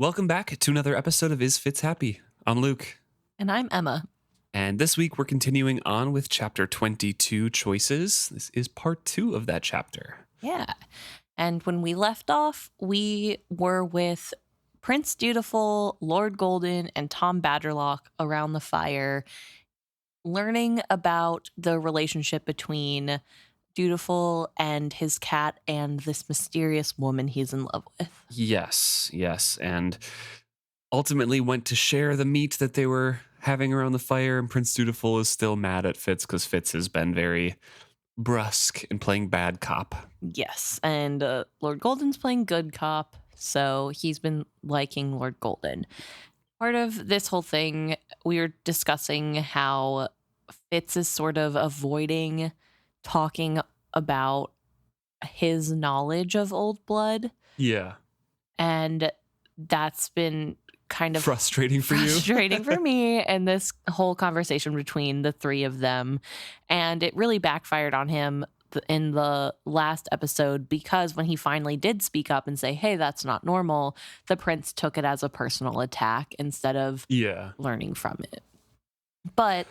Welcome back to another episode of Is Fitz Happy? I'm Luke. And I'm Emma. And this week we're continuing on with chapter 22, Choices. This is part 2 of that chapter. Yeah. And when we left off, we were with Prince Dutiful, Lord Golden, and Tom Badgerlock around the fire, learning about the relationship between Dutiful and his cat and this mysterious woman he's in love with. Yes. And ultimately went to share the meat that they were having around the fire, and Prince Dutiful is still mad at Fitz because Fitz has been very brusque and playing bad cop. Yes, and Lord Golden's playing good cop, so he's been liking Lord Golden. Part of this whole thing, we were discussing how Fitz is sort of avoiding talking about his knowledge of Old Blood. Yeah. And that's been kind of frustrating for you. Frustrating for me, and this whole conversation between the three of them. And it really backfired on him in the last episode, because when he finally did speak up and say, hey, that's not normal, the prince took it as a personal attack instead of learning from it. But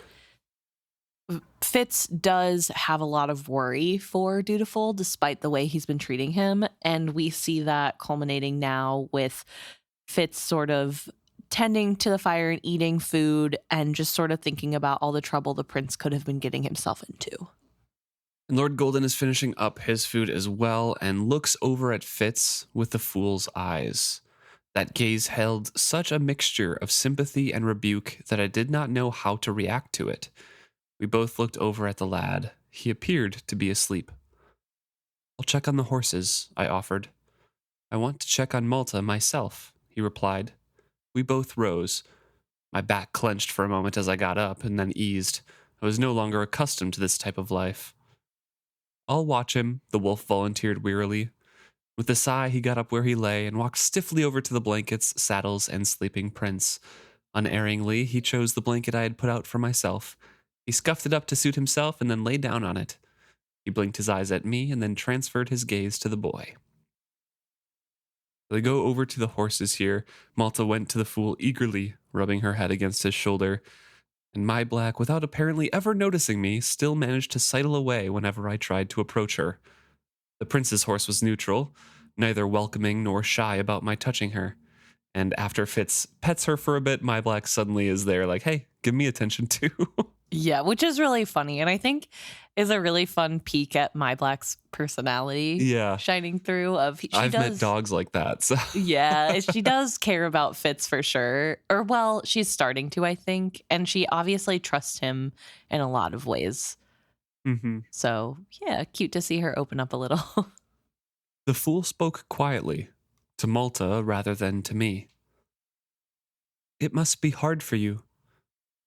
Fitz does have a lot of worry for Dutiful despite the way he's been treating him, and we see that culminating now with Fitz sort of tending to the fire and eating food and just sort of thinking about all the trouble the prince could have been getting himself into. And Lord Golden is finishing up his food as well and looks over at Fitz with the fool's eyes. That gaze held such a mixture of sympathy and rebuke that I did not know how to react to it. We both looked over at the lad. He appeared to be asleep. I'll check on the horses, I offered. I want to check on Malta myself, he replied. We both rose. My back clenched for a moment as I got up and then eased. I was no longer accustomed to this type of life. I'll watch him, the wolf volunteered wearily. With a sigh, he got up where he lay and walked stiffly over to the blankets, saddles, and sleeping prince. Unerringly, he chose the blanket I had put out for myself. He scuffed it up to suit himself and then lay down on it. He blinked his eyes at me and then transferred his gaze to the boy. They go over to the horses here. Malta went to the fool eagerly, rubbing her head against his shoulder. And my black, without apparently ever noticing me, still managed to sidle away whenever I tried to approach her. The prince's horse was neutral, neither welcoming nor shy about my touching her. And after Fitz pets her for a bit, my black suddenly is there like, hey, give me attention too. Yeah, which is really funny, and I think is a really fun peek at my black's personality shining through. I've met dogs like that. So. Yeah, she does care about Fitz for sure. Or, well, she's starting to, I think, and she obviously trusts him in a lot of ways. Mm-hmm. So, yeah, cute to see her open up a little. The fool spoke quietly, to Malta rather than to me. It must be hard for you,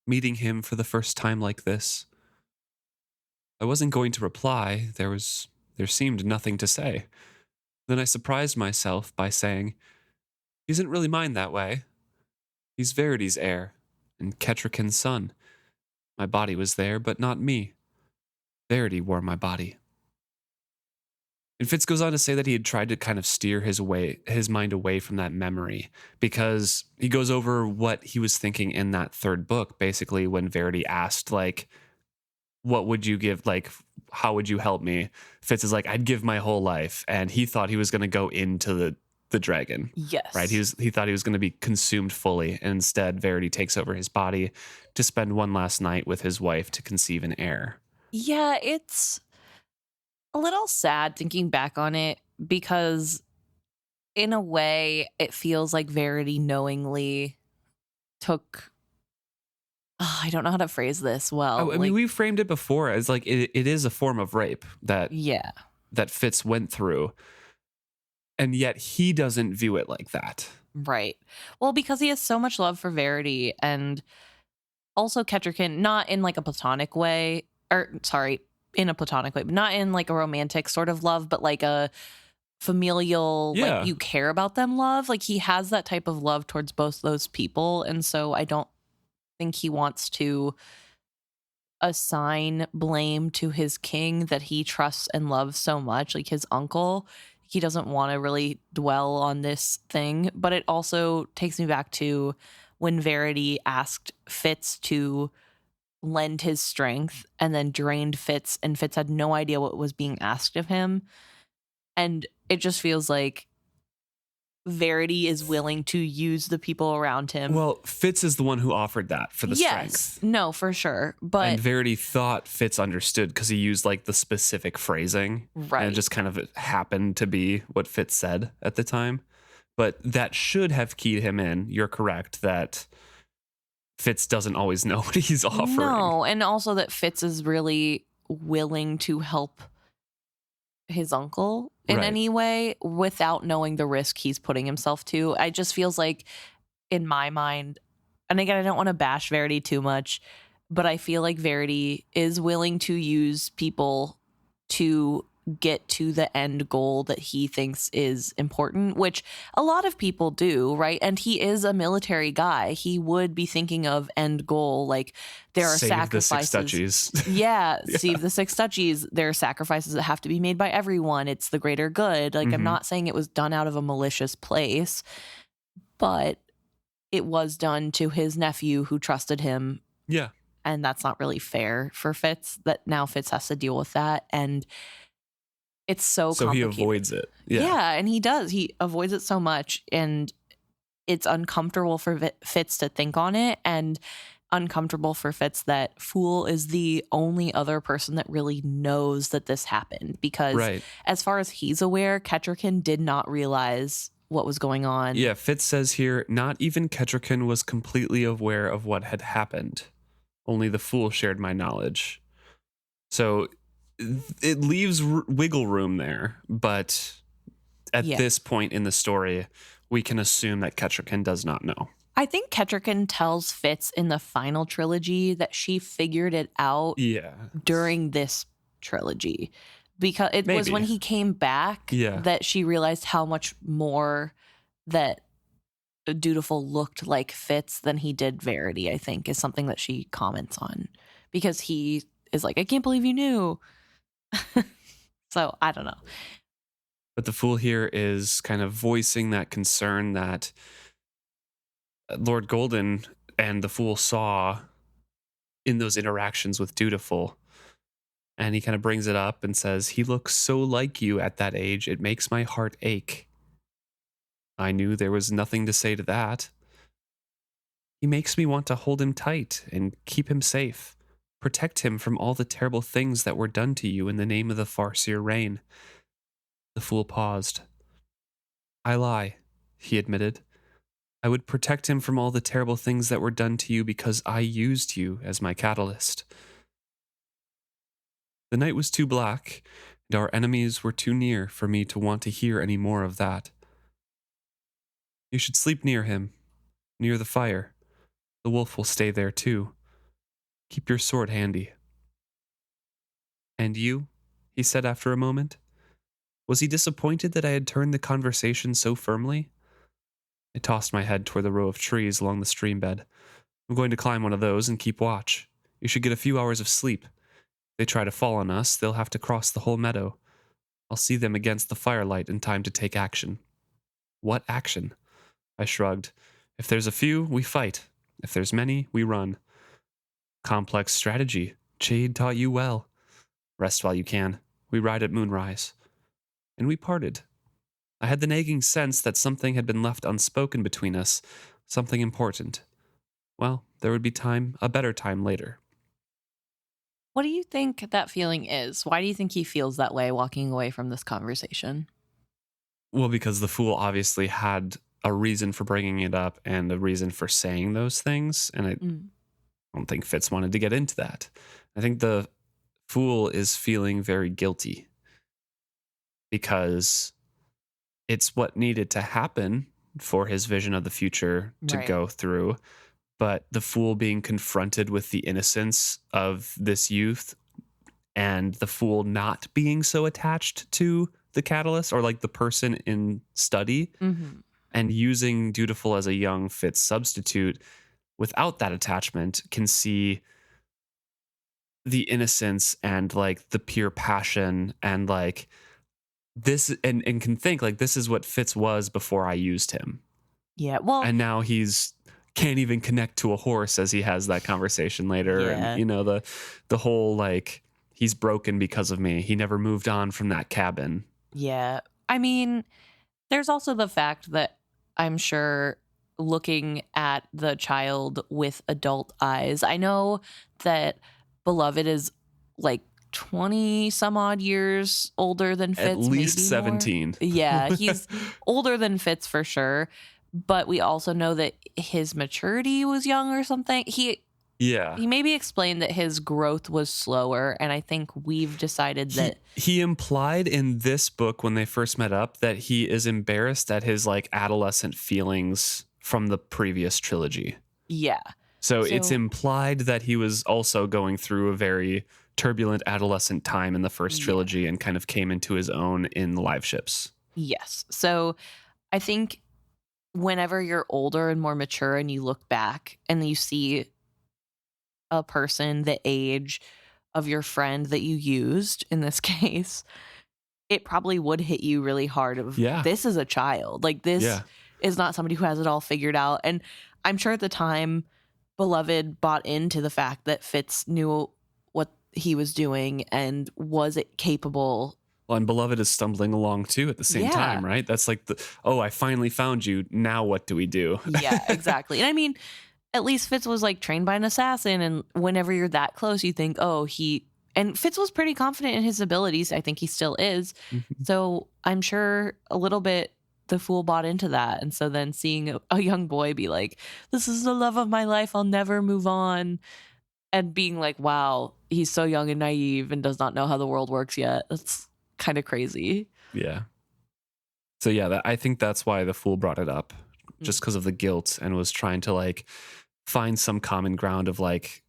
meeting him for the first time like this. I wasn't going to reply. There seemed nothing to say. Then I surprised myself by saying, he isn't really mine that way. He's Verity's heir, and Ketrican's son. My body was there, but not me. Verity wore my body. And Fitz goes on to say that he had tried to kind of steer his mind away from that memory, because he goes over what he was thinking in that third book, basically when Verity asked, like, what would you give, like, how would you help me? Fitz is like, I'd give my whole life. And he thought he was going to go into the dragon. Yes. Right? He thought he was going to be consumed fully. And instead, Verity takes over his body to spend one last night with his wife to conceive an heir. Yeah, it's a little sad thinking back on it, because in a way it feels like Verity knowingly took I don't know how to phrase this well. I mean, we framed it before as like it is a form of rape that Fitz went through, and yet he doesn't view it like that. Right. Well, because he has so much love for Verity, and also Ketrican, not in like a platonic way, in a platonic way, but not in like a romantic sort of love, but like a familial, like you care about them love. Like he has that type of love towards both those people. And so I don't think he wants to assign blame to his king that he trusts and loves so much, like his uncle. he doesn't want to really dwell on this thing. But it also takes me back to when Verity asked Fitz to lend his strength and then drained Fitz, and Fitz had no idea what was being asked of him. And it just feels like Verity is willing to use the people around him. Well, Fitz is the one who offered that for the strength. No, for sure. But and Verity thought Fitz understood because he used like the specific phrasing. Right. And it just kind of happened to be what Fitz said at the time. But that should have keyed him in. You're correct that Fitz doesn't always know what he's offering. No, and also that Fitz is really willing to help his uncle in any way without knowing the risk he's putting himself to. I just feels like, in my mind, and again, I don't want to bash Verity too much, but I feel like Verity is willing to use people to get to the end goal that he thinks is important, which a lot of people do, right? And he is a military guy. He would be thinking of end goal, like there are Save sacrifices. The six duchies. Yeah, save the six duchies. There are sacrifices that have to be made by everyone. It's the greater good. Like, I'm not saying it was done out of a malicious place, but it was done to his nephew who trusted him. Yeah. And that's not really fair for Fitz, that now Fitz has to deal with that. And it's so complicated. He avoids it. Yeah, and he does. He avoids it so much, and it's uncomfortable for Fitz to think on it, and uncomfortable for Fitz that Fool is the only other person that really knows that this happened, because as far as he's aware, Kettricken did not realize what was going on. Yeah, Fitz says here, not even Kettricken was completely aware of what had happened. Only the Fool shared my knowledge. So it leaves wiggle room there, but at this point in the story, we can assume that Kettricken does not know. I think Kettricken tells Fitz in the final trilogy that she figured it out during this trilogy, because it was when he came back that she realized how much more that Dutiful looked like Fitz than he did Verity, I think, is something that she comments on, because he is like, I can't believe you knew. So I don't know. But the Fool here is kind of voicing that concern that Lord Golden and the Fool saw in those interactions with Dutiful. And he kind of brings it up and says, he looks so like you at that age, it makes my heart ache. I knew there was nothing to say to that. He makes me want to hold him tight and keep him safe. Protect him from all the terrible things that were done to you in the name of the Farseer reign. The Fool paused. I lie, he admitted. I would protect him from all the terrible things that were done to you because I used you as my catalyst. The night was too black, and our enemies were too near for me to want to hear any more of that. You should sleep near him, near the fire. The wolf will stay there too. Keep your sword handy. And you? He said after a moment. Was he disappointed that I had turned the conversation so firmly? I tossed my head toward the row of trees along the stream bed. I'm going to climb one of those and keep watch. You should get a few hours of sleep. If they try to fall on us, they'll have to cross the whole meadow. I'll see them against the firelight in time to take action. What action? I shrugged. If there's a few, we fight. If there's many, we run. Complex strategy. Jade taught you well. Rest while you can. We ride at moonrise. And we parted. I had the nagging sense that something had been left unspoken between us, something important. Well, there would be a better time later. What do you think that feeling is? Why do you think he feels that way walking away from this conversation? Well, because the Fool obviously had a reason for bringing it up and a reason for saying those things, and I don't think Fitz wanted to get into that. I think the Fool is feeling very guilty because it's what needed to happen for his vision of the future to go through. But the Fool being confronted with the innocence of this youth and the Fool not being so attached to the catalyst or like the person in study and using Dutiful as a young Fitz substitute without that attachment can see the innocence and like the pure passion and like this and can think like this is what Fitz was before I used him. Yeah. Well, And now he's can't even connect to a horse as he has that conversation later. Yeah. And the whole like he's broken because of me. He never moved on from that cabin. yeah. I mean, there's also the fact that I'm sure looking at the child with adult eyes, I know that Beloved is like 20 some odd years older than Fitz. At least maybe 17. More. Yeah, he's older than Fitz for sure. But we also know that his maturity was young or something. He maybe explained that his growth was slower, and I think we've decided that he implied in this book when they first met up that he is embarrassed at his like adolescent feelings from the previous trilogy. Yeah. So it's implied that he was also going through a very turbulent adolescent time in the first trilogy and kind of came into his own in Live Ships. Yes. So I think whenever you're older and more mature and you look back and you see a person the age of your friend that you used in this case, it probably would hit you really hard of this is a child. Like this is not somebody who has it all figured out. And I'm sure at the time Beloved bought into the fact that Fitz knew what he was doing and was it capable. Well, and Beloved is stumbling along too at the same time, right? That's like I finally found you. Now what do we do? Yeah, exactly. And I mean, at least Fitz was like trained by an assassin. And whenever you're that close, you think, and Fitz was pretty confident in his abilities. I think he still is. Mm-hmm. So I'm sure a little bit the fool bought into that. And so then seeing a young boy be like, this is the love of my life. I'll never move on. And being like, wow, he's so young and naive and does not know how the world works yet. That's kind of crazy. Yeah. So yeah, I think that's why the fool brought it up, just because of the guilt, and was trying to like find some common ground of like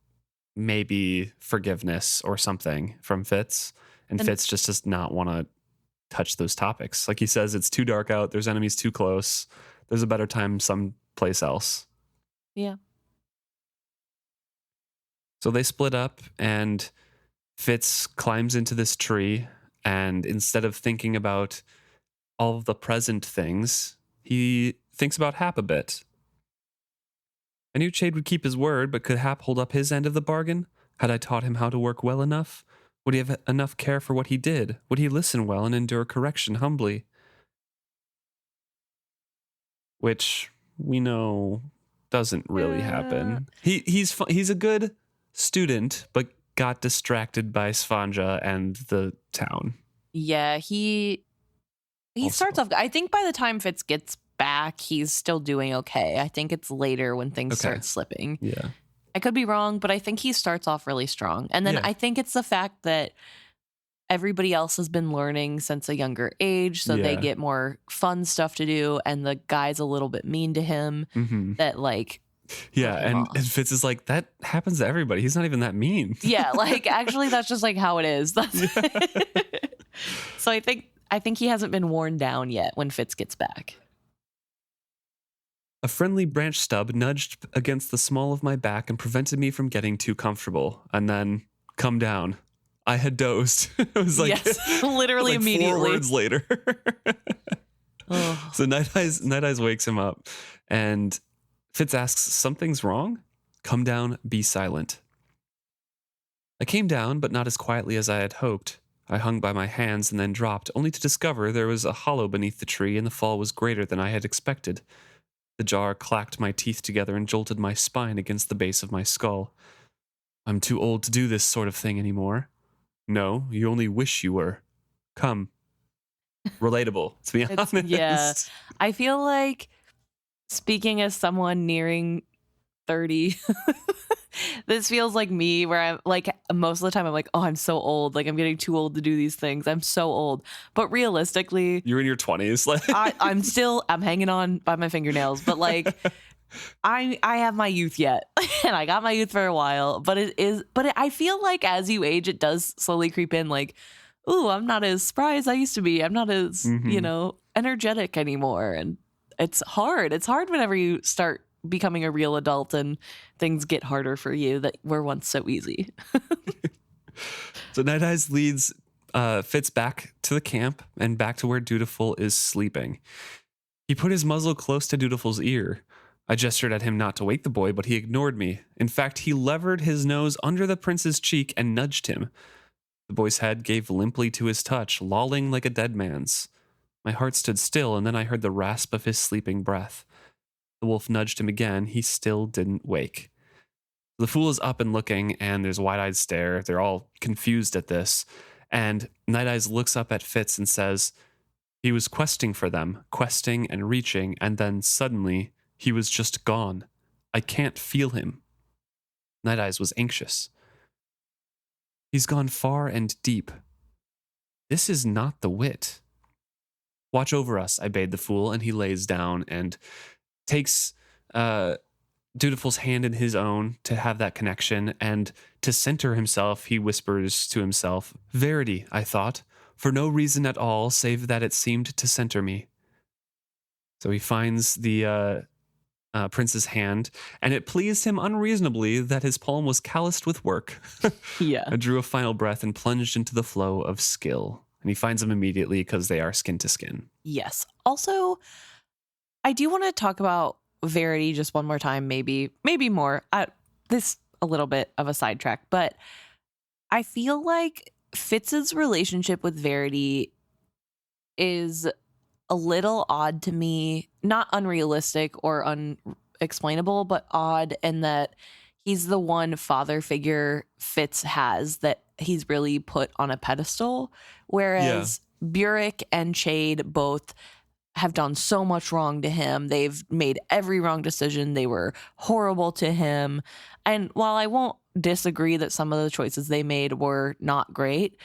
maybe forgiveness or something from Fitz. And Fitz just does not want to touch those topics. Like he says, it's too dark out. There's enemies too close. There's a better time someplace else. Yeah. So they split up, and Fitz climbs into this tree, and instead of thinking about all of the present things, he thinks about Hap a bit. I knew Chade would keep his word, but could Hap hold up his end of the bargain? Had I taught him how to work well enough? Would he have enough care for what he did? Would he listen well and endure correction humbly? Which we know doesn't really happen. He's a good student, but got distracted by Svanja and the town. Yeah, he starts off. I think by the time Fitz gets back, he's still doing okay. I think it's later when things start slipping. Yeah. I could be wrong, but I think he starts off really strong. And then I think it's the fact that everybody else has been learning since a younger age, so they get more fun stuff to do, and the guy's a little bit mean to him that like and Fitz is like, that happens to everybody. He's not even that mean. Yeah, like actually that's just like how it is. So I think he hasn't been worn down yet when Fitz gets back. A friendly branch stub nudged against the small of my back and prevented me from getting too comfortable. And then, come down. I had dozed. It was like, literally like immediately. 4 words later. So Nighteyes wakes him up, and Fitz asks, something's wrong? Come down, be silent. I came down, but not as quietly as I had hoped. I hung by my hands and then dropped, only to discover there was a hollow beneath the tree and the fall was greater than I had expected. The jar clacked my teeth together and jolted my spine against the base of my skull. I'm too old to do this sort of thing anymore. No, you only wish you were. Come. Relatable, to be honest. Yeah. I feel like, speaking as someone nearing 30, this feels like me, where I'm like, most of the time I'm like, oh, I'm so old. Like, I'm getting too old to do these things. I'm so old. But realistically, you're in your 20s. I'm hanging on by my fingernails. But like, I have my youth yet, and I got my youth for a while. But I feel like as you age, it does slowly creep in. Like, ooh, I'm not as spry as I used to be. I'm not as energetic anymore, and it's hard. It's hard whenever you start becoming a real adult and things get harder for you that were once so easy. So Nighteyes leads Fitz back to the camp and back to where Dutiful is sleeping. He put his muzzle close to Dutiful's ear. I gestured at him not to wake the boy, but he ignored me. In fact, he levered his nose under the prince's cheek and nudged him. The boy's head gave limply to his touch, lolling like a dead man's. My heart stood still, and then I heard the rasp of his sleeping breath. The wolf nudged him again. He still didn't wake. The fool is up and looking, and there's a wide-eyed stare. They're all confused at this. And Nighteyes looks up at Fitz and says, he was questing for them, questing and reaching, and then suddenly he was just gone. I can't feel him. Nighteyes was anxious. He's gone far and deep. This is not the wit. Watch over us, I bade the fool, and he lays down and takes Dutiful's hand in his own to have that connection, and to center himself, he whispers to himself, Verity, I thought, for no reason at all, save that it seemed to center me. So he finds the prince's hand, and it pleased him unreasonably that his palm was calloused with work. Yeah. I drew a final breath and plunged into the flow of skill. And he finds them immediately because they are skin to skin. Yes. Also, I do want to talk about Verity just one more time, maybe more. This a little bit of a sidetrack, but I feel like Fitz's relationship with Verity is a little odd to me, not unrealistic or unexplainable, but odd in that he's the one father figure Fitz has that he's really put on a pedestal, whereas Burek and Chade both have done so much wrong to him. They've made every wrong decision. They were horrible to him. And while I won't disagree that some of the choices they made were not great,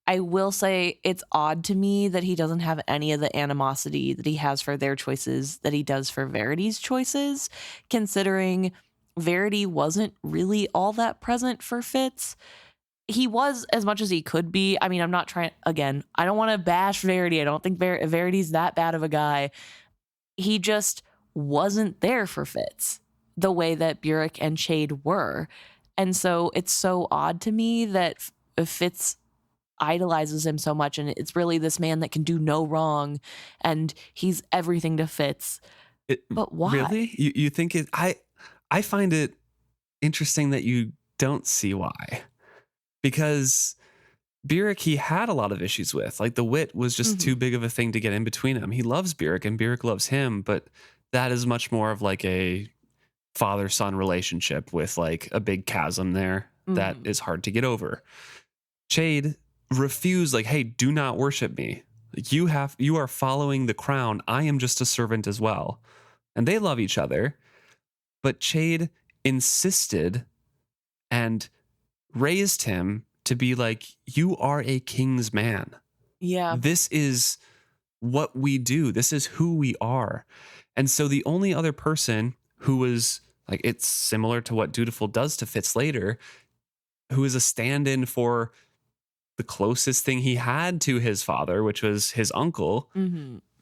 I will say it's odd to me that he doesn't have any of the animosity that he has for their choices that he does for Verity's choices, considering Verity wasn't really all that present for Fitz. He was as much as he could be. I mean, I'm not trying, again, I don't want to bash Verity. I don't think Verity's that bad of a guy. He just wasn't there for Fitz the way that Burek and Chade were. And so it's so odd to me that Fitz idolizes him so much, and it's really this man that can do no wrong, and he's everything to Fitz. But why? Really? You think it? I find it interesting that you don't see why. Because Burek, he had a lot of issues with. Like, the wit was just too big of a thing to get in between them. He loves Burek, and Burek loves him, but that is much more of like a father-son relationship with like a big chasm there that is hard to get over. Chade refused, like, hey, do not worship me. You are following the crown. I am just a servant as well. And they love each other. But Chade insisted and raised him to be like, you are a king's man. Yeah. This is what we do. This is who we are. And so the only other person who was like, it's similar to what Dutiful does to Fitz later, who is a stand-in for the closest thing he had to his father, which was his uncle,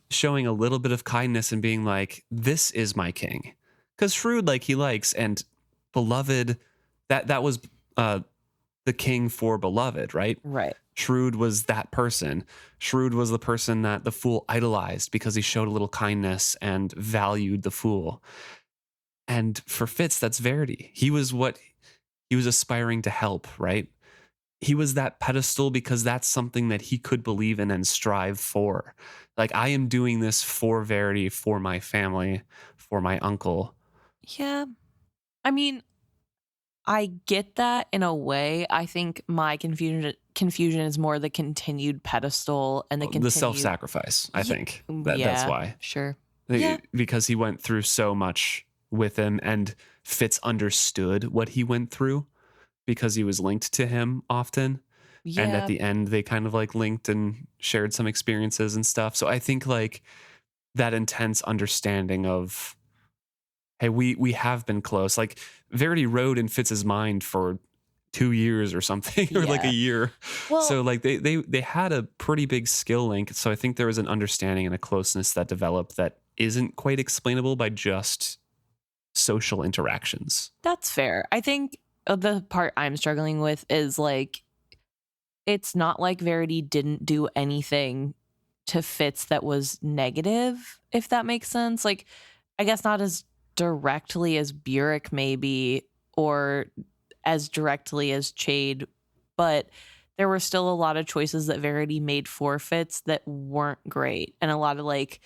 showing a little bit of kindness and being like, this is my king. Because Shrewd, like, he likes, and Beloved, that was the king for Beloved, right? Right. Shrewd was that person. Shrewd was the person that the fool idolized because he showed a little kindness and valued the fool. And for Fitz, that's Verity. He was what he was aspiring to help, right? He was that pedestal because that's something that he could believe in and strive for. Like, I am doing this for Verity, for my family, for my uncle. Yeah. I mean, I get that in a way. I think my confusion is more the continued pedestal and the self-sacrifice, I think. That's why. Sure. Because he went through so much with him, and Fitz understood what he went through because he was linked to him often. Yeah. And at the end, they kind of like linked and shared some experiences and stuff. So I think like that intense understanding of, hey, we have been close. Like, Verity rode in Fitz's mind for 2 years or something, or like a year. Well, so like they had a pretty big skill link. So I think there was an understanding and a closeness that developed that isn't quite explainable by just social interactions. That's fair. I think the part I'm struggling with is like, it's not like Verity didn't do anything to Fitz that was negative, if that makes sense. Like, I guess not as directly as Burek maybe, or as directly as Chade, but there were still a lot of choices that Verity made for Fitz that weren't great, and a lot of like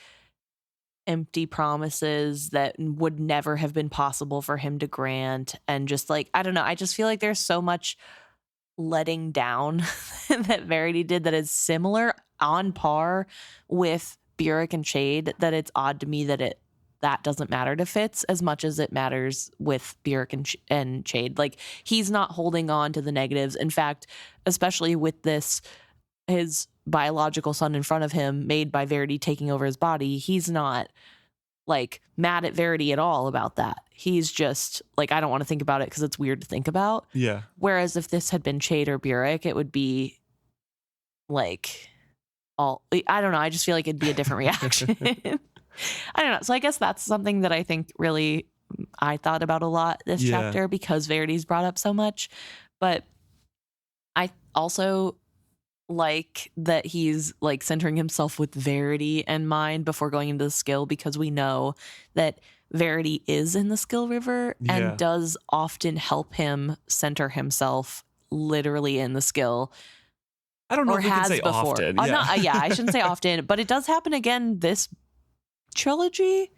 empty promises that would never have been possible for him to grant. And just like, I don't know, I just feel like there's so much letting down that Verity did that is similar, on par with Burek and Chade, that it's odd to me that doesn't matter to Fitz as much as it matters with Burek and Chade. Like, he's not holding on to the negatives. In fact, especially with this, his biological son in front of him, made by Verity taking over his body, he's not like mad at Verity at all about that. He's just like, I don't want to think about it because it's weird to think about. Yeah. Whereas if this had been Chade or Burek, it would be like I don't know. I just feel like it'd be a different reaction. I don't know. So I guess that's something that I think really I thought about a lot this chapter, because Verity's brought up so much. But I also like that he's like centering himself with Verity in mind before going into the skill, because we know that Verity is in the skill river and does often help him center himself literally in the skill. I don't know if we can say before. often. I shouldn't say often, but it does happen again this trilogy.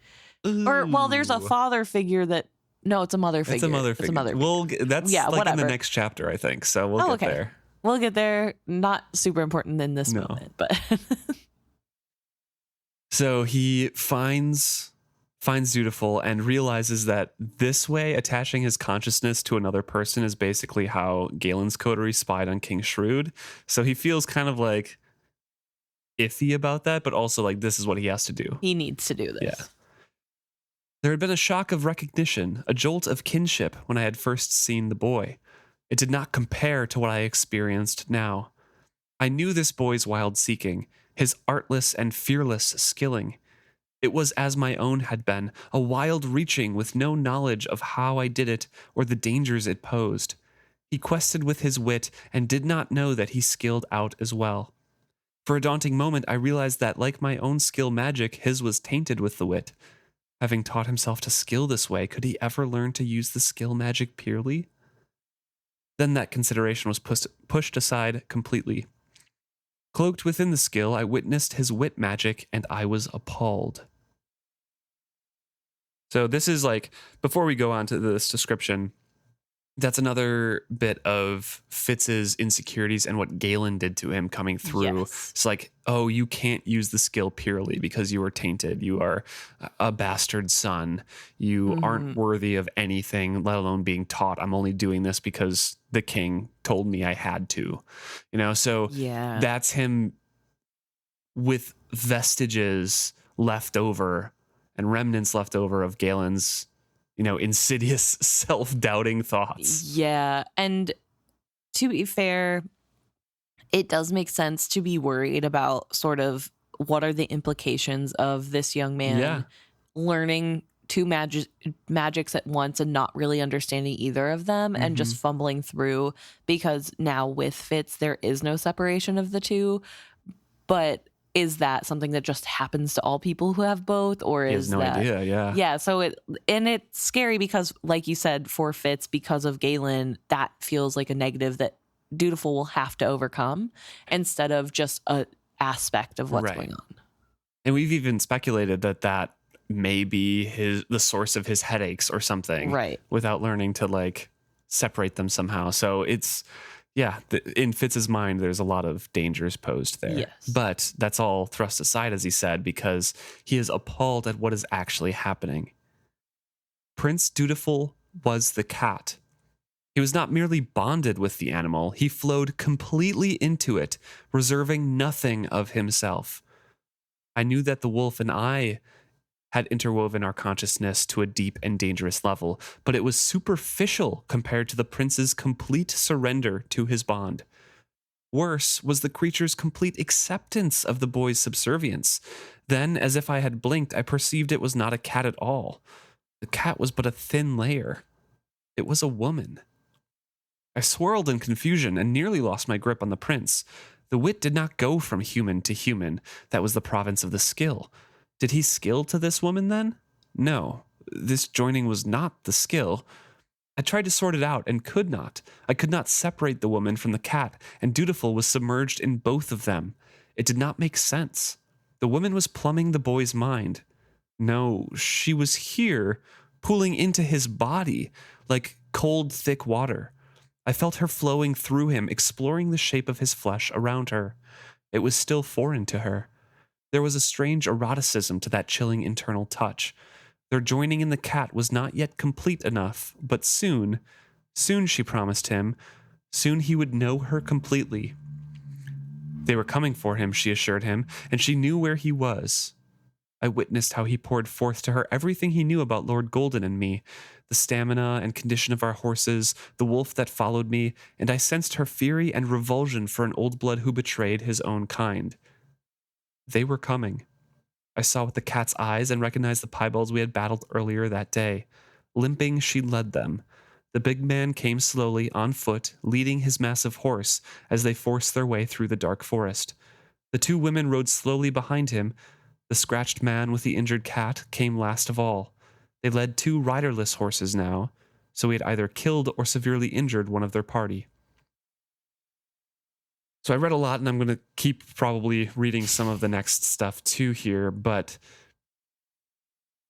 Ooh. Or, well, there's a father figure that, no, it's a mother figure. It's a mother figure. That's like whatever. in the next chapter, I think. So we'll get there. We'll get there. Not super important in this moment, but. So he finds Dutiful and realizes that this way, attaching his consciousness to another person is basically how Galen's coterie spied on King Shrewd. So he feels kind of like iffy about that, but also like this is what he has to do. He needs to do this. Yeah. There had been a shock of recognition, a jolt of kinship when I had first seen the boy. It did not compare to what I experienced now. I knew this boy's wild seeking, his artless and fearless skilling. It was as my own had been, a wild reaching with no knowledge of how I did it or the dangers it posed. He quested with his wit and did not know that he skilled out as well. For a daunting moment, I realized that, like my own skill magic, his was tainted with the wit. Having taught himself to skill this way, could he ever learn to use the skill magic purely? Then that consideration was pushed aside completely. Cloaked within the skill, I witnessed his wit magic, and I was appalled. So this is like, before we go on to this description, that's another bit of Fitz's insecurities and what Galen did to him coming through. Yes. It's like, oh, you can't use the skill purely because you were tainted. You are a bastard son. You aren't worthy of anything, let alone being taught. I'm only doing this because the king told me I had to. So that's him with vestiges left over and remnants left over of Galen's insidious self-doubting thoughts. Yeah. And to be fair, it does make sense to be worried about sort of what are the implications of this young man learning two magics at once and not really understanding either of them and just fumbling through, because now with Fitz, there is no separation of the two. But is that something that just happens to all people who have both, or is no that idea? Yeah. So it's scary because, like you said, for Fitz, because of Galen, that feels like a negative that Dutiful will have to overcome instead of just a aspect of what's going on. And we've even speculated that may be the source of his headaches or something, right? Without learning to like separate them somehow. So it's. Yeah, in Fitz's mind, there's a lot of dangers posed there. Yes. But that's all thrust aside, as he said, because he is appalled at what is actually happening. Prince Dutiful was the cat. He was not merely bonded with the animal, he flowed completely into it, reserving nothing of himself. I knew that the wolf and I had interwoven our consciousness to a deep and dangerous level, but it was superficial compared to the prince's complete surrender to his bond. Worse was the creature's complete acceptance of the boy's subservience. Then, as if I had blinked, I perceived it was not a cat at all. The cat was but a thin layer. It was a woman. I swirled in confusion and nearly lost my grip on the prince. The wit did not go from human to human. That was the province of the skill. Did he skill to this woman then? No, this joining was not the skill. I tried to sort it out and could not. I could not separate the woman from the cat, and Dutiful was submerged in both of them. It did not make sense. The woman was plumbing the boy's mind. No, she was here, pooling into his body like cold, thick water. I felt her flowing through him, exploring the shape of his flesh around her. It was still foreign to her. There was a strange eroticism to that chilling internal touch. Their joining in the cat was not yet complete enough, but soon, she promised him, soon he would know her completely. They were coming for him, she assured him, and she knew where he was. I witnessed how he poured forth to her everything he knew about Lord Golden and me, the stamina and condition of our horses, the wolf that followed me, and I sensed her fury and revulsion for an old blood who betrayed his own kind. They were coming. I saw with the cat's eyes and recognized the Piebalds we had battled earlier that day. Limping, she led them. The big man came slowly, on foot, leading his massive horse as they forced their way through the dark forest. The two women rode slowly behind him. The scratched man with the injured cat came last of all. They led two riderless horses now, so he had either killed or severely injured one of their party. So I read a lot, and I'm going to keep probably reading some of the next stuff too here, but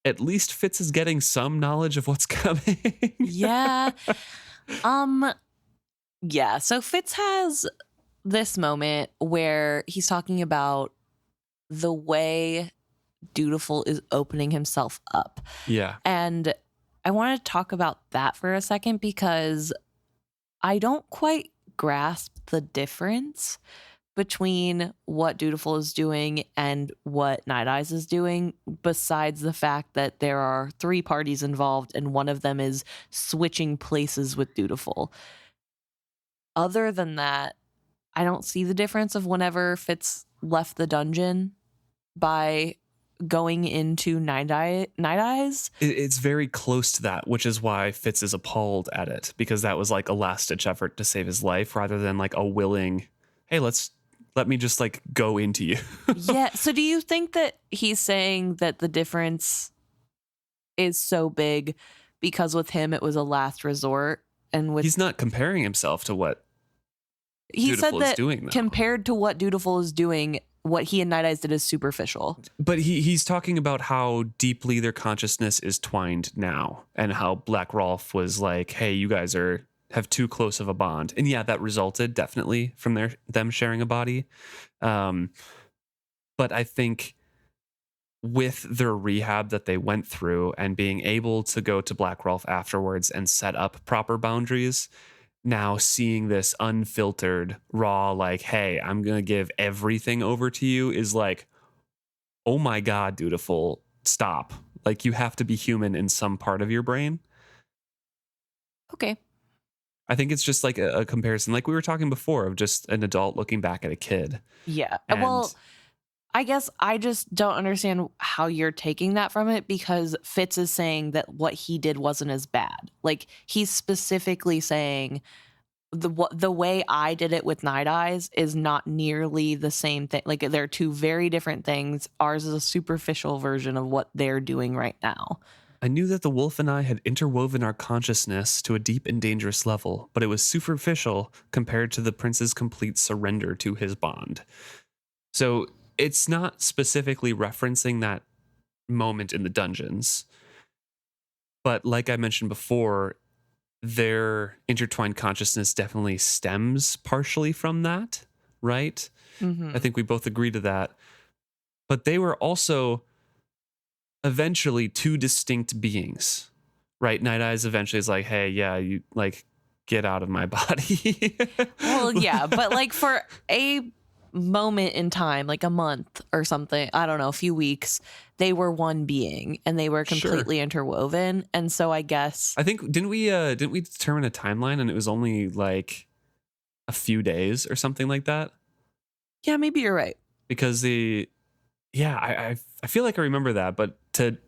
at least Fitz is getting some knowledge of what's coming. Yeah. Yeah. So Fitz has this moment where he's talking about the way Dutiful is opening himself up. Yeah. And I want to talk about that for a second because I don't quite grasp the difference between what Dutiful is doing and what Nighteyes is doing, besides the fact that there are three parties involved and one of them is switching places with Dutiful. Other than that, I don't see the difference of whenever Fitz left the dungeon by going into Nighteyes. It's very close to that, which is why Fitz is appalled at it, because that was like a last-ditch effort to save his life rather than like a willing, hey, let me just like go into you. Yeah. So do you think that he's saying that the difference is so big because with him it was a last resort, and with he's not comparing himself to what he Dutiful said is that doing, though. Compared to what Dutiful is doing, what he and Nighteyes did is superficial. But he's talking about how deeply their consciousness is twined now, and how Black Rolf was like, hey, you guys have too close of a bond. And yeah, that resulted definitely from them sharing a body. But I think with their rehab that they went through and being able to go to Black Rolf afterwards and set up proper boundaries, now seeing this unfiltered, raw, like, hey, I'm going to give everything over to you is like, oh my God, Dutiful, stop. Like, you have to be human in some part of your brain. Okay. I think it's just like a comparison, like we were talking before, of just an adult looking back at a kid. Yeah. And well, I guess I just don't understand how you're taking that from it, because Fitz is saying that what he did wasn't as bad. Like, he's specifically saying the way I did it with Nighteyes is not nearly the same thing. Like, they're two very different things. Ours is a superficial version of what they're doing right now. I knew that the wolf and I had interwoven our consciousness to a deep and dangerous level, but it was superficial compared to the prince's complete surrender to his bond. So it's not specifically referencing that moment in the dungeons, but like I mentioned before, their intertwined consciousness definitely stems partially from that, right? Mm-hmm. I think we both agree to that. But they were also eventually two distinct beings, right? Nighteyes eventually is like, hey, yeah, you like get out of my body. Well, yeah, but like for a moment in time, like a month or something, I don't know, a few weeks, they were one being and they were completely interwoven. And so I guess I think didn't we determine a timeline and it was only like a few days or something like that? Yeah, maybe you're right. Because I feel like I remember that, but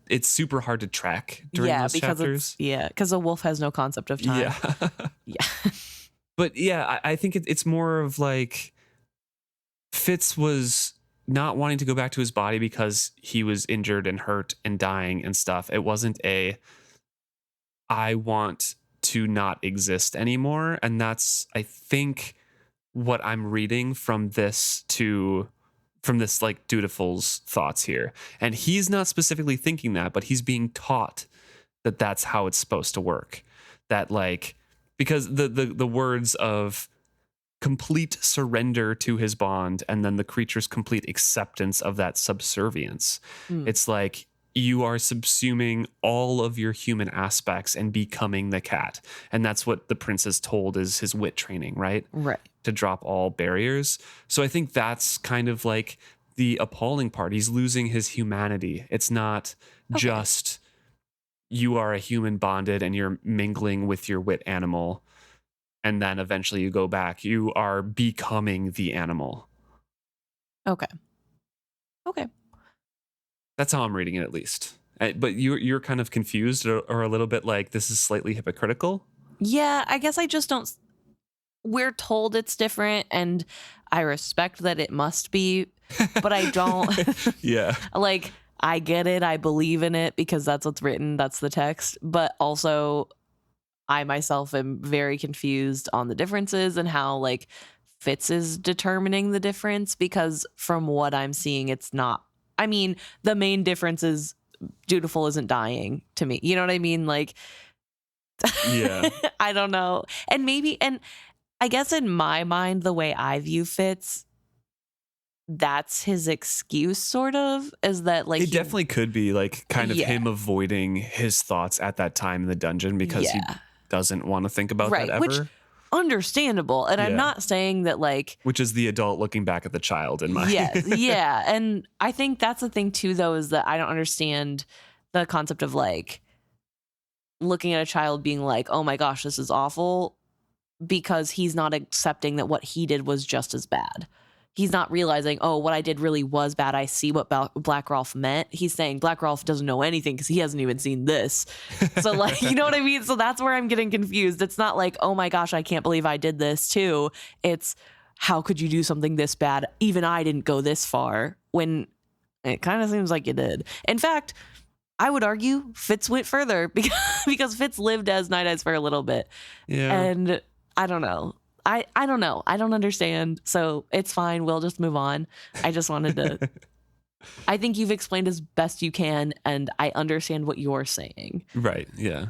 it's super hard to track during those chapters. Because a wolf has no concept of time. Yeah. Yeah. But yeah, I think it's more of like Fitz was not wanting to go back to his body because he was injured and hurt and dying and stuff. It wasn't a I want to not exist anymore. And that's, I think, what I'm reading from this like Dutiful's thoughts here. And he's not specifically thinking that, but he's being taught that that's how it's supposed to work. That like, because the words of complete surrender to his bond and then the creature's complete acceptance of that subservience. Mm, It's like you are subsuming all of your human aspects and becoming the cat. And that's what the prince is told is his wit training, right? right. To drop all barriers. So I think that's kind of like the appalling part. He's losing his humanity. It's not Okay. just you are a human bonded and you're mingling with your wit animal and then eventually you go back. You are becoming the animal. Okay. Okay. That's how I'm reading it, at least. But you're kind of confused or a little bit like this is slightly hypocritical. Yeah, I guess I just don't. We're told it's different, and I respect that it must be, but I don't. Yeah. Like, I get it. I believe in it because that's what's written. That's the text. But also, I myself am very confused on the differences and how, like, Fitz is determining the difference because from what I'm seeing, it's not. I mean, the main difference is Dutiful isn't dying to me. You know what I mean? Like, Yeah. I don't know. And I guess in my mind, the way I view Fitz, that's his excuse, sort of, is that like It definitely could be like kind of Yeah. him avoiding his thoughts at that time in the dungeon because he Yeah. doesn't want to think about Right, that which- ever. understandable. And I'm Yeah. not saying that like Which is the adult looking back at the child in my yeah. And I think that's the thing too, though, is that I don't understand the concept of like looking at a child being like, oh my gosh, this is awful, because he's not accepting that what he did was just as bad. He's not realizing, oh, what I did really was bad. I see what Black Rolf meant. He's saying Black Rolf doesn't know anything because he hasn't even seen this. So, like, you know what I mean? So that's where I'm getting confused. It's not like, oh my gosh, I can't believe I did this too. It's, how could you do something this bad? Even I didn't go this far, when it kind of seems like you did. In fact, I would argue Fitz went further because Fitz lived as Nighteyes for a little bit. Yeah. And I don't know. I don't know. I don't understand. So it's fine. We'll just move on. I just wanted to. I think you've explained as best you can, and I understand what you're saying. Right. Yeah.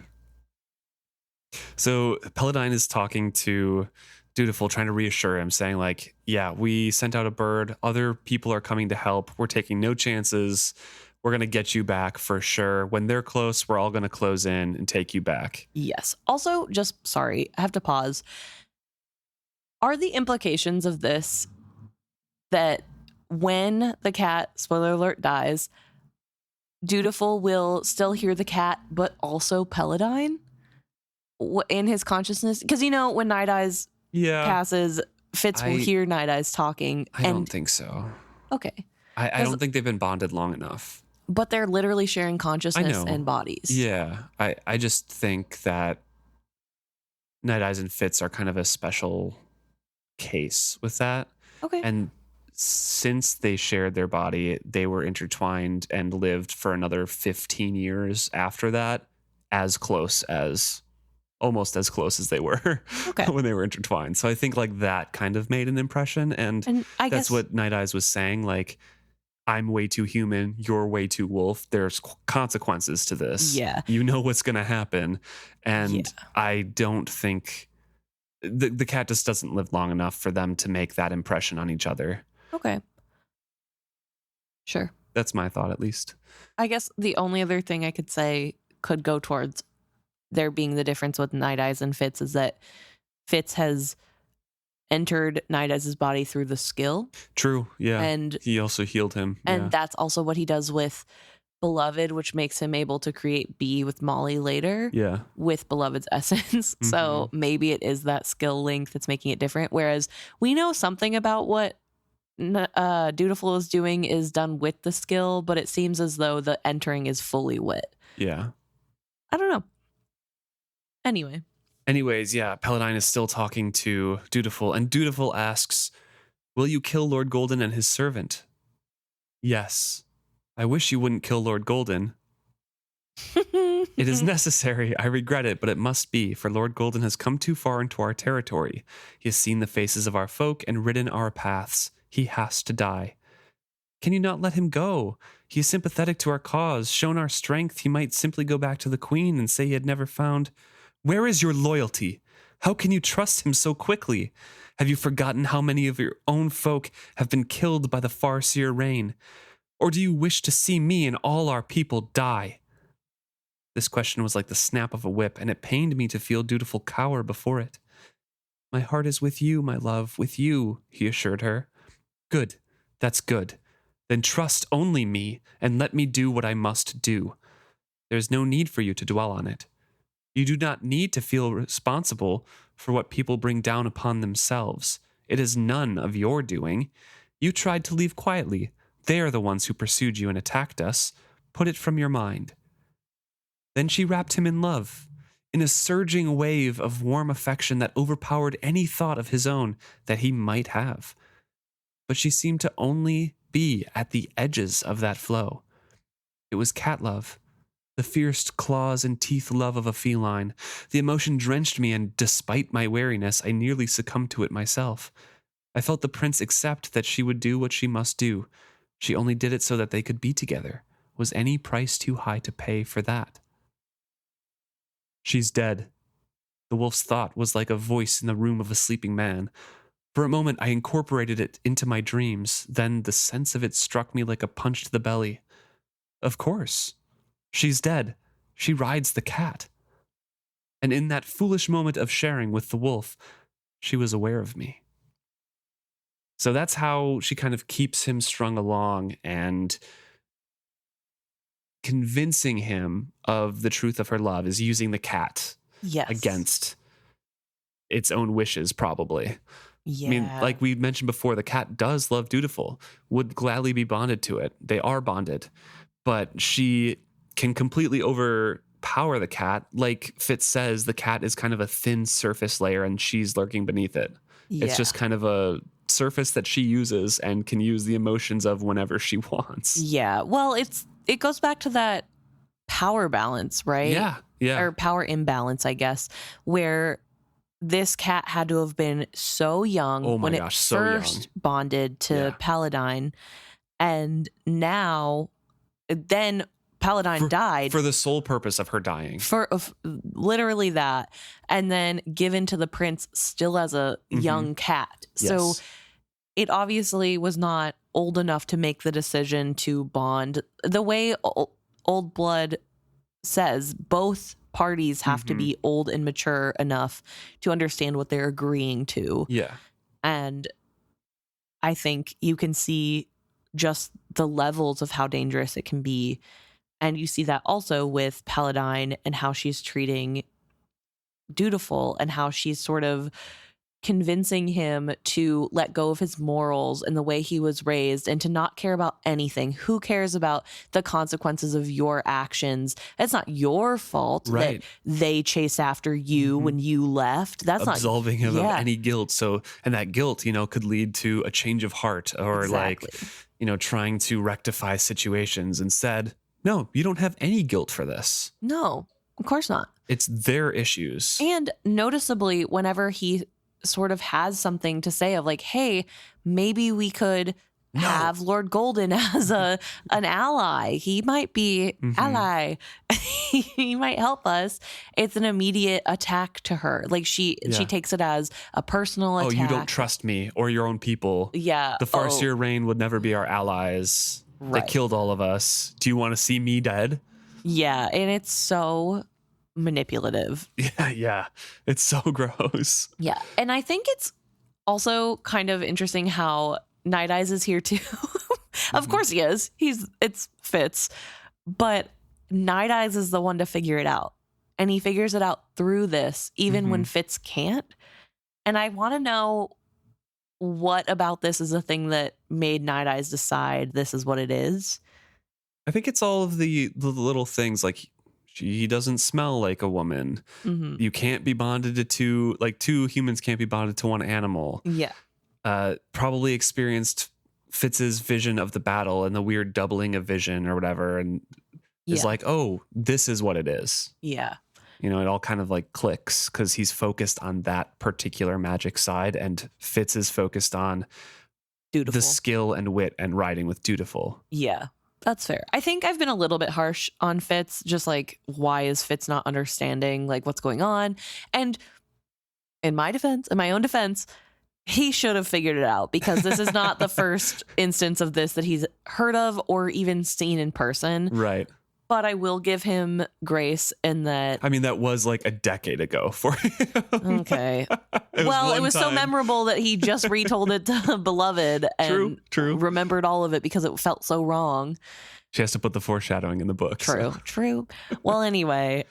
So Peladine is talking to Dutiful, trying to reassure him, saying like, yeah, we sent out a bird. Other people are coming to help. We're taking no chances. We're going to get you back for sure. When they're close, we're all going to close in and take you back. Yes. Also, just sorry, I have to pause. Are the implications of this that when the cat, spoiler alert, dies, Dutiful will still hear the cat, but also Peladine in his consciousness? Because, you know, when Nighteyes passes, Fitz will hear Nighteyes talking. I don't think so. Okay. I don't think they've been bonded long enough. But they're literally sharing consciousness and bodies. Yeah. I just think that Nighteyes and Fitz are kind of a special case with that. Okay. And since they shared their body, they were intertwined and lived for another 15 years after that, almost as close as they were when they were intertwined. So I think like that kind of made an impression. And I that's guess what Nighteyes was saying. Like, I'm way too human. You're way too wolf. There's consequences to this. Yeah. You know what's going to happen. And I don't think the cat just doesn't live long enough for them to make that impression on each other. Okay. Sure. That's my thought, at least. I guess the only other thing I could say could go towards there being the difference with Nighteyes and Fitz is that Fitz has entered Nighteyes' body through the skill. True. Yeah. And he also healed him. And that's also what he does with Beloved, which makes him able to create B with Molly later. Yeah. With Beloved's essence. Mm-hmm. So maybe it is that skill link that's making it different. Whereas we know something about what Dutiful is doing is done with the skill, but it seems as though the entering is fully wit. Yeah. I don't know. Anyway. Anyways, yeah, Peladine is still talking to Dutiful, and Dutiful asks, "Will you kill Lord Golden and his servant?" "Yes. I wish you wouldn't kill Lord Golden. It is necessary. I regret it, but it must be, for Lord Golden has come too far into our territory. He has seen the faces of our folk and ridden our paths. He has to die. Can you not let him go? He is sympathetic to our cause, shown our strength. He might simply go back to the Queen and say he had never found... Where is your loyalty? How can you trust him so quickly? Have you forgotten how many of your own folk have been killed by the Farseer rain? Or do you wish to see me and all our people die?" This question was like the snap of a whip, and it pained me to feel Dutiful cower before it. "My heart is with you, my love, with you," he assured her. "Good, that's good. Then trust only me, and let me do what I must do. There is no need for you to dwell on it. You do not need to feel responsible for what people bring down upon themselves. It is none of your doing. You tried to leave quietly. They are the ones who pursued you and attacked us. Put it from your mind." Then she wrapped him in love, in a surging wave of warm affection that overpowered any thought of his own that he might have. But she seemed to only be at the edges of that flow. It was cat love, the fierce claws and teeth love of a feline. The emotion drenched me, and despite my wariness, I nearly succumbed to it myself. I felt the prince accept that she would do what she must do. She only did it so that they could be together. Was any price too high to pay for that? "She's dead." The wolf's thought was like a voice in the room of a sleeping man. For a moment, I incorporated it into my dreams. Then the sense of it struck me like a punch to the belly. Of course. She's dead. She rides the cat. And in that foolish moment of sharing with the wolf, she was aware of me. So that's how she kind of keeps him strung along and convincing him of the truth of her love is using the cat Yes. against its own wishes, probably. Yeah. I mean, like we mentioned before, the cat does love Dutiful, would gladly be bonded to it. They are bonded, but she can completely overpower the cat. Like Fitz says, the cat is kind of a thin surface layer and she's lurking beneath it. It's just kind of a surface that she uses and can use the emotions of whenever she wants. Yeah. Well, it goes back to that power balance, right? Yeah. Yeah. Or power imbalance, I guess, where this cat had to have been so young Oh my when it gosh, so first young. bonded to Yeah. Peladine, and now then Peladine died for the sole purpose of her dying. for literally that, and then given to the prince still as a young cat. So Yes. it obviously was not old enough to make the decision to bond the way Old Blood says. Both parties have to be old and mature enough to understand what they're agreeing to. Yeah. And I think you can see just the levels of how dangerous it can be. And you see that also with Peladine and how she's treating Dutiful and how she's sort of convincing him to let go of his morals and the way he was raised and to not care about anything. Who cares about the consequences of your actions? It's not your fault Right. that they chase after you when you left. That's absolving him of yeah. any guilt. So, and that guilt, could lead to a change of heart or Exactly. trying to rectify situations. Instead, no, you don't have any guilt for this. No, of course not. It's their issues. And noticeably, whenever he sort of has something to say of like, hey, maybe we could have Lord Golden as an ally. He might be ally. He might help us. It's an immediate attack to her. Like she takes it as a personal attack. Oh, you don't trust me or your own people. Yeah. The Farseer Reign would never be our allies. Right. They killed all of us. Do you want to see me dead? Yeah. And it's so manipulative. Yeah. It's so gross. Yeah. And I think it's also kind of interesting how Nighteyes is here too. Of course he is. It's Fitz. But Nighteyes is the one to figure it out. And he figures it out through this, even when Fitz can't. And I want to know what about this is the thing that made Nighteyes decide this is what it is. I think it's all of the little things like He doesn't smell like a woman. Hmm. You can't be bonded to two humans can't be bonded to one animal. Yeah. Probably experienced Fitz's vision of the battle and the weird doubling of vision or whatever, and is Yeah. like, oh, this is what it is. Yeah. You know, it all kind of like clicks because he's focused on that particular magic side, and Fitz is focused on Dutiful. the skill and wit and riding with Dutiful. Yeah. That's fair. I think I've been a little bit harsh on Fitz, just like, why is Fitz not understanding like what's going on? And in my own defense, he should have figured it out, because this is not the first instance of this that he's heard of or even seen in person. Right. But I will give him grace in that. I mean, that was like a decade ago for him. Okay. It was so memorable that he just retold it to Beloved and True. remembered all of it because it felt so wrong. She has to put the foreshadowing in the book. True. Well, anyway,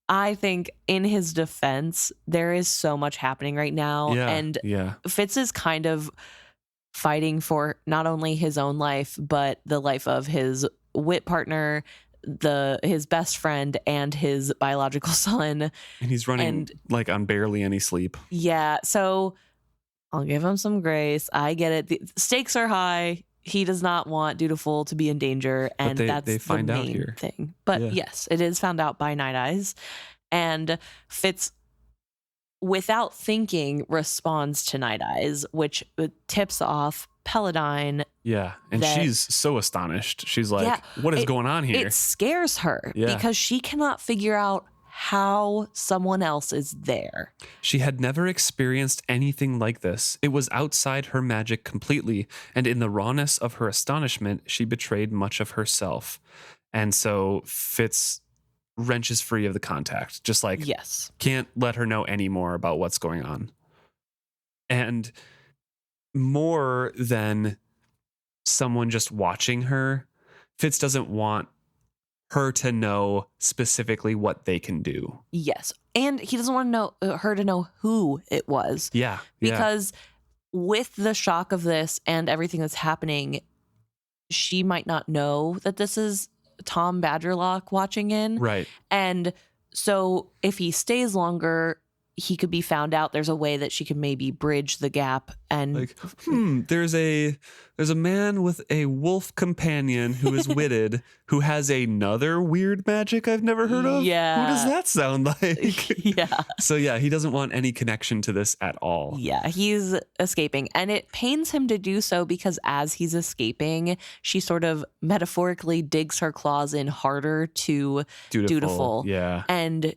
I think in his defense, there is so much happening right now. And Fitz is kind of fighting for not only his own life, but the life of his wit partner, his best friend, and his biological son. And he's running like on barely any sleep. Yeah. So I'll give him some grace. I get it. The stakes are high. He does not want Dutiful to be in danger, and that's the main thing. But yes, it is found out by Nighteyes, and Fitz, without thinking, responds to Nighteyes, which tips off Peladine. Yeah, and she's so astonished. She's like, what is going on here? It scares her because she cannot figure out how someone else is there. She had never experienced anything like this. It was outside her magic completely, and in the rawness of her astonishment, she betrayed much of herself. And so Fitz wrenches free of the contact, just like, can't let her know any more about what's going on. And more than someone just watching her, Fitz doesn't want her to know specifically what they can do. Yes. And he doesn't want to know her to know who it was. Yeah. Because with the shock of this and everything that's happening, she might not know that this is Tom Badgerlock watching in. Right. And so if he stays longer, he could be found out. There's a way that she could maybe bridge the gap. And like, there's a man with a wolf companion who is witted, who has another weird magic I've never heard of. Yeah. Who does that sound like? Yeah. So he doesn't want any connection to this at all. Yeah, he's escaping. And it pains him to do so because as he's escaping, she sort of metaphorically digs her claws in harder to Dutiful. Yeah. And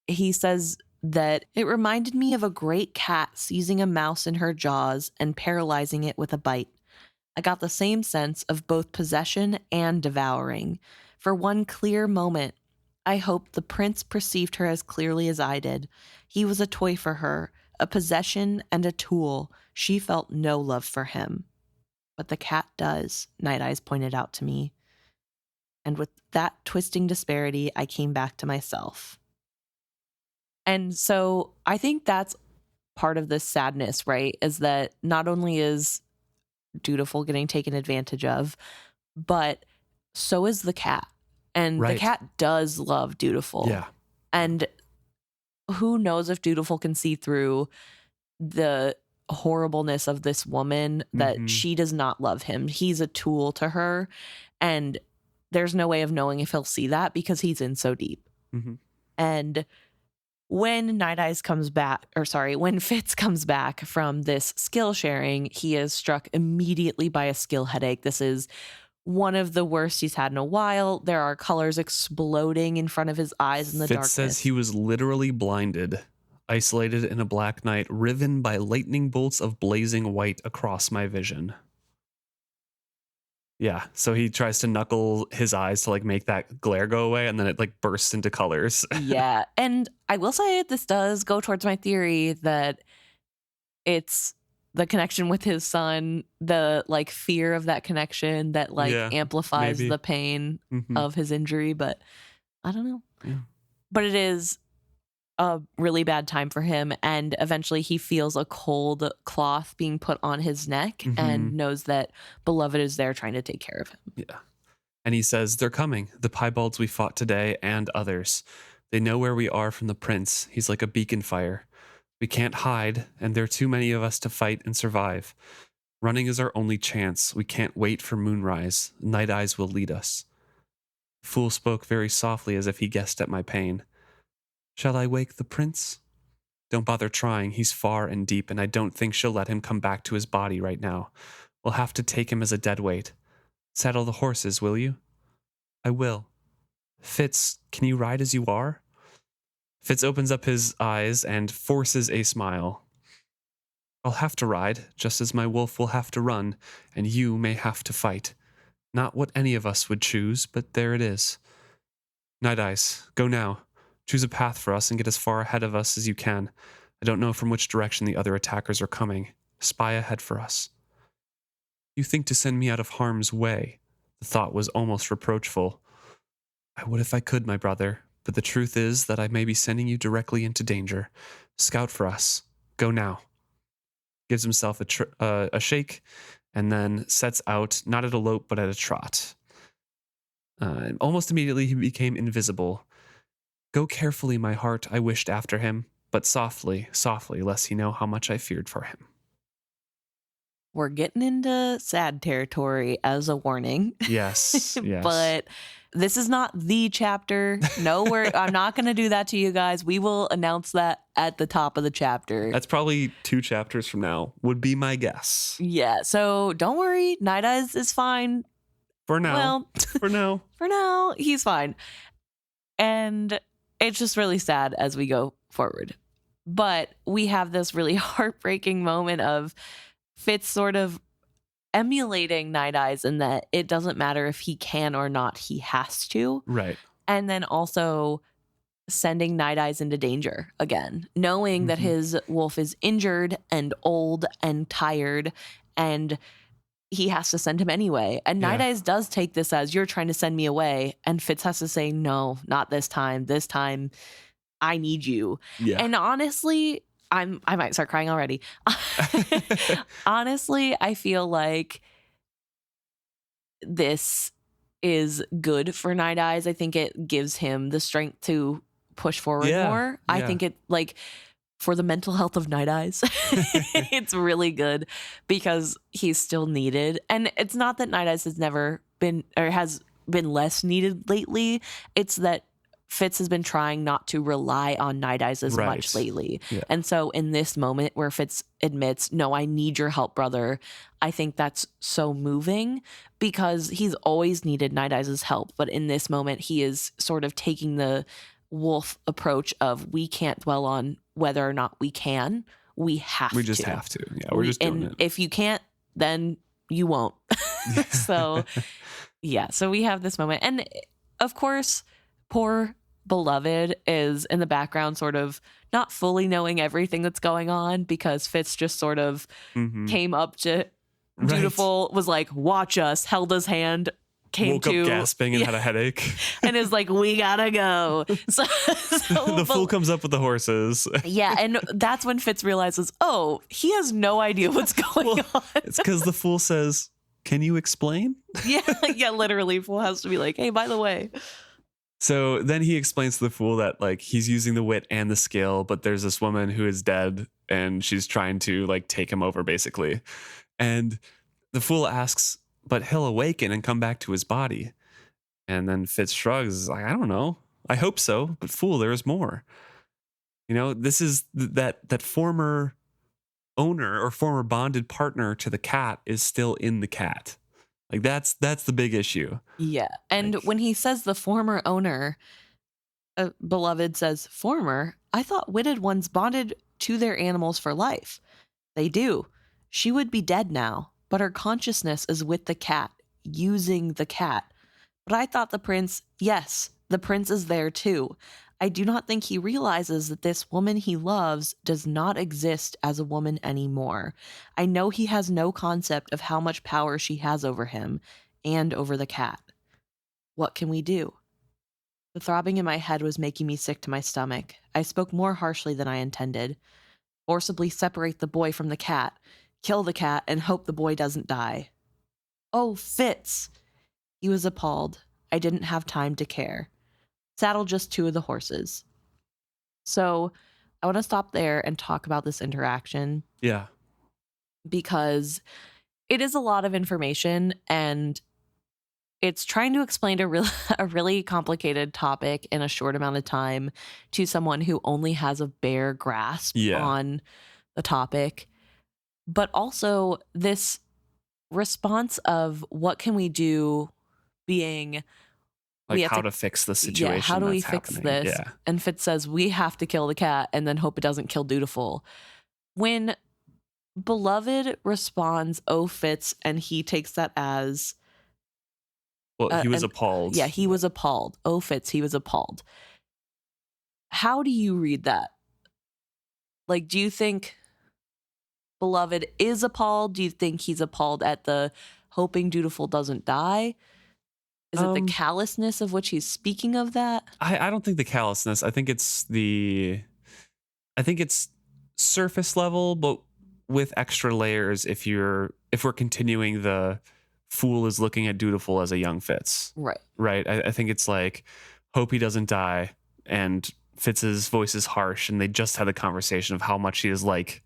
he says that it reminded me of a great cat seizing a mouse in her jaws and paralyzing it with a bite. I got the same sense of both possession and devouring. For one clear moment, I hoped the prince perceived her as clearly as I did. He was a toy for her, a possession and a tool. She felt no love for him. But the cat does, Nighteyes pointed out to me. And with that twisting disparity, I came back to myself. And so I think that's part of this sadness, right? Is that not only is Dutiful getting taken advantage of, but so is the cat. And the cat does love Dutiful. Yeah. And who knows if Dutiful can see through the horribleness of this woman, that she does not love him. He's a tool to her. And there's no way of knowing if he'll see that because he's in so deep. Mm-hmm. And when when Fitz comes back from this skill sharing, he is struck immediately by a skill headache. This is one of the worst he's had in a while. There are colors exploding in front of his eyes in the darkness. Fitz says he was literally blinded, isolated in a black night, riven by lightning bolts of blazing white across my vision. Yeah, so he tries to knuckle his eyes to like make that glare go away, and then it like bursts into colors. Yeah, and I will say this does go towards my theory that it's the connection with his son, the like fear of that connection that like amplifies the pain of his injury, but I don't know. Yeah. But it is a really bad time for him, and eventually he feels a cold cloth being put on his neck and knows that Beloved is there trying to take care of him. Yeah. And he says, "They're coming, the Piebalds we fought today and others. They know where we are from the prince. He's like a beacon fire. We can't hide, and there are too many of us to fight and survive. Running is our only chance. We can't wait for moonrise. Nighteyes will lead us." The fool spoke very softly as if he guessed at my pain. "Shall I wake the prince?" "Don't bother trying. He's far and deep, and I don't think she'll let him come back to his body right now. We'll have to take him as a dead weight. Saddle the horses, will you?" "I will." "Fitz, can you ride as you are?" Fitz opens up his eyes and forces a smile. "I'll have to ride, just as my wolf will have to run, and you may have to fight. Not what any of us would choose, but there it is. Nighteyes, go now. Choose a path for us and get as far ahead of us as you can. I don't know from which direction the other attackers are coming. Spy ahead for us." "You think to send me out of harm's way?" The thought was almost reproachful. "I would if I could, my brother, but the truth is that I may be sending you directly into danger. Scout for us. Go now." Gives himself a shake, and then sets out, not at a lope, but at a trot. Almost immediately, he became invisible. "Go carefully, my heart," I wished after him, but softly, softly, lest he know how much I feared for him. We're getting into sad territory as a warning. Yes, yes. But this is not the chapter. No, I'm not going to do that to you guys. We will announce that at the top of the chapter. That's probably 2 chapters from now, would be my guess. Yeah, so don't worry. Nighteyes is fine. For now. Well, for now. For now, he's fine. And it's just really sad as we go forward. But we have this really heartbreaking moment of Fitz sort of emulating Nighteyes in that it doesn't matter if he can or not, he has to. Right. And then also sending Nighteyes into danger again, knowing that his wolf is injured and old and tired, and he has to send him anyway. And Nighteyes does take this as, "You're trying to send me away." And Fitz has to say, "No, not this time. This time, I need you." Yeah. And honestly, I might start crying already. Honestly, I feel like this is good for Nighteyes. I think it gives him the strength to push forward more. I think it, like, for the mental health of Nighteyes, it's really good because he's still needed. And it's not that Nighteyes has never been or has been less needed lately. It's that Fitz has been trying not to rely on Nighteyes as much lately. Yeah. And so in this moment where Fitz admits, "No, I need your help, brother," I think that's so moving because he's always needed Nighteyes' help. But in this moment, he is sort of taking the wolf approach of, we can't dwell on whether or not we can. We have to. We just have to. Yeah, we're just doing it. If you can't, then you won't. So, yeah. So we have this moment. And of course, poor Beloved is in the background, sort of not fully knowing everything that's going on because Fitz just sort of came up to Dutiful, was like, "Watch us," held his hand, woke up gasping and had a headache. And is like, "We gotta go." So the fool comes up with the horses. Yeah, and that's when Fitz realizes, oh, he has no idea what's going on. It's because the fool says, "Can you explain?" Yeah, literally. Fool has to be like, "Hey, by the way." So then he explains to the fool that, like, he's using the wit and the skill, but there's this woman who is dead and she's trying to, like, take him over basically. And the fool asks, "But he'll awaken and come back to his body." And then Fitz shrugs, like, "I don't know. I hope so, but fool, there is more." You know, this is that former owner or former bonded partner to the cat is still in the cat. Like, that's the big issue. Yeah. And like, when he says the former owner, Beloved says, "Former? I thought witted ones bonded to their animals for life." "They do. She would be dead now, but her consciousness is with the cat, using the cat. But I thought the prince, yes, the prince is there too. I do not think he realizes that this woman he loves does not exist as a woman anymore. I know he has no concept of how much power she has over him and over the cat. What can we do?" The throbbing in my head was making me sick to my stomach. I spoke more harshly than I intended. "Forcibly separate the boy from the cat. Kill the cat and hope the boy doesn't die." "Oh, Fitz." He was appalled. I didn't have time to care. Saddle just 2 of the horses. So I want to stop there and talk about this interaction Yeah. because it is a lot of information and it's trying to explain a really complicated topic in a short amount of time to someone who only has a bare grasp on the topic. But also this response of what can we do being like how to fix the situation. Yeah, how do we fix happening. this? Yeah. And Fitz says we have to kill the cat and then hope it doesn't kill Dutiful. When Beloved responds, "Oh, Fitz," and he takes that as he was appalled. Yeah, he was appalled. Oh, Fitz, he was appalled. How do you read that? Like, do you think Beloved is appalled? Do you think he's appalled at the hoping Dutiful doesn't die? Is it the callousness of which he's speaking of that? I don't think the callousness. I think it's surface level, but with extra layers if we're continuing the fool is looking at Dutiful as a young Fitz. Right. I think it's like, hope he doesn't die, and Fitz's voice is harsh, and they just had a conversation of how much he is like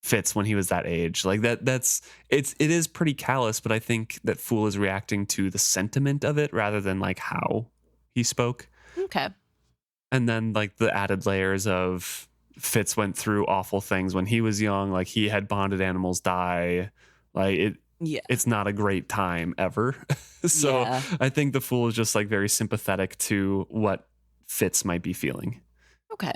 Fitz when he was that age. Like it is pretty callous, but I think that fool is reacting to the sentiment of it rather than like how he spoke. Okay. And then like the added layers of Fitz went through awful things when he was young, like he had bonded animals die. Like it's not a great time ever. So I think the fool is just like very sympathetic to what Fitz might be feeling. Okay.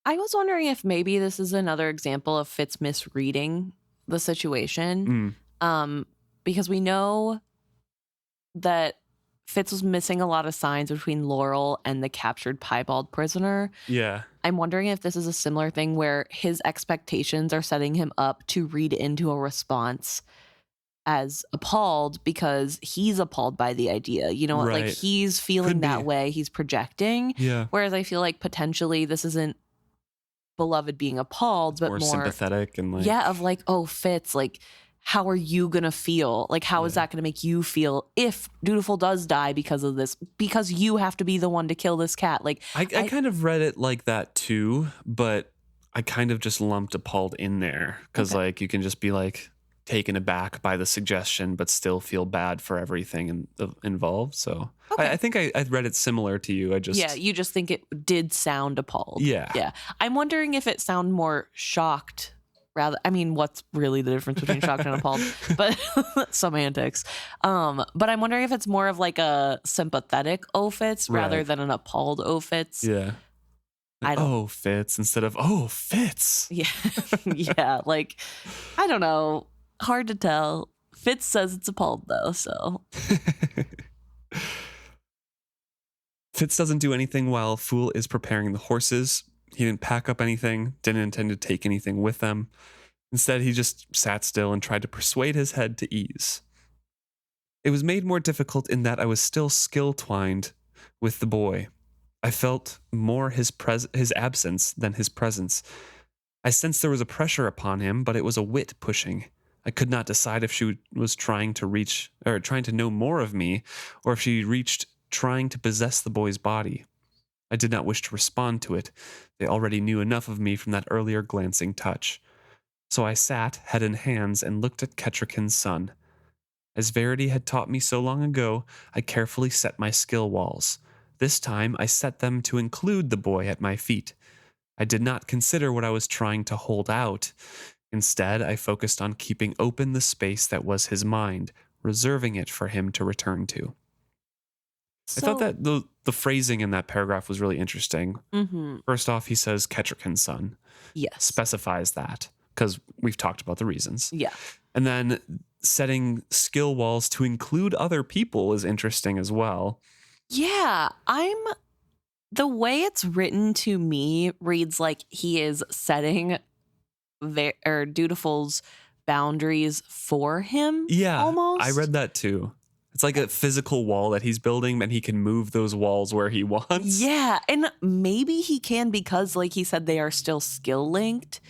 I was wondering if maybe this is another example of Fitz misreading the situation. Because we know that Fitz was missing a lot of signs between Laurel and the captured piebald prisoner. Yeah. I'm wondering if this is a similar thing where his expectations are setting him up to read into a response as appalled because he's appalled by the idea. You know, like he's feeling that way. He's projecting. Yeah. Whereas I feel like potentially this isn't Beloved being appalled, but more sympathetic and like, of like, oh, Fitz, like, how are you gonna feel? Like, how is that gonna make you feel if Dutiful does die because of this? Because you have to be the one to kill this cat. Like, I kind of read it like that too, but I kind of just lumped appalled in there because like you can just be like taken aback by the suggestion, but still feel bad for everything involved. So I think I read it similar to you. You just think it did sound appalled. Yeah. I'm wondering if it sounded more shocked. Rather, I mean, what's really the difference between shocked and appalled? But semantics. But I'm wondering if it's more of like a sympathetic "oh, Fitz" rather than an appalled "oh, Fitz." Yeah. Like, oh, Fitz instead of oh, Fitz. Yeah. Yeah. Like, I don't know. Hard to tell. Fitz says it's appalled though, so. Fitz doesn't do anything while Fool is preparing the horses. He didn't pack up anything, didn't intend to take anything with them. Instead, he just sat still and tried to persuade his head to ease. It was made more difficult in that I was still skill-twined with the boy. I felt more his absence than his presence. I sensed there was a pressure upon him, but it was a wit pushing. I could not decide if she was trying to know more of me, or if she reached trying to possess the boy's body. I did not wish to respond to it. They already knew enough of me from that earlier glancing touch. So I sat, head in hands, and looked at Kettrikin's son. As Verity had taught me so long ago, I carefully set my skill walls. This time I set them to include the boy at my feet. I did not consider what I was trying to hold out. Instead, I focused on keeping open the space that was his mind, reserving it for him to return to. I thought that the phrasing in that paragraph was really interesting. First off, he says Kettrikin's son. Yes. Specifies that, because we've talked about the reasons. Yeah. And then setting skill walls to include other people is interesting as well. Yeah, the way it's written to me reads like he is setting Dutiful's boundaries for him. Yeah, almost. I read that too. It's like a physical wall that he's building, and he can move those walls where he wants. Yeah, and maybe he can because, like he said, they are still skill linked,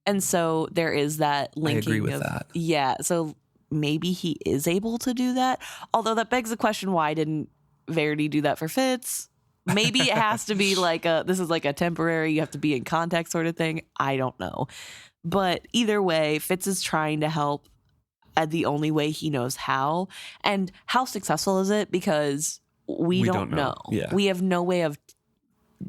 and so there is that linking. I agree with that. Yeah, so maybe he is able to do that. Although that begs the question, why didn't Verity do that for Fitz? Maybe it has to be like this is like a temporary, you have to be in contact sort of thing. I don't know. But either way, Fitz is trying to help the only way he knows how. And how successful is it? Because we don't know. Yeah. We have no way of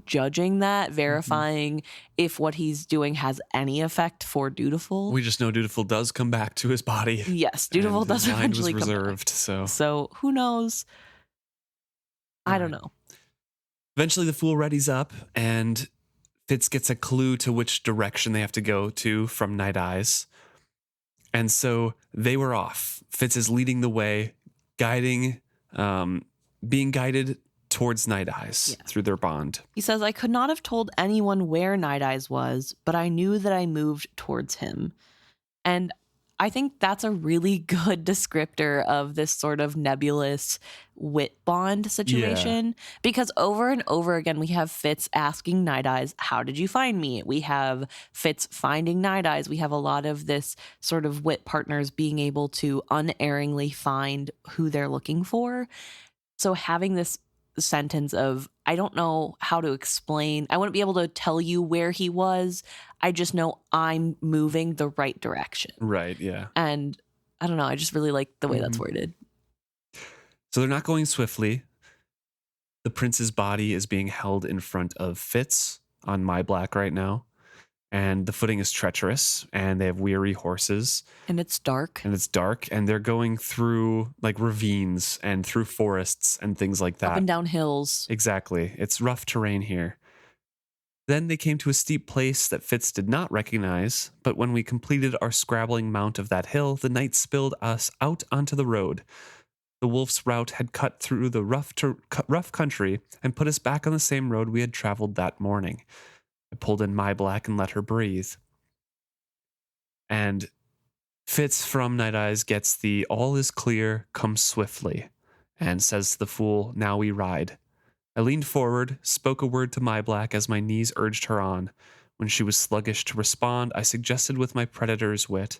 judging that, verifying if what he's doing has any effect for Dutiful. We just know Dutiful does come back to his body. Yes, Dutiful and does his mind eventually was come reserved. back. So who knows? I don't know. Eventually the fool readies up and Fitz gets a clue to which direction they have to go to from Nighteyes. And so they were off. Fitz is leading the way, guiding, being guided towards Nighteyes through their bond. He says, I could not have told anyone where Nighteyes was, but I knew that I moved towards him. And I think that's a really good descriptor of this sort of nebulous wit bond situation. Because over and over again, we have Fitz asking Nighteyes, how did you find me? We have Fitz finding Nighteyes. We have a lot of this sort of wit partners being able to unerringly find who they're looking for. So having this sentence of, I don't know how to explain, I wouldn't be able to tell you where he was. I just know I'm moving the right direction. Right, yeah. And I don't know, I just really like the way that's worded. So they're not going swiftly. The prince's body is being held in front of Fitz on my black right now. And the footing is treacherous, and they have weary horses. And it's dark. And they're going through like ravines and through forests and things like that. Up and down hills. Exactly. It's rough terrain here. Then they came to a steep place that Fitz did not recognize, but when we completed our scrabbling mount of that hill, the night spilled us out onto the road. The wolf's route had cut through the rough country and put us back on the same road we had traveled that morning. I pulled in my black and let her breathe. And Fitz from Nighteyes gets the all is clear, come swiftly, and says to the fool, now we ride. I leaned forward, spoke a word to my black as my knees urged her on. When she was sluggish to respond, I suggested with my predator's wit,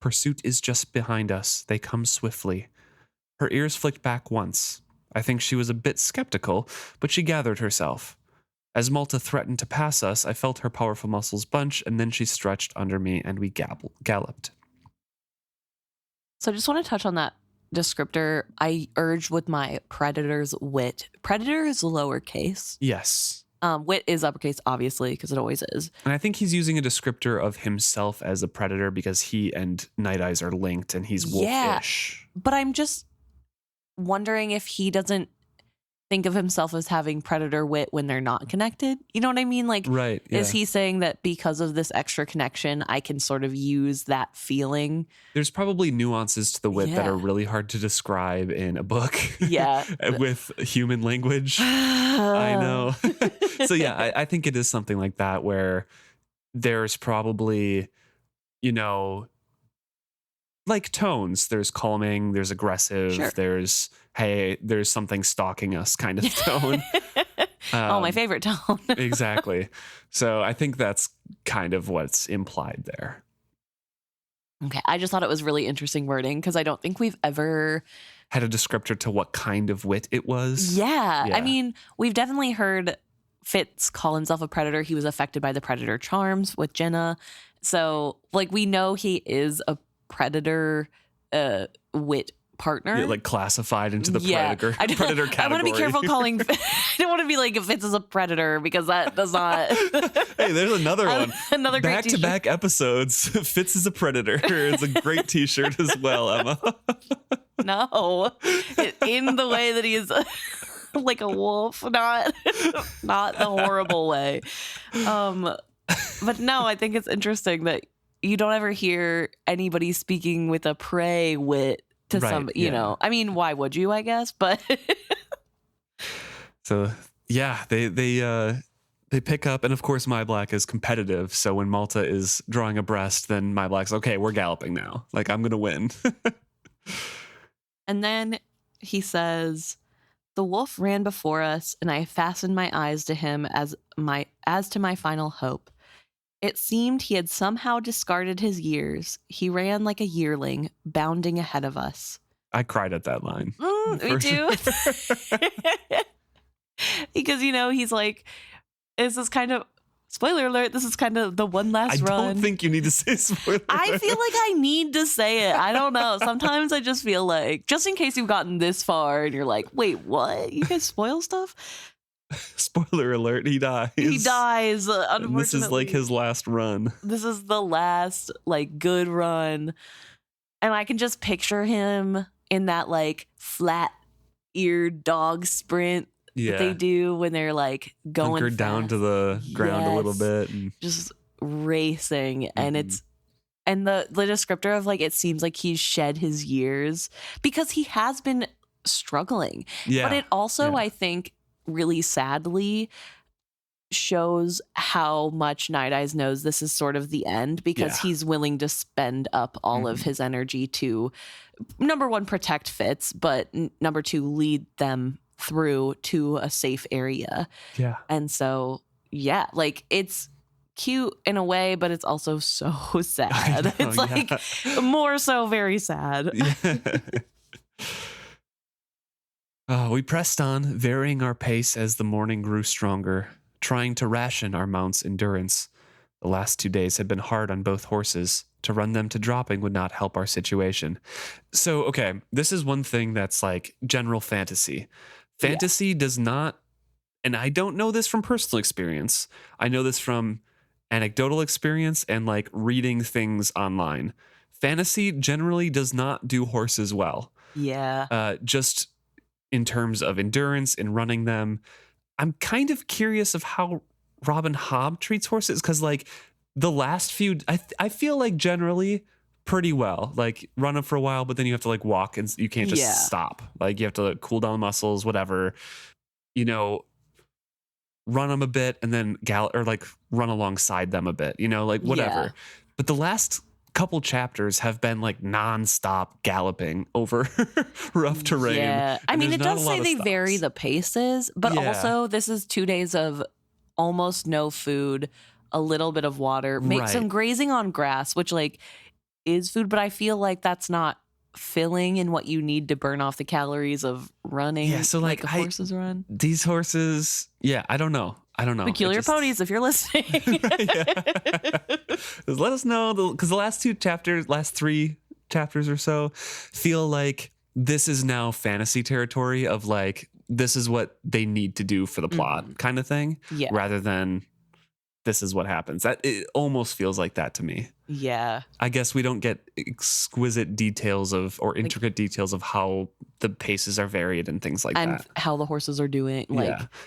pursuit is just behind us, they come swiftly. Her ears flicked back once. I think she was a bit skeptical, but she gathered herself. As Malta threatened to pass us, I felt her powerful muscles bunch, and then she stretched under me, and we galloped. So I just want to touch on that descriptor. I urged with my predator's wit. Predator is lowercase. Yes. Wit is uppercase, obviously, because it always is. And I think he's using a descriptor of himself as a predator because he and Nighteyes are linked, and he's wolfish. But I'm just wondering if he doesn't think of himself as having predator wit when they're not connected. You know what I mean? Like, right, yeah. Is he saying that because of this extra connection, I can sort of use that feeling? There's probably nuances to the wit that are really hard to describe in a book. Yeah. With human language. I know. So yeah, I think it is something like that where there's probably, like tones. There's calming, there's aggressive, there's, hey, there's something stalking us kind of tone. My favorite tone. Exactly. So I think that's kind of what's implied there. Okay. I just thought it was really interesting wording because I don't think we've ever had a descriptor to what kind of wit it was. Yeah. I mean, we've definitely heard Fitz call himself a predator. He was affected by the predator charms with Jenna. So like we know he is a predator wit partner. Yeah, like classified into the predator category. I want to be careful calling I don't want to be like if Fitz is a predator because that does not Hey, there's another one. Another great back-to-back episodes. Fitz is a predator. It's a great t-shirt as well, Emma. No. In the way that he is like a wolf, not the horrible way. But no, I think it's interesting that you don't ever hear anybody speaking with a prey wit to some, I mean, why would you, I guess, but. So yeah, they pick up, and of course my black is competitive. So when Malta is drawing abreast, then my black's okay, we're galloping now. Like I'm going to win. And then he says, the wolf ran before us and I fastened my eyes to him as to my final hope. It seemed he had somehow discarded his years. He ran like a yearling, bounding ahead of us. I cried at that line. Me too. Because, he's like, this is kind of, spoiler alert, this is kind of the one last run. I don't think you need to say spoiler alert. I feel like I need to say it. I don't know. Sometimes I just feel like, just in case you've gotten this far and you're like, wait, what? You guys spoil stuff? Spoiler alert, he dies. He dies, unfortunately. And this is like his last run. This is the last, like, good run. And I can just picture him in that, like, flat-eared dog sprint that they do when they're, like, going hunkered down to the ground a little bit. And just racing. And it's, and the descriptor of, like, it seems like he's shed his years because he has been struggling. Yeah. But it also, I think, really sadly shows how much Nighteyes knows this is sort of the end because he's willing to spend up all of his energy to, number one, protect Fitz, but number two, lead them through to a safe area. Yeah. And so, like, it's cute in a way, but it's also so sad. Know, it's like more so very sad. We pressed on, varying our pace as the morning grew stronger, trying to ration our mount's endurance. The last 2 days had been hard on both horses. To run them to dropping would not help our situation. So, okay, this is one thing that's like general fantasy. Fantasy does not, and I don't know this from personal experience. I know this from anecdotal experience and like reading things online. Fantasy generally does not do horses well. Yeah. Just in terms of endurance and running them. I'm kind of curious of how Robin Hobb treats horses because like the last few, I feel like generally pretty well. Like run them for a while, but then you have to like walk and you can't just stop. Like you have to cool down the muscles, whatever. Run them a bit and then or like run alongside them a bit. Like whatever. Yeah. But the last couple chapters have been like non-stop galloping over rough terrain. Yeah. I mean, it does say they vary the paces, but also this is 2 days of almost no food, a little bit of water, make some grazing on grass, which like is food, but I feel like that's not filling in what you need to burn off the calories of running. Yeah, so like horses run. These horses, I don't know. Peculiar Ponies, if you're listening. Let us know, because the last 3 chapters or so feel like this is now fantasy territory of like, this is what they need to do for the plot kind of thing, rather than this is what happens. That it almost feels like that to me. Yeah. I guess we don't get exquisite details or intricate details of how the paces are varied and things like that. And how the horses are doing.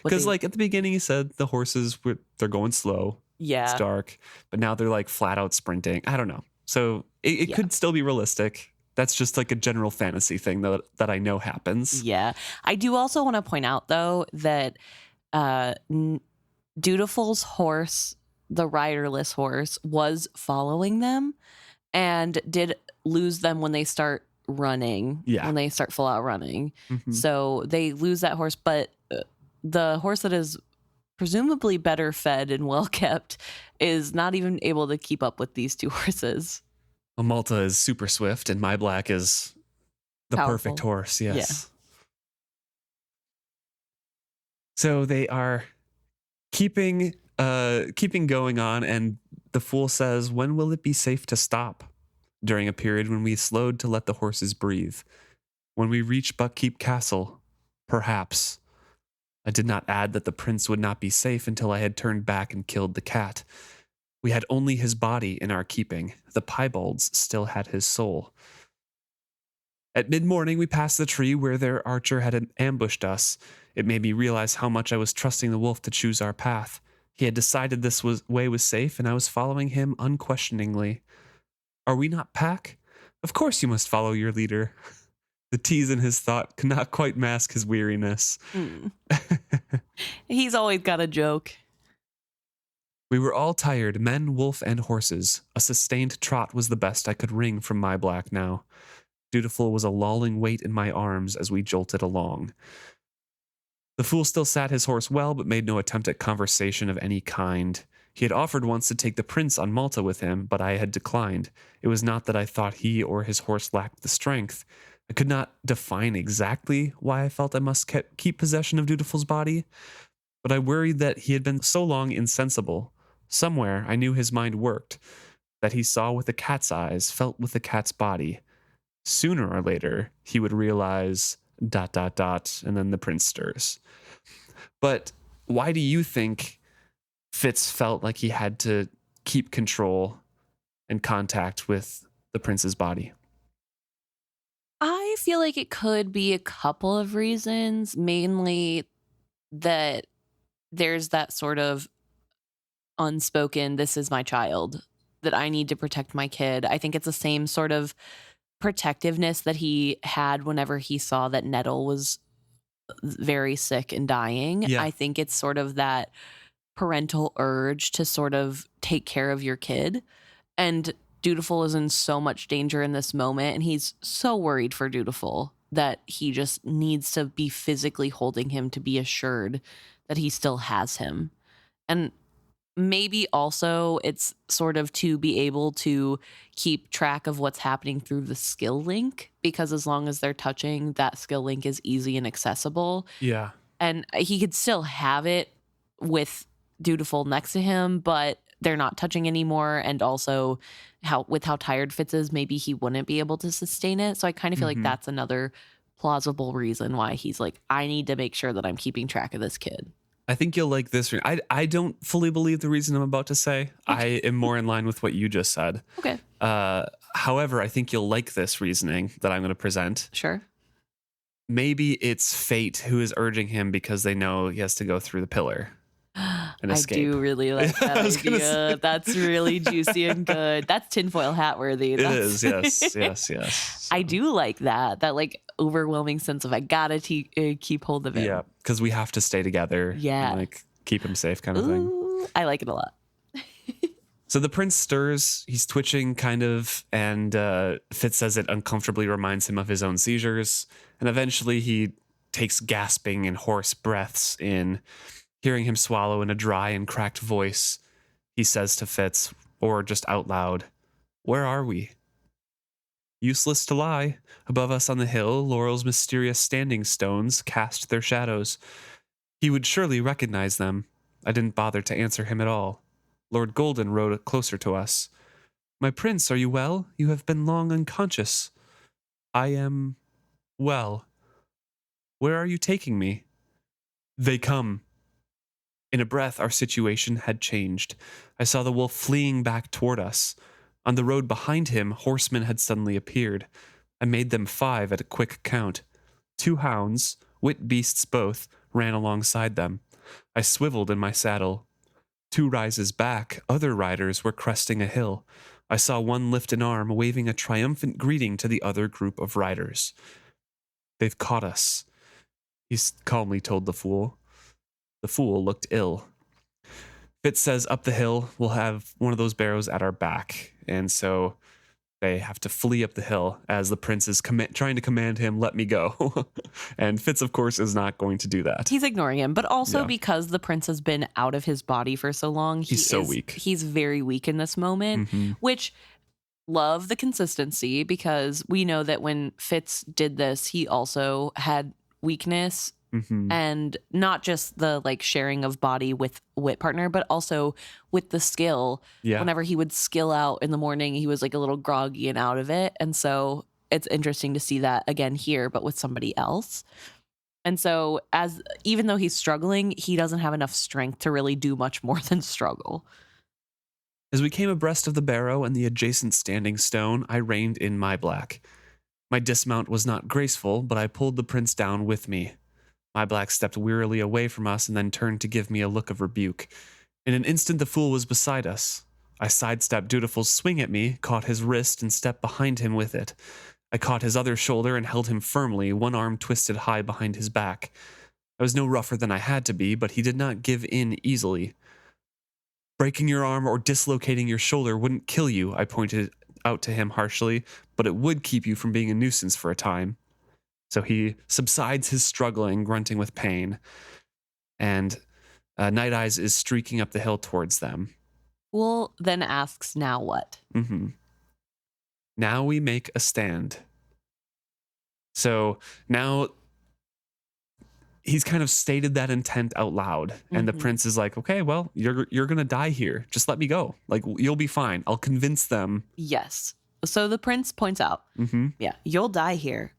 Because like at the beginning you said the horses, they're going slow. Yeah. It's dark. But now they're like flat out sprinting. I don't know. So it could still be realistic. That's just like a general fantasy thing that I know happens. Yeah. I do also want to point out though that Dutiful's horse, the riderless horse, was following them and did lose them when they start running, when they start full out running. So they lose that horse, but the horse that is presumably better fed and well kept is not even able to keep up with these two horses. Well, Malta is super swift and My Black is the perfect horse. Yes. Yeah. So they are keeping going on, and the fool says, when will it be safe to stop? During a period when we slowed to let the horses breathe. When we reach Buckkeep Castle, perhaps. I did not add that the prince would not be safe until I had turned back and killed the cat. We had only his body in our keeping. The Piebalds still had his soul. At mid-morning, we passed the tree where their archer had ambushed us. It made me realize how much I was trusting the wolf to choose our path. He had decided this way was safe, and I was following him unquestioningly. Are we not pack? Of course you must follow your leader. The tease in his thought could not quite mask his weariness. He's always got a joke. We were all tired, men, wolf, and horses. A sustained trot was the best I could wring from My Black now. Dutiful was a lolling weight in my arms as we jolted along. The fool still sat his horse well, but made no attempt at conversation of any kind. He had offered once to take the prince on Malta with him, but I had declined. It was not that I thought he or his horse lacked the strength. I could not define exactly why I felt I must keep possession of Dutiful's body, but I worried that he had been so long insensible. Somewhere I knew his mind worked, that he saw with a cat's eyes, felt with a cat's body. Sooner or later, he would realize ... and then the prince stirs. But why do you think Fitz felt like he had to keep control and contact with the prince's body? I feel like it could be a couple of reasons, mainly that there's that sort of unspoken, this is my child, that I need to protect my kid. I think it's the same sort of protectiveness that he had whenever he saw that Nettle was very sick and dying. Yeah. I think it's sort of that parental urge to sort of take care of your kid. And Dutiful is in so much danger in this moment, and he's so worried for Dutiful that he just needs to be physically holding him to be assured that he still has him. And maybe also it's sort of to be able to keep track of what's happening through the skill link, because as long as they're touching, that skill link is easy and accessible. Yeah. And he could still have it with Dutiful next to him, but they're not touching anymore. And also how tired Fitz is, maybe he wouldn't be able to sustain it. So I kind of feel like that's another plausible reason why he's like, I need to make sure that I'm keeping track of this kid. I think you'll like this. I don't fully believe the reason I'm about to say. Okay. I am more in line with what you just said. Okay. However, I think you'll like this reasoning that I'm going to present. Sure. Maybe it's fate who is urging him because they know he has to go through the pillar and escape. I do really like that idea. That's really juicy and good. That's tinfoil hat worthy. It is, yes. So. I do like that like overwhelming sense of I gotta keep hold of it. Yeah, because we have to stay together. Yeah. And like keep him safe kind of thing. I like it a lot. So the prince stirs, he's twitching kind of, and Fitz says it uncomfortably reminds him of his own seizures, and eventually he takes gasping and hoarse breaths in. Hearing him swallow in a dry and cracked voice, he says to Fitz, or just out loud, "Where are we?" Useless to lie. Above us on the hill, Laurel's mysterious standing stones cast their shadows. He would surely recognize them. I didn't bother to answer him at all. Lord Golden rode closer to us. "My prince, are you well? You have been long unconscious." "I am well." "Where are you taking me?" "They come." In a breath, our situation had changed. I saw the wolf fleeing back toward us. On the road behind him, horsemen had suddenly appeared. I made them 5 at a quick count. 2 hounds, wit beasts both, ran alongside them. I swiveled in my saddle. 2 rises back, other riders were cresting a hill. I saw one lift an arm, waving a triumphant greeting to the other group of riders. "They've caught us," he calmly told the fool. The fool looked ill. Fitz says up the hill, we'll have one of those barrows at our back. And so they have to flee up the hill as the prince is trying to command him, "Let me go." And Fitz, of course, is not going to do that. He's ignoring him, but also because the prince has been out of his body for so long. He's so weak. He's very weak in this moment, which love the consistency, because we know that when Fitz did this, he also had weakness. And not just the like sharing of body with wit partner, but also with the skill. Yeah. Whenever he would skill out in the morning, he was like a little groggy and out of it. And so it's interesting to see that again here, but with somebody else. And so even though he's struggling, he doesn't have enough strength to really do much more than struggle. As we came abreast of the barrow and the adjacent standing stone, I reined in my black. My dismount was not graceful, but I pulled the prince down with me. My black stepped wearily away from us and then turned to give me a look of rebuke. In an instant, the fool was beside us. I sidestepped Dutiful's swing at me, caught his wrist, and stepped behind him with it. I caught his other shoulder and held him firmly, one arm twisted high behind his back. I was no rougher than I had to be, but he did not give in easily. "Breaking your arm or dislocating your shoulder wouldn't kill you," I pointed out to him harshly, "but it would keep you from being a nuisance for a time." So he subsides his struggling, grunting with pain, and Nighteyes is streaking up the hill towards them. Fool then asks, now what? Mm-hmm. Now we make a stand. So now he's kind of stated that intent out loud, and the prince is like, okay, well, you're gonna die here. Just let me go. Like, you'll be fine. I'll convince them. Yes. So the prince points out, yeah, you'll die here.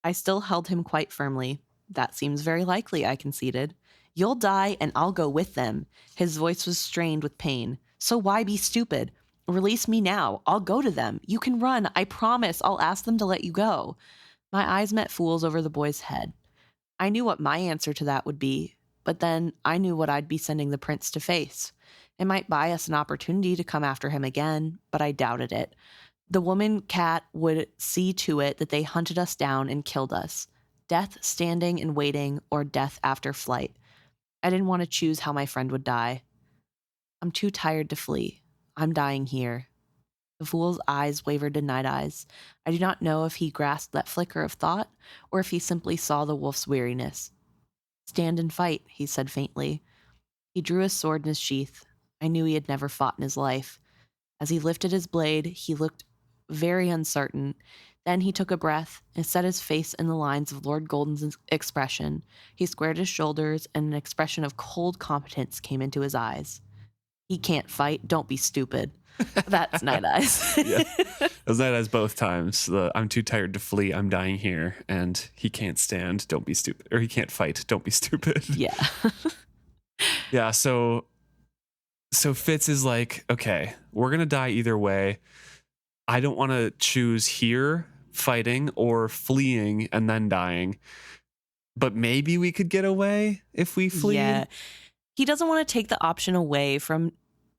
I still held him quite firmly. That seems very likely, I conceded. You'll die and I'll go with them. His voice was strained with pain. So why be stupid? Release me now. I'll go to them. You can run. I promise I'll ask them to let you go. My eyes met Fool's over the boy's head. I knew what my answer to that would be, but then I knew what I'd be sending the prince to face. It might buy us an opportunity to come after him again, but I doubted it. The woman Cat would see to it that they hunted us down and killed us. Death standing and waiting, or death after flight. I didn't want to choose how my friend would die. I'm too tired to flee. I'm dying here. The fool's eyes wavered to Nighteyes. I do not know if he grasped that flicker of thought, or if he simply saw the wolf's weariness. Stand and fight, he said faintly. He drew his sword in his sheath. I knew he had never fought in his life. As he lifted his blade, he looked very uncertain. Then he took a breath and set his face in the lines of Lord Golden's expression. He squared his shoulders, and an expression of cold competence came into his eyes. He can't fight. Don't be stupid. That's Nighteyes. Yeah. It was Nighteyes both times. I'm too tired to flee. I'm dying here. And he can't stand. Don't be stupid. Or he can't fight. Don't be stupid. Yeah. Yeah. So Fitz is like, okay, we're going to die either way. I don't want to choose here fighting or fleeing and then dying. But maybe we could get away if we flee. Yeah. He doesn't want to take the option away from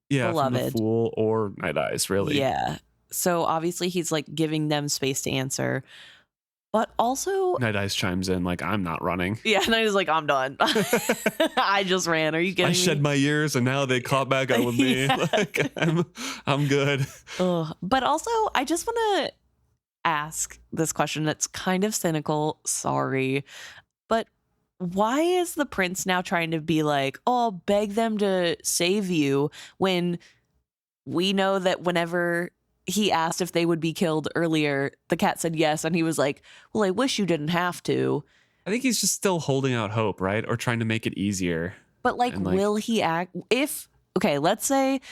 Beloved. From the Fool or Nighteyes, really. Yeah. So obviously he's like giving them space to answer. But also Nighteyes chimes in like, I'm not running. Yeah, and he's like, I'm done. I just ran. Are you kidding me? I shed my years and now they caught back up with me. Yeah. Like I'm good. Ugh. But also I just want to ask this question that's kind of cynical. Sorry. But why is the prince now trying to be like, oh, beg them to save you, when we know that whenever he asked if they would be killed earlier, the cat said yes, and he was like, well, I wish you didn't have to. I think he's just still holding out hope, right? Or trying to make it easier. But will he act okay, let's say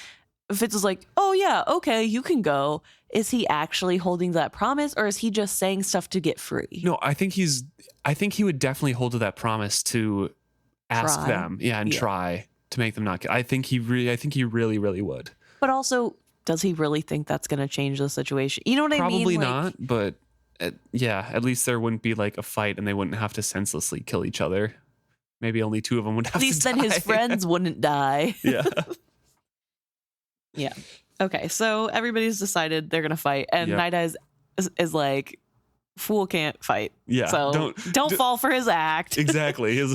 Fitz is like, oh yeah, okay, you can go. Is he actually holding that promise, or is he just saying stuff to get free? No, I think he would definitely hold to that promise to ask them. Yeah, and try to make them not kill. I think he really, really would. But also, does he really think that's going to change the situation? You know what I mean? Probably not, but at least there wouldn't be like a fight and they wouldn't have to senselessly kill each other. Maybe only two of them would have to die. At least then his friends wouldn't die. Yeah. Yeah. Okay, so everybody's decided they're going to fight, and Nighteyes is like, Fool can't fight. Yeah. So don't fall for his act. Exactly. His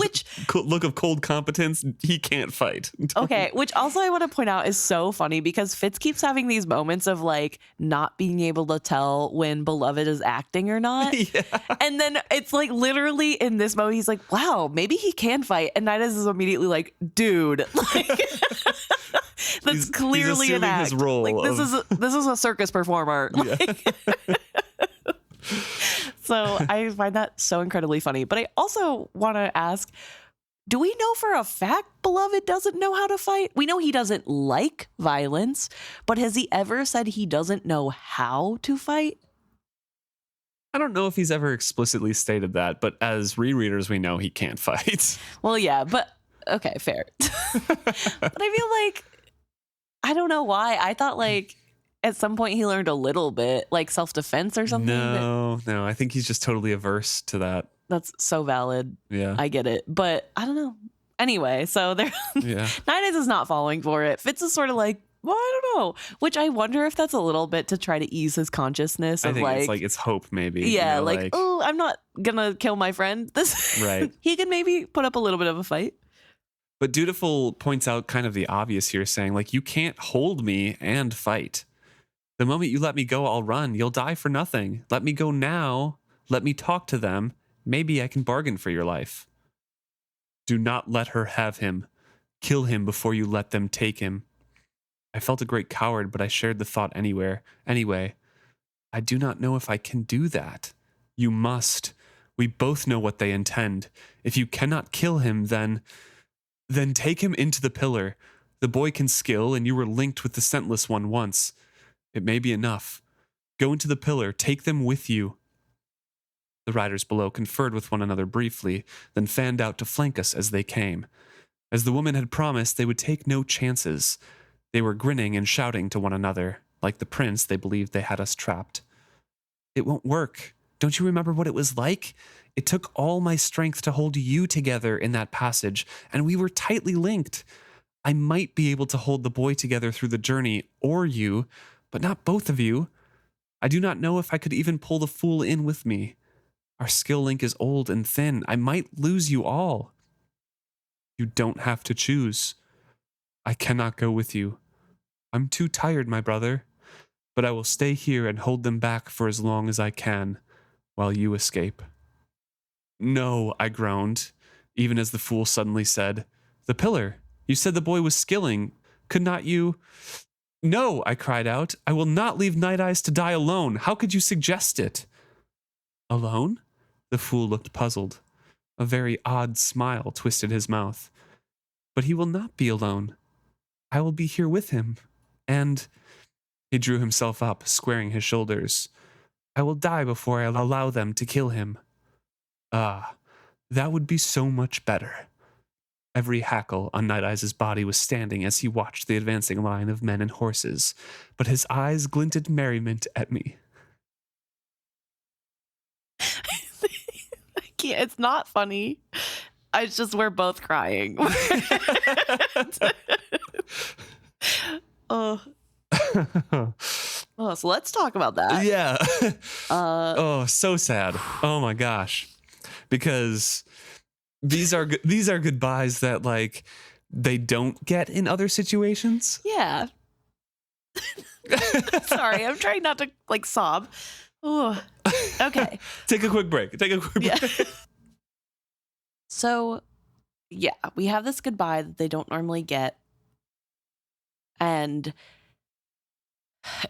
look of cold competence, he can't fight. Okay, which also I want to point out is so funny, because Fitz keeps having these moments of like not being able to tell when Beloved is acting or not. Yeah. And then it's like literally in this moment, he's like, wow, maybe he can fight. And Nighteyes is immediately like, dude, like, that's clearly an act. His role like, this is a circus performer. Like, so I find that so incredibly funny. But I also want to ask, do we know for a fact Beloved doesn't know how to fight? We know he doesn't like violence, but has he ever said he doesn't know how to fight? I don't know if he's ever explicitly stated that, but as rereaders, we know he can't fight. Well, yeah, but okay, fair. But I feel like, I don't know why. I thought like at some point he learned a little bit, like self-defense or something. No, I think he's just totally averse to that. That's so valid. Yeah. I get it. But I don't know. Anyway, so Nighteyes is not falling for it. Fitz is sort of like, well, I don't know. Which I wonder if that's a little bit to try to ease his consciousness of I think it's hope maybe. Yeah, oh, I'm not gonna kill my friend. Right. He can maybe put up a little bit of a fight. But Dutiful points out kind of the obvious here, saying like, you can't hold me and fight. The moment you let me go, I'll run. You'll die for nothing. Let me go now. Let me talk to them. Maybe I can bargain for your life. Do not let her have him. Kill him before you let them take him. I felt a great coward, but I shared the thought anywhere. Anyway, I do not know if I can do that. You must. We both know what they intend. If you cannot kill him, then take him into the pillar. The boy can skill, and you were linked with the scentless one once. It may be enough. Go into the pillar. Take them with you. The riders below conferred with one another briefly, then fanned out to flank us as they came. As the woman had promised, they would take no chances. They were grinning and shouting to one another. Like the prince, they believed they had us trapped. It won't work. Don't you remember what it was like? It took all my strength to hold you together in that passage, and we were tightly linked. I might be able to hold the boy together through the journey, or you, but not both of you. I do not know if I could even pull the fool in with me. Our skill link is old and thin. I might lose you all. You don't have to choose. I cannot go with you. I'm too tired, my brother, but I will stay here and hold them back for as long as I can, while you escape. No, I groaned, even as the fool suddenly said, The pillar. You said the boy was skilling. Could not you? No, I cried out. I will not leave Nighteyes to die alone. How could you suggest it? Alone? The fool looked puzzled. A very odd smile twisted his mouth. But he will not be alone. I will be here with him. And he drew himself up, squaring his shoulders. I will die before I allow them to kill him. Ah, that would be so much better. Every hackle on Nighteyes' body was standing as he watched the advancing line of men and horses, but his eyes glinted merriment at me. I can't, it's not funny. It's just we're both crying. Oh. Oh, so let's talk about that. Yeah. Oh, so sad. Oh my gosh. Because these are goodbyes that like they don't get in other situations. Yeah. Sorry, I'm trying not to like sob. Oh. Okay. Take a quick break. Yeah. So, yeah, we have this goodbye that they don't normally get. And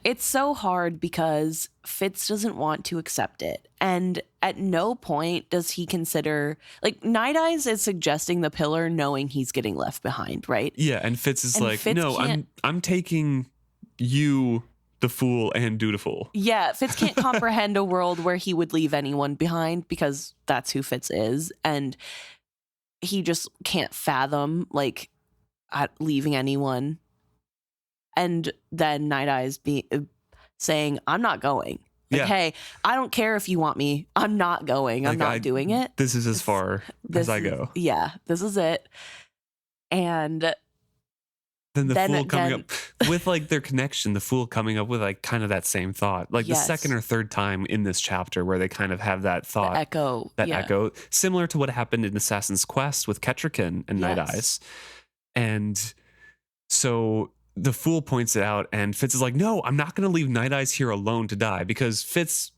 it's so hard because Fitz doesn't want to accept it. And at no point does he consider, like, Nighteyes is suggesting the pillar knowing he's getting left behind, right? Yeah, and Fitz is And like, Fitz no, I'm taking you, the fool, and Dutiful. Yeah, Fitz can't comprehend a world where he would leave anyone behind because that's who Fitz is. And he just can't fathom, like, leaving anyone. And then Nighteyes saying, I'm not going. Like, Yeah. Hey, I don't care if you want me. I'm not going. I'm not doing it. This is as far as I go. Yeah, this is it. And then the fool coming up with like their connection, the fool coming up with like kind of that same thought. Like the second or third time in this chapter where they kind of have that thought. Echo. Echo. Similar to what happened in Assassin's Quest with Ketrican and Nighteyes. And so the fool points it out, and Fitz is like, no, I'm not going to leave Nighteyes here alone to die, because Fitz,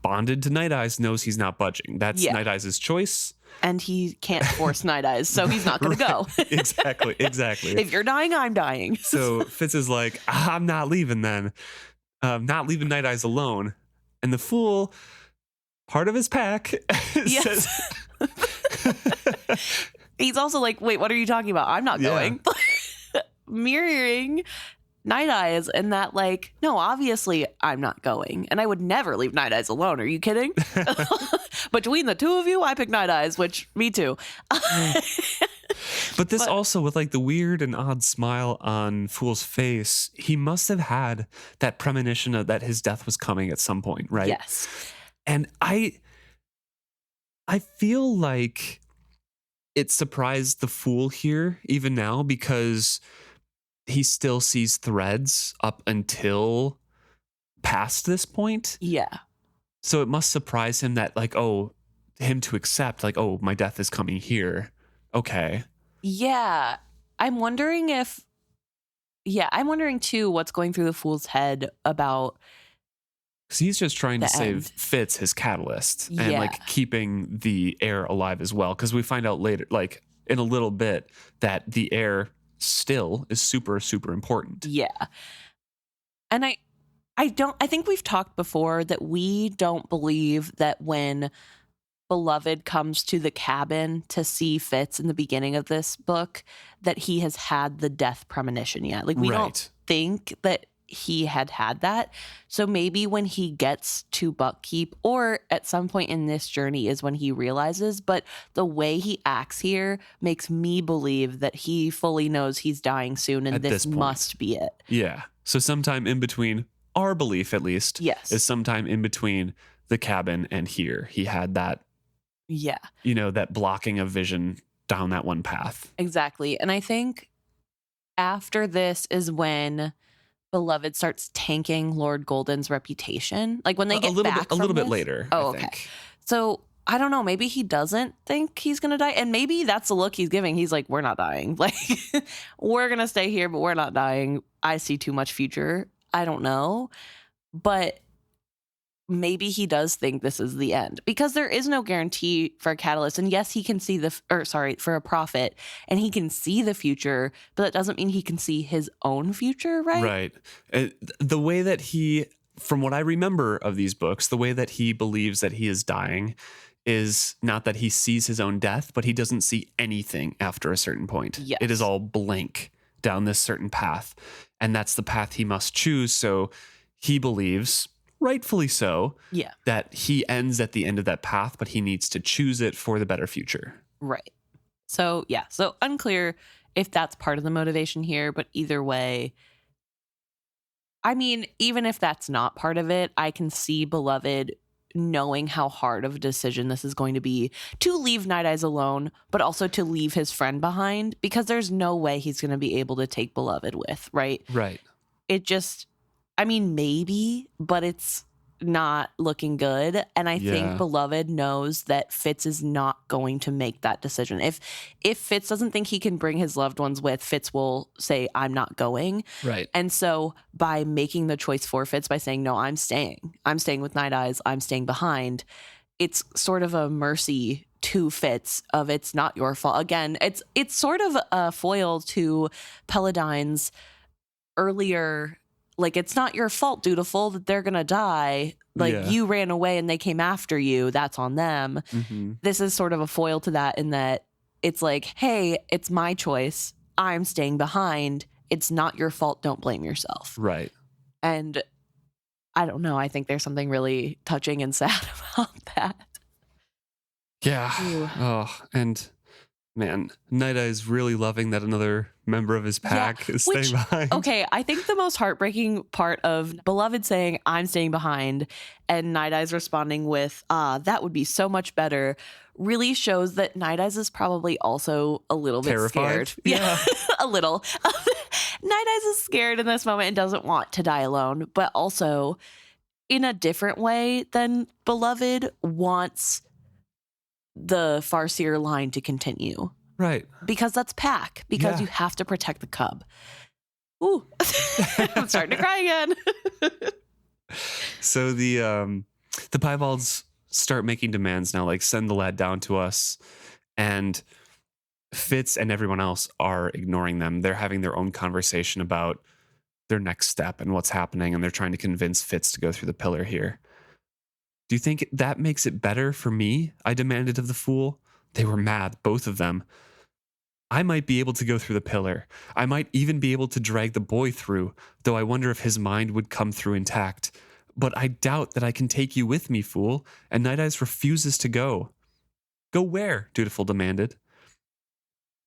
bonded to Nighteyes, knows he's not budging. That's Nighteyes' choice. And he can't force Nighteyes, so he's not going to go. Exactly. If you're dying, I'm dying. So Fitz is like, I'm not leaving then. Not leaving Nighteyes alone. And the fool, part of his pack, says... He's also like, wait, what are you talking about? I'm not going. Mirroring Nighteyes in that, like, no, obviously I'm not going, and I would never leave Nighteyes alone. Are you kidding? Between the two of you, I pick Nighteyes, which me too. But this also with like the weird and odd smile on Fool's face, he must have had that premonition of that his death was coming at some point, right? Yes. And I feel like it surprised the Fool here even now, because he still sees threads up until past this point. Yeah. So it must surprise him that, like, oh, him to accept, like, oh, my death is coming here. Okay. Yeah. I'm wondering too what's going through the Fool's head about. Because he's just trying to save end. Fitz, his catalyst, and like keeping the heir alive as well. Because we find out later, like in a little bit, that the heir still is super, super important. Yeah. And I think we've talked before that we don't believe that when Beloved comes to the cabin to see Fitz in the beginning of this book, that he has had the death premonition yet. Like, we don't Right. think that he had that. So maybe when he gets to Buckkeep, or at some point in this journey, is when he realizes. But the way he acts here makes me believe that he fully knows he's dying soon, and At this point. must be it. Yeah. So sometime in between, our belief at least, Yes. is sometime in between the cabin and here. He had that, Yeah. that blocking of vision down that one path. Exactly. And I think after this is when Beloved starts tanking Lord Golden's reputation. Like, when they get back a from little bit this. later. Oh, I okay. think. So I don't know. Maybe he doesn't think he's gonna die, and maybe that's the look he's giving. He's like, "We're not dying. Like, we're gonna stay here, but we're not dying. I see too much future. I don't know, but." Maybe he does think this is the end, because there is no guarantee for a catalyst. And yes, he can see for a prophet, and he can see the future, but that doesn't mean he can see his own future, right? Right. The way that he, from what I remember of these books, the way that he believes that he is dying is not that he sees his own death, but he doesn't see anything after a certain point. Yes. It is all blank down this certain path. And that's the path he must choose. So he believes, rightfully so, that he ends at the end of that path, but he needs to choose it for the better future. Right. So, yeah. So unclear if that's part of the motivation here, but either way, I mean, even if that's not part of it, I can see Beloved knowing how hard of a decision this is going to be to leave Nighteyes alone, but also to leave his friend behind, because there's no way he's going to be able to take Beloved with, right? Right. It just, I mean, maybe, but it's not looking good. And I think Beloved knows that Fitz is not going to make that decision. If Fitz doesn't think he can bring his loved ones with, Fitz will say, I'm not going. Right. And so by making the choice for Fitz, by saying, no, I'm staying with Nighteyes, I'm staying behind, it's sort of a mercy to Fitz of, it's not your fault. Again, it's sort of a foil to Peladine's earlier, like, it's not your fault, Dutiful, that they're gonna die. Like, you ran away and they came after you. That's on them. Mm-hmm. This is sort of a foil to that, in that it's like, hey, it's my choice. I'm staying behind. It's not your fault. Don't blame yourself. Right. And I don't know. I think there's something really touching and sad about that. Yeah. Ooh. Oh, and man, Nighteyes really loving that another member of his pack is staying behind. Okay, I think the most heartbreaking part of Beloved saying, I'm staying behind, and Nighteyes responding with, that would be so much better, really shows that Nighteyes is probably also a little bit scared. Yeah. A little. Nighteyes is scared in this moment and doesn't want to die alone, but also in a different way than Beloved wants the Farseer line to continue. Right. Because that's pack. Because you have to protect the cub. Ooh. I'm starting to cry again. So the Piebalds start making demands now, like, send the lad down to us. And Fitz and everyone else are ignoring them. They're having their own conversation about their next step and what's happening, and they're trying to convince Fitz to go through the pillar here. Do you think that makes it better for me? I demanded of the fool. They were mad, both of them. I might be able to go through the pillar. I might even be able to drag the boy through, though I wonder if his mind would come through intact. But I doubt that I can take you with me, fool, and Nighteyes refuses to go. Go where? Dutiful demanded.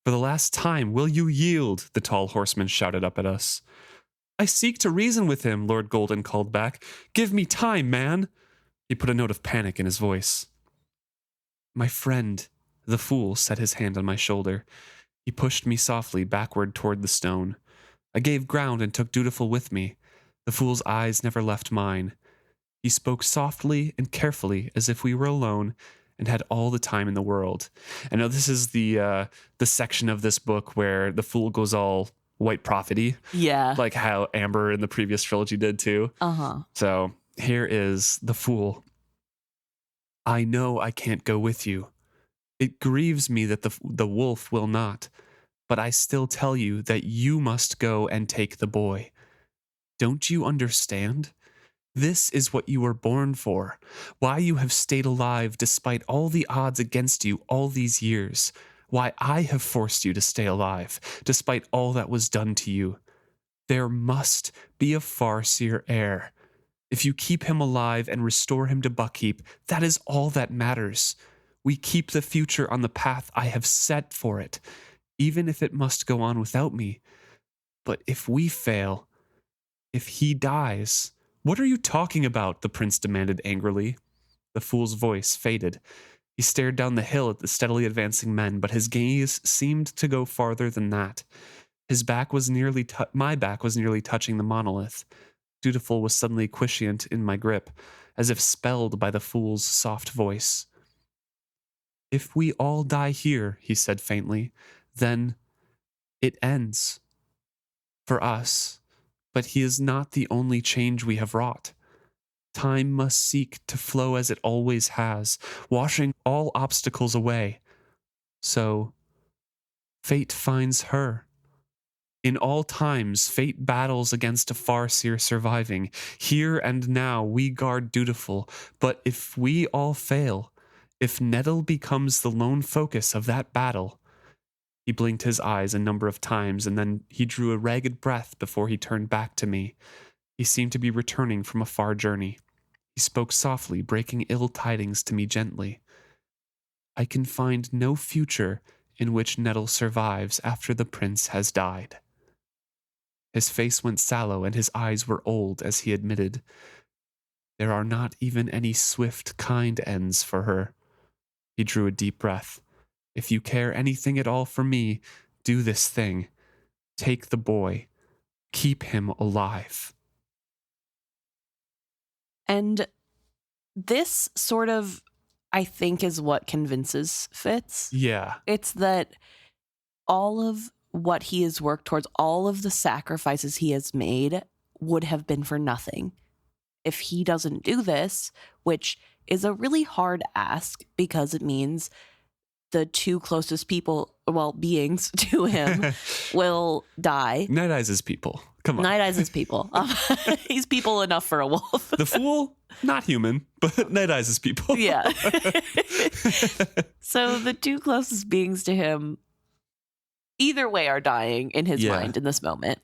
For the last time, will you yield? The tall horseman shouted up at us. I seek to reason with him, Lord Golden called back. Give me time, man. He put a note of panic in his voice. My friend, the fool, set his hand on my shoulder. He pushed me softly backward toward the stone. I gave ground and took Dutiful with me. The fool's eyes never left mine. He spoke softly and carefully, as if we were alone and had all the time in the world. And now this is the section of this book where the fool goes all white prophet-y. Yeah. Like how Amber in the previous trilogy did too. Uh-huh. So here is the fool. I know I can't go with you. It grieves me that the wolf will not. but I still tell you that you must go and take the boy. Don't you understand? This is what you were born for, why you have stayed alive despite all the odds against you all these years, why I have forced you to stay alive despite all that was done to you. There must be a Farseer heir. If you keep him alive and restore him to Buckkeep, that is all that matters. We keep the future on the path I have set for it, even if it must go on without me. But if we fail, if he dies... What are you talking about? The prince demanded angrily. The fool's voice faded. He stared down the hill at the steadily advancing men, but his gaze seemed to go farther than that. His back was my back was nearly touching the monolith. Dutiful was suddenly quiescent in my grip, as if spelled by the fool's soft voice. If we all die here, he said faintly, then it ends. For us. But he is not the only change we have wrought. Time must seek to flow as it always has, washing all obstacles away. So, fate finds her. In all times, fate battles against a Farseer surviving. Here and now, we guard Dutiful, but if we all fail, if Nettle becomes the lone focus of that battle... He blinked his eyes a number of times, and then he drew a ragged breath before he turned back to me. He seemed to be returning from a far journey. He spoke softly, breaking ill tidings to me gently. I can find no future in which Nettle survives after the prince has died. His face went sallow, and his eyes were old as he admitted, there are not even any swift, kind ends for her. He drew a deep breath. If you care anything at all for me, do this thing. Take the boy. Keep him alive. And this sort of, I think, is what convinces Fitz. Yeah. It's that all of what he has worked towards, all of the sacrifices he has made would have been for nothing if he doesn't do this, which is a really hard ask because it means the two closest people, well, beings to him will die. Nighteyes is people. Come on. Nighteyes is people. He's people enough for a wolf. The fool, not human, but Nighteyes is people. Yeah. So the two closest beings to him, either way, are dying in his mind in this moment.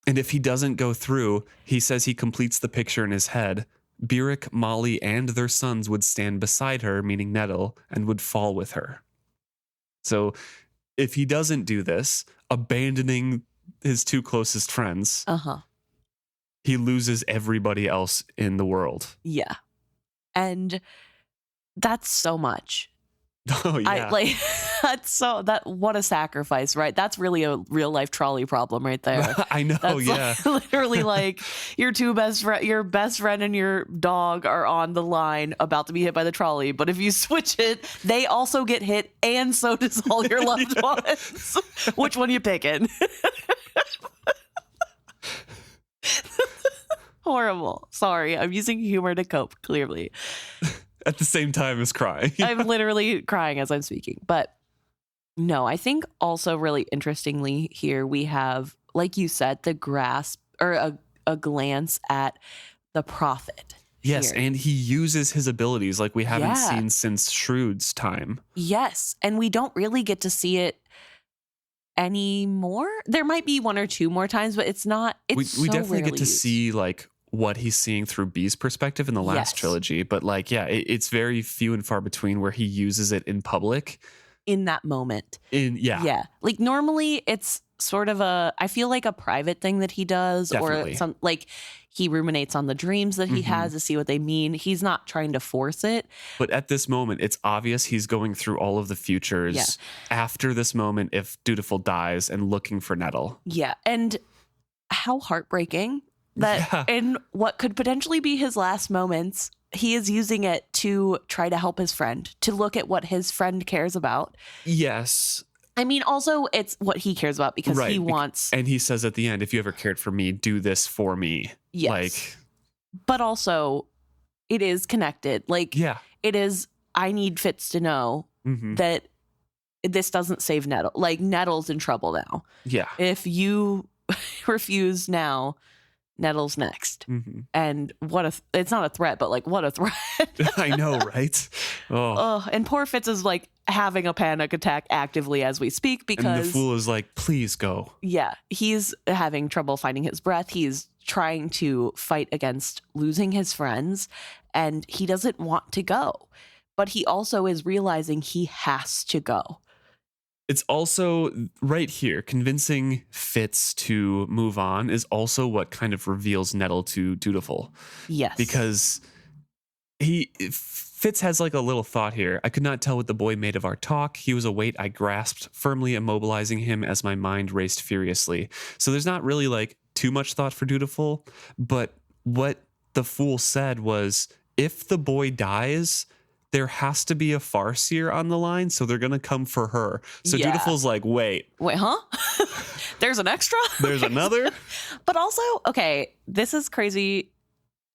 And if he doesn't go through, he says he completes the picture in his head. Beric, Molly, and their sons would stand beside her, meaning Nettle, and would fall with her. So if he doesn't do this, abandoning his two closest friends, he loses everybody else in the world. Yeah. And that's so much. Oh, yeah. What a sacrifice, right? That's really a real life trolley problem right there. I know, That's literally like your best friend and your dog are on the line about to be hit by the trolley. But if you switch it, they also get hit, and so does all your loved ones. Which one are you picking? Horrible. Sorry, I'm using humor to cope, clearly. At the same time as crying. I'm literally crying as I'm speaking. But no, I think also really interestingly here we have, like you said, the grasp or a glance at the prophet. Yes, here. and he uses his abilities like we haven't seen since Shrewd's time. Yes, and we don't really get to see it anymore. There might be one or two more times, but it's not. We definitely get to see like what he's seeing through B's perspective in the last trilogy, but like, it's very few and far between where he uses it in public. In that moment. Yeah. Like normally it's sort of I feel like a private thing that he does. Definitely. Or some like he ruminates on the dreams that he has to see what they mean. He's not trying to force it. But at this moment, it's obvious he's going through all of the futures after this moment if Dutiful dies and looking for Nettle. Yeah. And how heartbreaking that in what could potentially be his last moments, he is using it to try to help his friend, to look at what his friend cares about. Yes. I mean, also, it's what he cares about because he wants... And he says at the end, if you ever cared for me, do this for me. Yes. But also, it is connected. Like, it is, I need Fitz to know that this doesn't save Nettle. Like, Nettle's in trouble now. Yeah. If you refuse now, Nettle's next. Mm-hmm. And it's not a threat, but like, what a threat. I know, right? Oh. And poor Fitz is like having a panic attack actively as we speak because And the fool is like, please go. Yeah, he's having trouble finding his breath. He's trying to fight against losing his friends, and he doesn't want to go. But he also is realizing he has to go. It's also right here, convincing Fitz to move on is also what kind of reveals Nettle to Dutiful. Yes. Because Fitz has like a little thought here. I could not tell what the boy made of our talk. He was a weight I grasped, firmly immobilizing him as my mind raced furiously. So there's not really like too much thought for Dutiful, but what the fool said was, if the boy dies, there has to be a Farseer on the line, so they're going to come for her. So Yeah. Dutiful's like, wait, huh? There's an extra? there's another? But also, okay, this is crazy.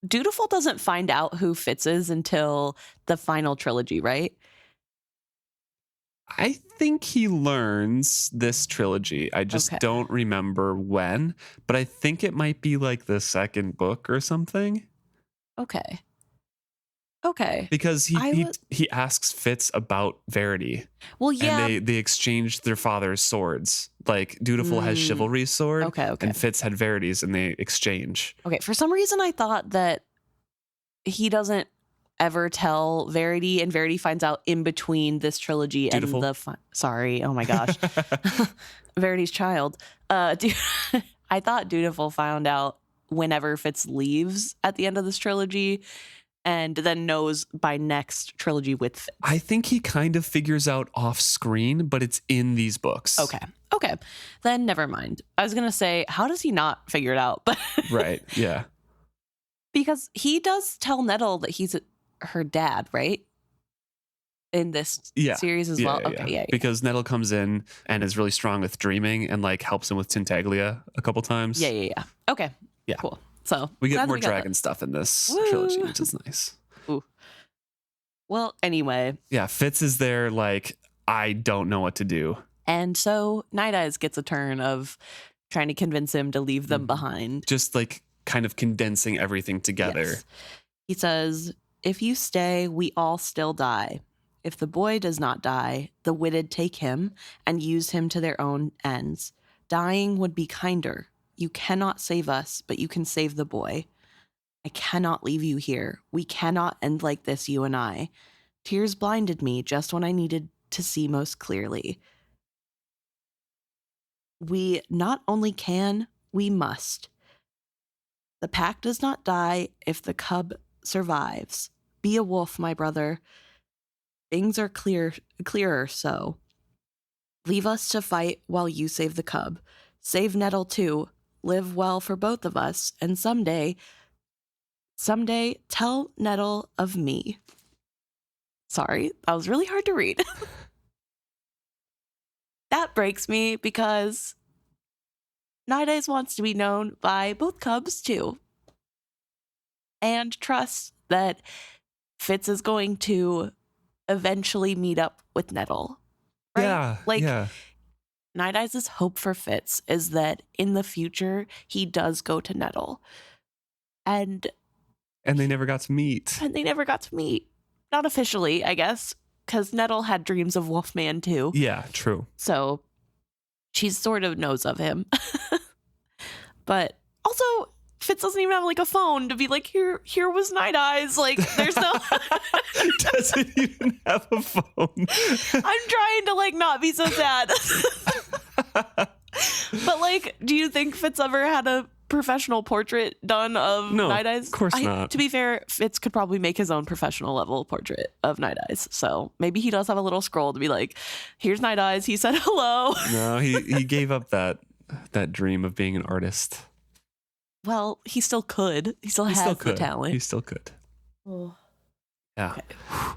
Dutiful doesn't find out who Fitz is until the final trilogy, right? I think he learns this trilogy. I just Okay. don't remember when, but I think it might be like the second book or something. Okay. Because he asks Fitz about Verity. Well, yeah. And they exchanged their father's swords. Like, Dutiful has Chivalry's sword. Okay. And Fitz had Verity's, and they exchange. Okay, for some reason I thought that he doesn't ever tell Verity, and Verity finds out in between this trilogy Dutiful? and sorry, oh my gosh. Verity's child. I thought Dutiful found out whenever Fitz leaves at the end of this trilogy, and then knows by next trilogy with Fitz. I think he kind of figures out off screen, but it's in these books. Okay. Then never mind. I was going to say, how does he not figure it out? But Right, yeah. because he does tell Nettle that he's her dad, right? In this series as well. Okay, yeah. Because Nettle comes in and is really strong with dreaming and like helps him with Tintaglia a couple times. Yeah. Okay. Yeah. Cool. So We get glad more we got dragon that. stuff in this Woo. trilogy, which is nice. Ooh. Well, anyway. Yeah, Fitz is there like, I don't know what to do. And so Nighteyes gets a turn of trying to convince him to leave them behind. Just like kind of condensing everything together. Yes. He says, if you stay, we all still die. If the boy does not die, the witted take him and use him to their own ends. Dying would be kinder. You cannot save us, but you can save the boy. I cannot leave you here. We cannot end like this, you and I. Tears blinded me just when I needed to see most clearly. We not only can, we must. The pack does not die if the cub survives. Be a wolf, my brother. Things are clearer so. Leave us to fight while you save the cub. Save Nettle too. Live well for both of us, and someday tell Nettle of me. Sorry, that was really hard to read. That breaks me because Nighteyes wants to be known by both cubs too. And trust that Fitz is going to eventually meet up with Nettle. Right? Yeah. Like, yeah. Nighteyes' hope for Fitz is that in the future, he does go to Nettle. And they never got to meet. Not officially, I guess, because Nettle had dreams of Wolfman too. Yeah, true. So she sort of knows of him. But also, Fitz doesn't even have like a phone to be like, here was Nighteyes. Like, there's no... Doesn't even have a phone. I'm trying to like not be so sad. But like, do you think Fitz ever had a professional portrait done of Nighteyes? Of course not. To be fair, Fitz could probably make his own professional level portrait of Nighteyes. So maybe he does have a little scroll to be like, here's Nighteyes. He said hello. No, he gave up that dream of being an artist. Well, he still could. He still has the talent. He still could. Oh. Yeah. Okay.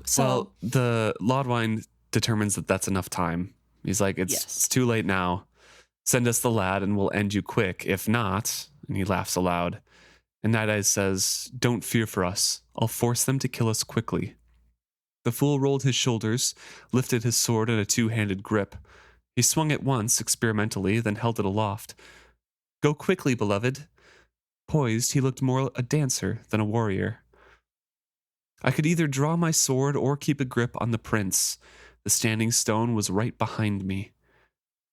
So well, the Lodwine determines that that's enough time. He's like, it's too late now. Send us the lad and we'll end you quick. If not, and he laughs aloud. And Nighteyes says, don't fear for us. I'll force them to kill us quickly. The fool rolled his shoulders, lifted his sword in a two-handed grip. He swung it once, experimentally, then held it aloft. Go quickly, beloved. Poised, he looked more a dancer than a warrior. I could either draw my sword or keep a grip on the prince. The standing stone was right behind me.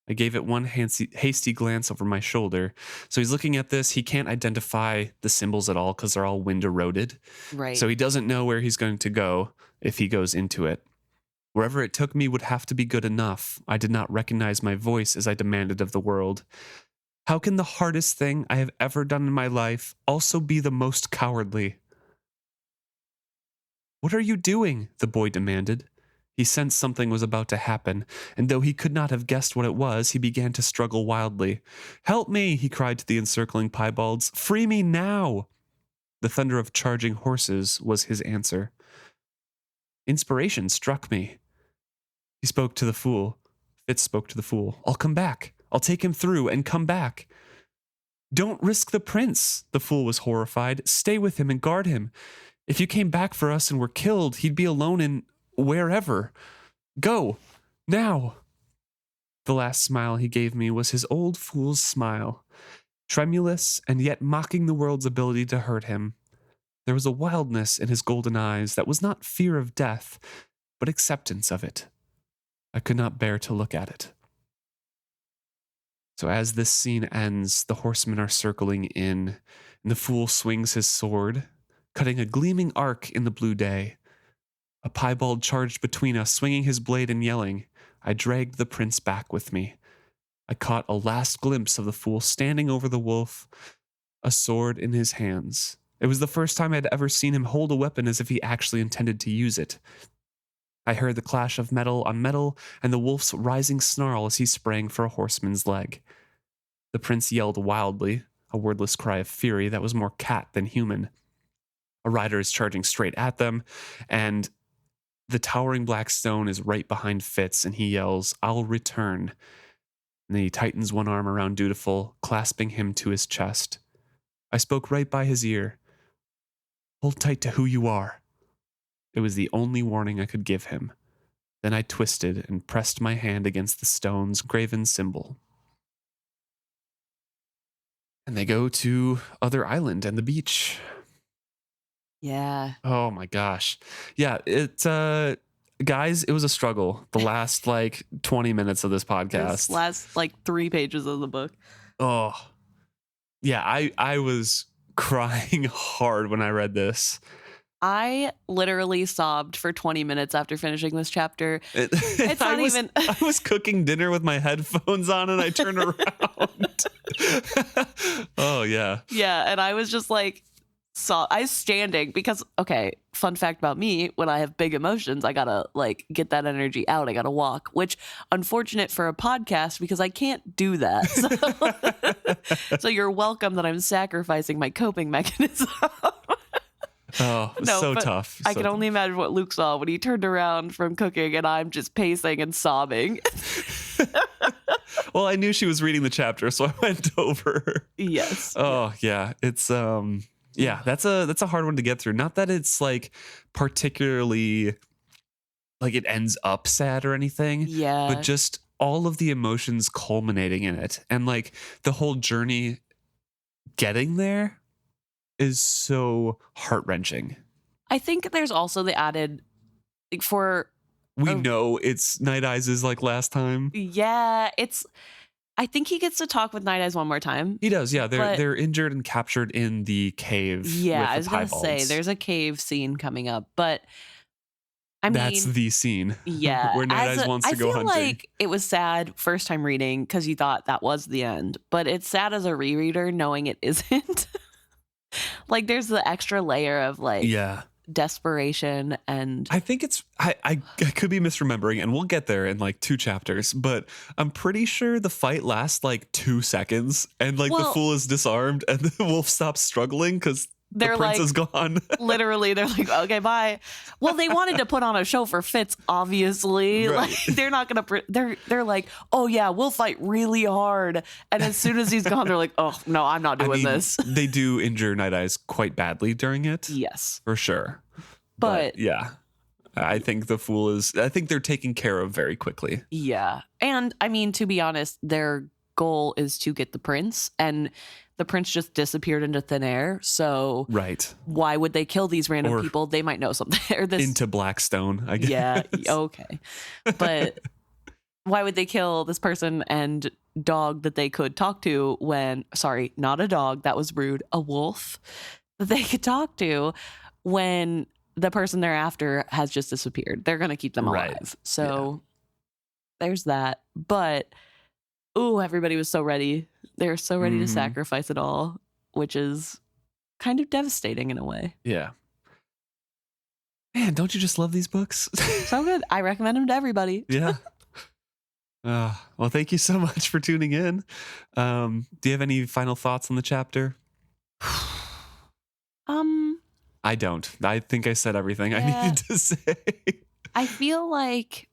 I gave it one hasty glance over my shoulder. So he's looking at this. He can't identify the symbols at all because they're all wind eroded. Right. So he doesn't know where he's going to go if he goes into it. Wherever it took me would have to be good enough. I did not recognize my voice as I demanded of the world. How can the hardest thing I have ever done in my life also be the most cowardly? What are you doing? The boy demanded. He sensed something was about to happen, and though he could not have guessed what it was, he began to struggle wildly. Help me, he cried to the encircling Piebalds. Free me now! The thunder of charging horses was his answer. Inspiration struck me. He spoke to the fool. Fitz spoke to the fool. I'll come back. I'll take him through and come back. Don't risk the prince, the fool was horrified. Stay with him and guard him. If you came back for us and were killed, he'd be alone in wherever. Go, now. The last smile he gave me was his old fool's smile, tremulous and yet mocking the world's ability to hurt him. There was a wildness in his golden eyes that was not fear of death, but acceptance of it. I could not bear to look at it. So as this scene ends, the horsemen are circling in, and the fool swings his sword, cutting a gleaming arc in the blue day. A piebald charged between us, swinging his blade and yelling. I dragged the prince back with me. I caught a last glimpse of the fool standing over the wolf, a sword in his hands. It was the first time I'd ever seen him hold a weapon as if he actually intended to use it. I heard the clash of metal on metal and the wolf's rising snarl as he sprang for a horseman's leg. The prince yelled wildly, a wordless cry of fury that was more cat than human. A rider is charging straight at them, and the towering black stone is right behind Fitz, and he yells, I'll return. And then he tightens one arm around Dutiful, clasping him to his chest. I spoke right by his ear. Hold tight to who you are. It was the only warning I could give him. Then I twisted and pressed my hand against the stone's graven symbol. And they go to Other Island and the beach. Yeah. Oh my gosh. Yeah, guys, it was a struggle the last 20 minutes of this podcast. This last 3 pages of the book. Oh. Yeah, I was crying hard when I read this. I literally sobbed for 20 minutes after finishing this chapter. It's not even. I was cooking dinner with my headphones on and I turned around. Oh, yeah. Yeah. And I was just I was standing because, okay, fun fact about me, when I have big emotions, I gotta get that energy out. I gotta walk, which unfortunate for a podcast because I can't do that. So you're welcome that I'm sacrificing my coping mechanism. Oh, no, so tough. I can only imagine what Luke saw when he turned around from cooking and I'm just pacing and sobbing. Well, I knew she was reading the chapter, so I went over. Yes. Oh, yeah. It's yeah, that's a hard one to get through. Not that it's particularly it ends up sad or anything. Yeah. But just all of the emotions culminating in it. And the whole journey getting there is so heart-wrenching. I think there's also the added we know it's Nighteyes' last time. Yeah, I think he gets to talk with Nighteyes one more time. He does, yeah. They're injured and captured in the cave. Yeah, I was going to say there's a cave scene coming up, but that's the scene. Yeah, where Nighteyes wants to go hunting. I feel it was sad first time reading because you thought that was the end, but it's sad as a rereader knowing it isn't. There's the extra layer of desperation, and I think it's I could be misremembering, and we'll get there in 2 chapters, but I'm pretty sure the fight lasts 2 seconds, and the fool is disarmed and the wolf stops struggling because the prince is gone. Literally, they're okay, bye. Well, they wanted to put on a show for Fitz, obviously. Right. They're not gonna. They're oh yeah, we'll fight really hard. And as soon as he's gone, they're oh no, I'm not doing this. They do injure Nighteyes quite badly during it. Yes, for sure. But yeah, I think the fool is, I think they're taken care of very quickly. Yeah. And I mean, to be honest, their goal is to get the prince, and the prince just disappeared into thin air. So Right. why would they kill these random Or people? They might know something. Or this. Into Blackstone, I guess. Yeah. Okay. But why would they kill this person and dog that they could talk to when, sorry, not a dog, that was rude, a wolf that they could talk to when the person they're after has just disappeared? They're going to keep them alive. Right. So there's that. But, ooh, everybody was so ready. They're so ready to sacrifice it all, which is kind of devastating in a way. Yeah. Man, don't you just love these books? So good. I recommend them to everybody. Yeah. Well, thank you so much for tuning in. Do you have any final thoughts on the chapter? I don't. I think I said everything I needed to say. I feel like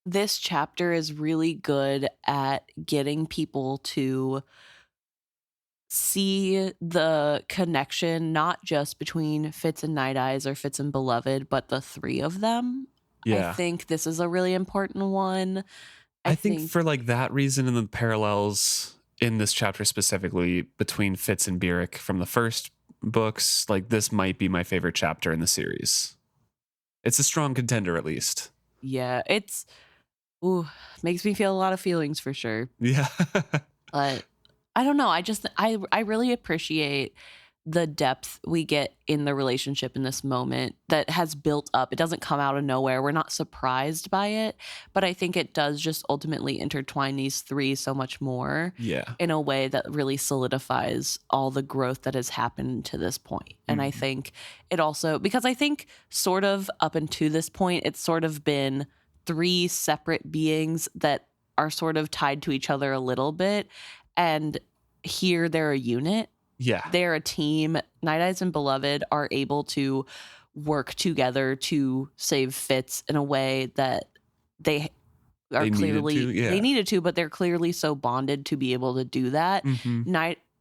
this chapter is really good at getting people to see the connection, not just between Fitz and Nighteyes or Fitz and Beloved, but the three of them. Yeah. I think this is a really important one. I think for like that reason and the parallels in this chapter specifically between Fitz and Beric from the first books, like this might be my favorite chapter in the series. It's a strong contender, at least. Yeah, it's makes me feel a lot of feelings for sure. Yeah. But I don't know. I really appreciate the depth we get in the relationship in this moment that has built up. It doesn't come out of nowhere. We're not surprised by it, but I think it does just ultimately intertwine these three so much more in a way that really solidifies all the growth that has happened to this point. And I think it also, because I think sort of up until this point, it's sort of been three separate beings that are sort of tied to each other a little bit. And here they're a unit. Yeah. They're a team. Nighteyes and Beloved are able to work together to save Fitz in a way that they needed to, but they're clearly so bonded to be able to do that.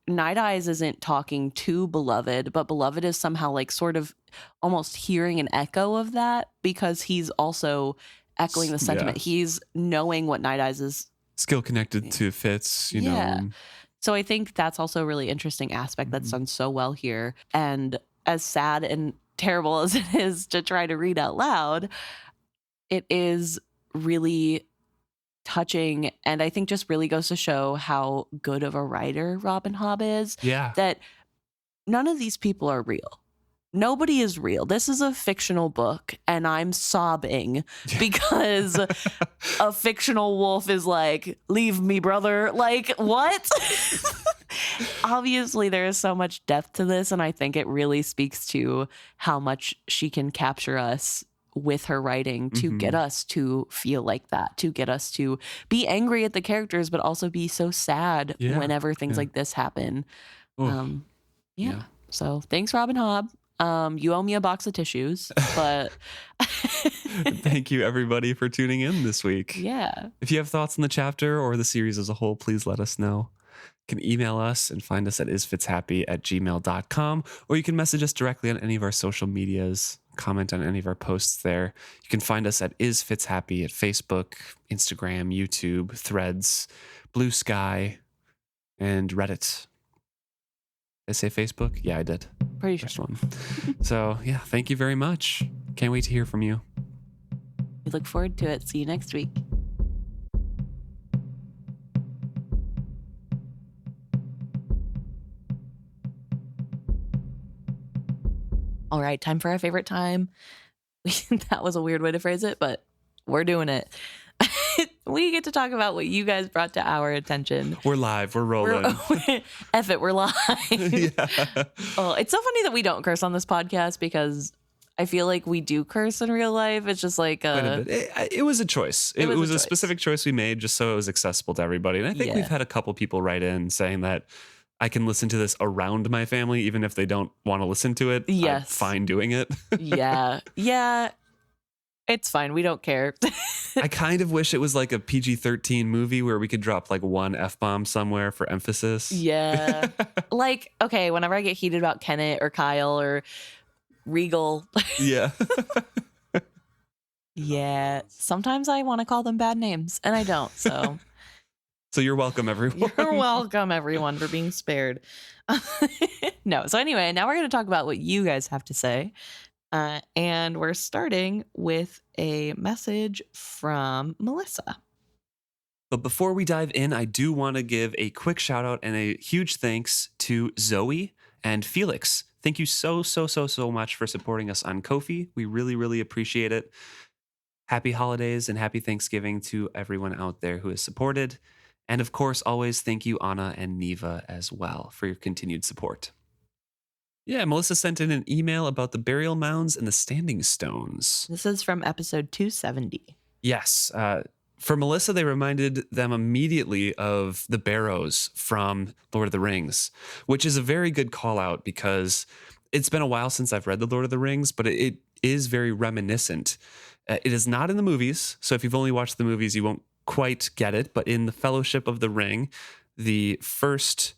Nighteyes isn't talking to Beloved, but Beloved is somehow like sort of almost hearing an echo of that because he's also echoing the sentiment. He's knowing what Nighteyes is still connected to Fitz, you know. So I think that's also a really interesting aspect that's done so well here. And as sad and terrible as it is to try to read out loud, it is really touching. And I think just really goes to show how good of a writer Robin Hobb is. Yeah. That none of these people are real. Nobody is real. This is a fictional book, and I'm sobbing because a fictional wolf is like, leave me, brother. Like, what? Obviously, there is so much depth to this, and I think it really speaks to how much she can capture us with her writing to get us to feel like that, to get us to be angry at the characters, but also be so sad whenever things like this happen. So thanks, Robin Hobb. You owe me a box of tissues, but thank you everybody for tuning in this week. Yeah. If you have thoughts on the chapter or the series as a whole, please let us know. You can email us and find us at isfitzhappy@gmail.com, or you can message us directly on any of our social medias, comment on any of our posts there. You can find us at isfitzhappy at Facebook, Instagram, YouTube, Threads, Blue Sky, and Reddit. Did I say Facebook? Yeah, I did. Pretty sure. First one. So, yeah, thank you very much. Can't wait to hear from you. We look forward to it. See you next week. All right, time for our favorite time. That was a weird way to phrase it, but we're doing it. We get to talk about what you guys brought to our attention. We're live. We're rolling. F it, we're live. Yeah. Oh, it's so funny that we don't curse on this podcast because I feel like we do curse in real life. It's just like it was a choice. It was a specific choice we made just so it was accessible to everybody. And I think we've had a couple people write in saying that I can listen to this around my family, even if they don't want to listen to it. Yes. I'm fine doing it. Yeah. It's fine. We don't care. I kind of wish it was like a PG-13 movie where we could drop like one F-bomb somewhere for emphasis. Yeah. Like, okay, whenever I get heated about Kenneth or Kyle or Regal. Yeah. Yeah, sometimes I want to call them bad names, and I don't. So So you're welcome, you're everyone. welcome, everyone, for being spared. No, so anyway, now we're going to talk about what you guys have to say. And we're starting with a message from Melissa. But before we dive in, I do want to give a quick shout out and a huge thanks to Zoe and Felix. Thank you so much for supporting us on Ko-fi. We really appreciate it. Happy holidays and happy Thanksgiving to everyone out there who has supported. And of course, always thank you, Anna and Neva, as well, for your continued support. Yeah, Melissa sent in an email about the burial mounds and the standing stones. This is from episode 270. Yes. For Melissa, they reminded them immediately of the barrows from Lord of the Rings, which is a very good call out because it's been a while since I've read the Lord of the Rings, but it is very reminiscent. It is not in the movies, so if you've only watched the movies, you won't quite get it. But in the Fellowship of the Ring, the first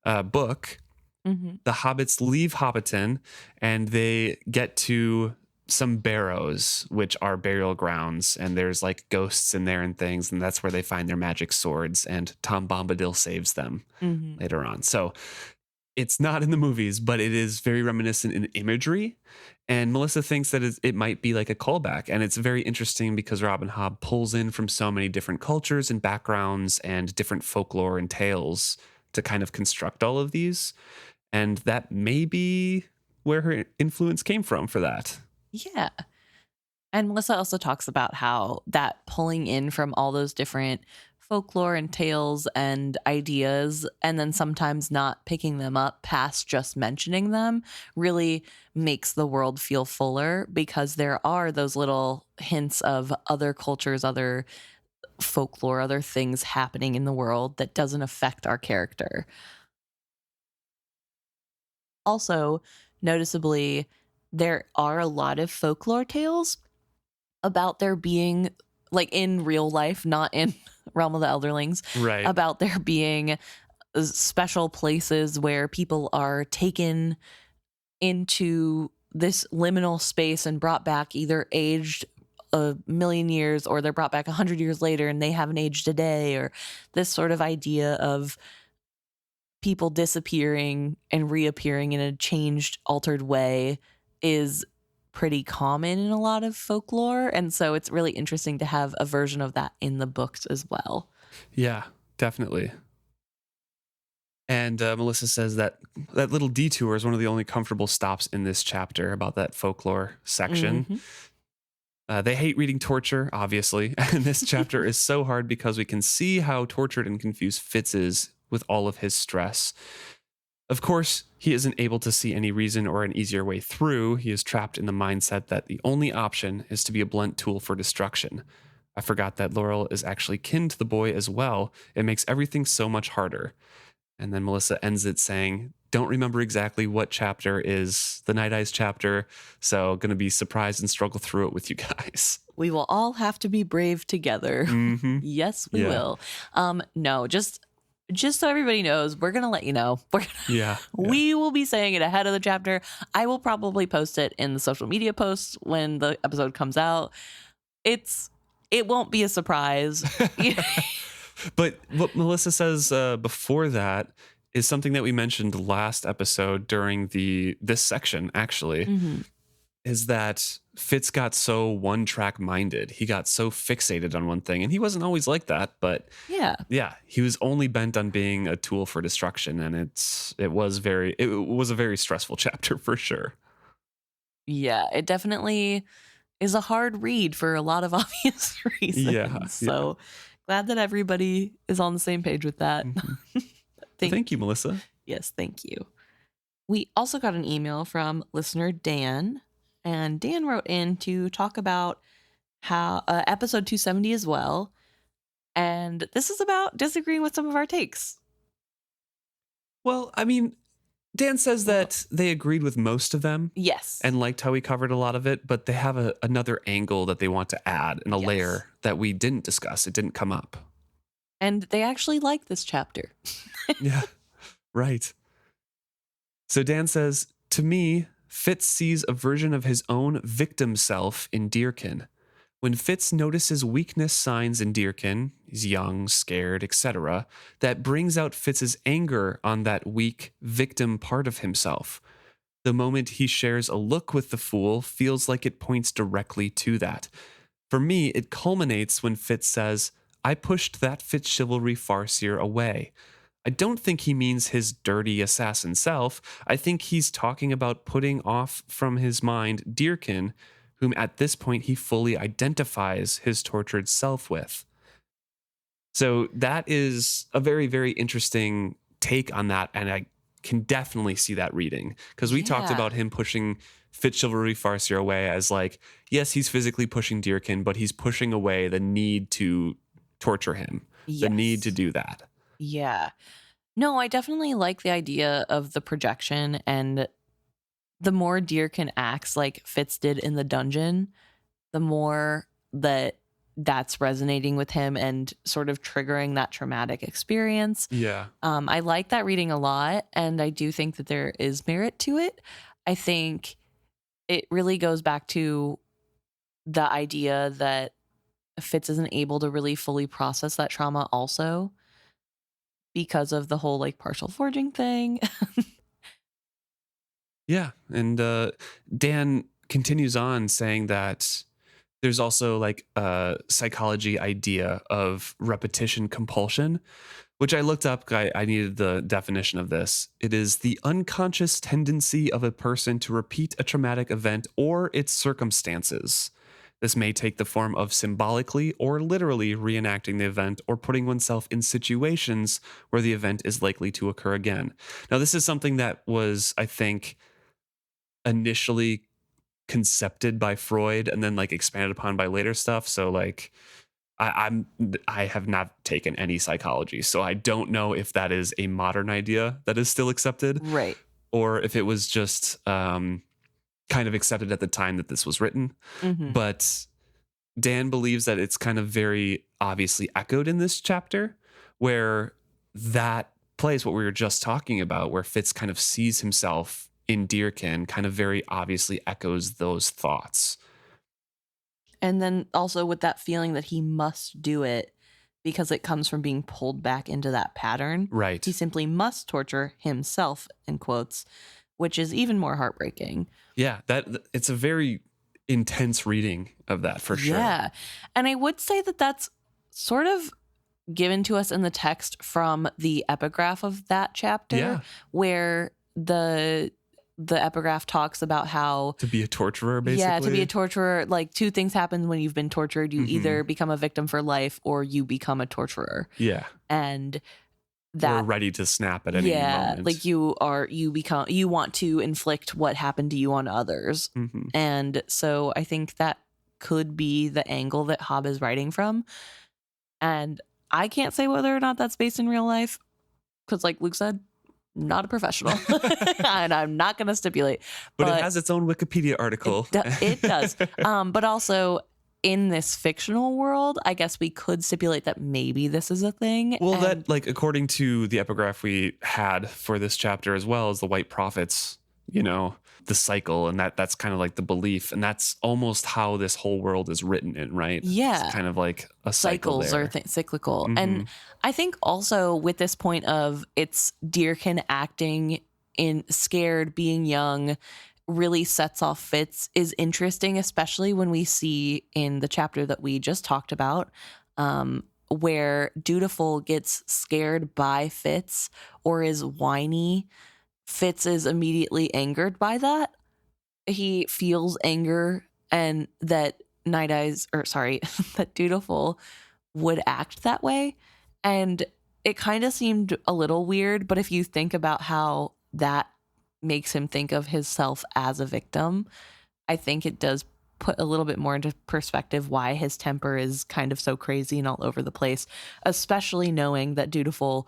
book, the hobbits leave Hobbiton and they get to some barrows, which are burial grounds, and there's like ghosts in there and things, and that's where they find their magic swords, and Tom Bombadil saves them later on. So it's not in the movies, but it is very reminiscent in imagery. And Melissa thinks that it might be like a callback. And it's very interesting because Robin Hobb pulls in from so many different cultures and backgrounds and different folklore and tales to kind of construct all of these. And that may be where her influence came from for that. Yeah. And Melissa also talks about how that pulling in from all those different folklore and tales and ideas, and then sometimes not picking them up past just mentioning them, really makes the world feel fuller because there are those little hints of other cultures, other folklore, other things happening in the world that doesn't affect our character. Also, noticeably, there are a lot of folklore tales about there being, like in real life, not in Realm of the Elderlings, Right. about there being special places where people are taken into this liminal space and brought back, either aged a million years or they're brought back 100 years later and they haven't aged a day, or this sort of idea of people disappearing and reappearing in a changed, altered way is pretty common in a lot of folklore. And so it's really interesting to have a version of that in the books as well. Yeah, definitely. And Melissa says that little detour is one of the only comfortable stops in this chapter about that folklore section. They hate reading torture, obviously. And this chapter is so hard because we can see how tortured and confused Fitz is with all of his stress. Of course, he isn't able to see any reason or an easier way through. He is trapped in the mindset that the only option is to be a blunt tool for destruction. I forgot that Laurel is actually kin to the boy as well. It makes everything so much harder. And then Melissa ends it saying, don't remember exactly what chapter is the Nighteyes chapter, so going to be surprised and struggle through it with you guys. We will all have to be brave together. Yes, we will. No, just so everybody knows, we're going to let you know. We will be saying it ahead of the chapter. I will probably post it in the social media posts when the episode comes out. It won't be a surprise. But what Melissa says before that is something that we mentioned last episode during this section, actually, is that Fitz got so one-track minded. He got so fixated on one thing, and he wasn't always like that, but yeah, he was only bent on being a tool for destruction, and it was a very stressful chapter for sure. Yeah, it definitely is a hard read for a lot of obvious reasons. So glad that everybody is on the same page with that. Thank you, Melissa. Yes, thank you. We also got an email from listener Dan, and Dan wrote in to talk about how episode 270 as well. And this is about disagreeing with some of our takes. Well, I mean, Dan says that they agreed with most of them. Yes. And liked how we covered a lot of it, but they have another angle that they want to add and a layer that we didn't discuss. It didn't come up. And they actually like this chapter. Yeah, right. So Dan says, to me, Fitz sees a version of his own victim self in Deerkin. When Fitz notices weakness signs in Deerkin, he's young, scared, etc., that brings out Fitz's anger on that weak victim part of himself. The moment he shares a look with the fool feels like it points directly to that. For me, it culminates when Fitz says, I pushed that Fitz chivalry farseer away. I don't think he means his dirty assassin self. I think he's talking about putting off from his mind Deerkin, whom at this point he fully identifies his tortured self with. So that is a very, very interesting take on that. And I can definitely see that reading because we talked Yeah. about him pushing Fitz chivalry farseer away as like, yes, he's physically pushing Deerkin, but he's pushing away the need to torture him, the need to Yes. do that. Yeah. No, I definitely like the idea of the projection, and the more Deerkin acts like Fitz did in the dungeon, the more that's resonating with him and sort of triggering that traumatic experience. Yeah. I like that reading a lot, and I do think that there is merit to it. I think it really goes back to the idea that Fitz isn't able to really fully process that trauma also because of the whole like partial forging thing. Yeah. And Dan continues on saying that there's also like a psychology idea of repetition compulsion, which I looked up. I needed the definition of this. It is the unconscious tendency of a person to repeat a traumatic event or its circumstances. This may take the form of symbolically or literally reenacting the event or putting oneself in situations where the event is likely to occur again. Now, this is something that was, I think, initially concepted by Freud and then like expanded upon by later stuff. So like I have not taken any psychology, so I don't know if that is a modern idea that is still accepted Right. or if it was just kind of accepted at the time that this was written. Mm-hmm. But Dan believes that it's kind of very obviously echoed in this chapter where that plays what we were just talking about, where Fitz kind of sees himself in Deerkin, kind of very obviously echoes those thoughts. And then also with that feeling that he must do it because it comes from being pulled back into that pattern. Right. He simply must torture himself, in quotes, which is even more heartbreaking. Yeah, that it's a very intense reading of that for sure. Yeah. And I would say that that's sort of given to us in the text from the epigraph of that chapter, Yeah. where the epigraph talks about how To be a torturer, basically. yeah, to be a torturer, like two things happen when you've been tortured. You either become a victim for life or you become a torturer. Yeah. And that We're ready to snap at any moment. like you want to inflict what happened to you on others. Mhm. And so I think that could be the angle that Hobb is writing from. And I can't say whether or not that's based in real life because, like Luke said, not a professional. And I'm not going to stipulate. But it has its own Wikipedia article. It does. But also in this fictional world, I guess we could stipulate that maybe this is a thing. Well, that, like, according to the epigraph we had for this chapter, as well as the White Prophets, you know, the cycle, and that's kind of like the belief, and that's almost how this whole world is written in, right? Yeah. It's kind of like a cycle cycles there. are cyclical. And I think also with this point of it's Deerkin acting in scared, being young, really sets off Fitz is interesting, especially when we see in the chapter that we just talked about, where Dutiful gets scared by Fitz or is whiny. Fitz is immediately angered by that. He feels anger and that that Dutiful would act that way. And it kind of seemed a little weird, but if you think about how that makes him think of himself as a victim, I think it does put a little bit more into perspective why his temper is kind of so crazy and all over the place, especially knowing that Dutiful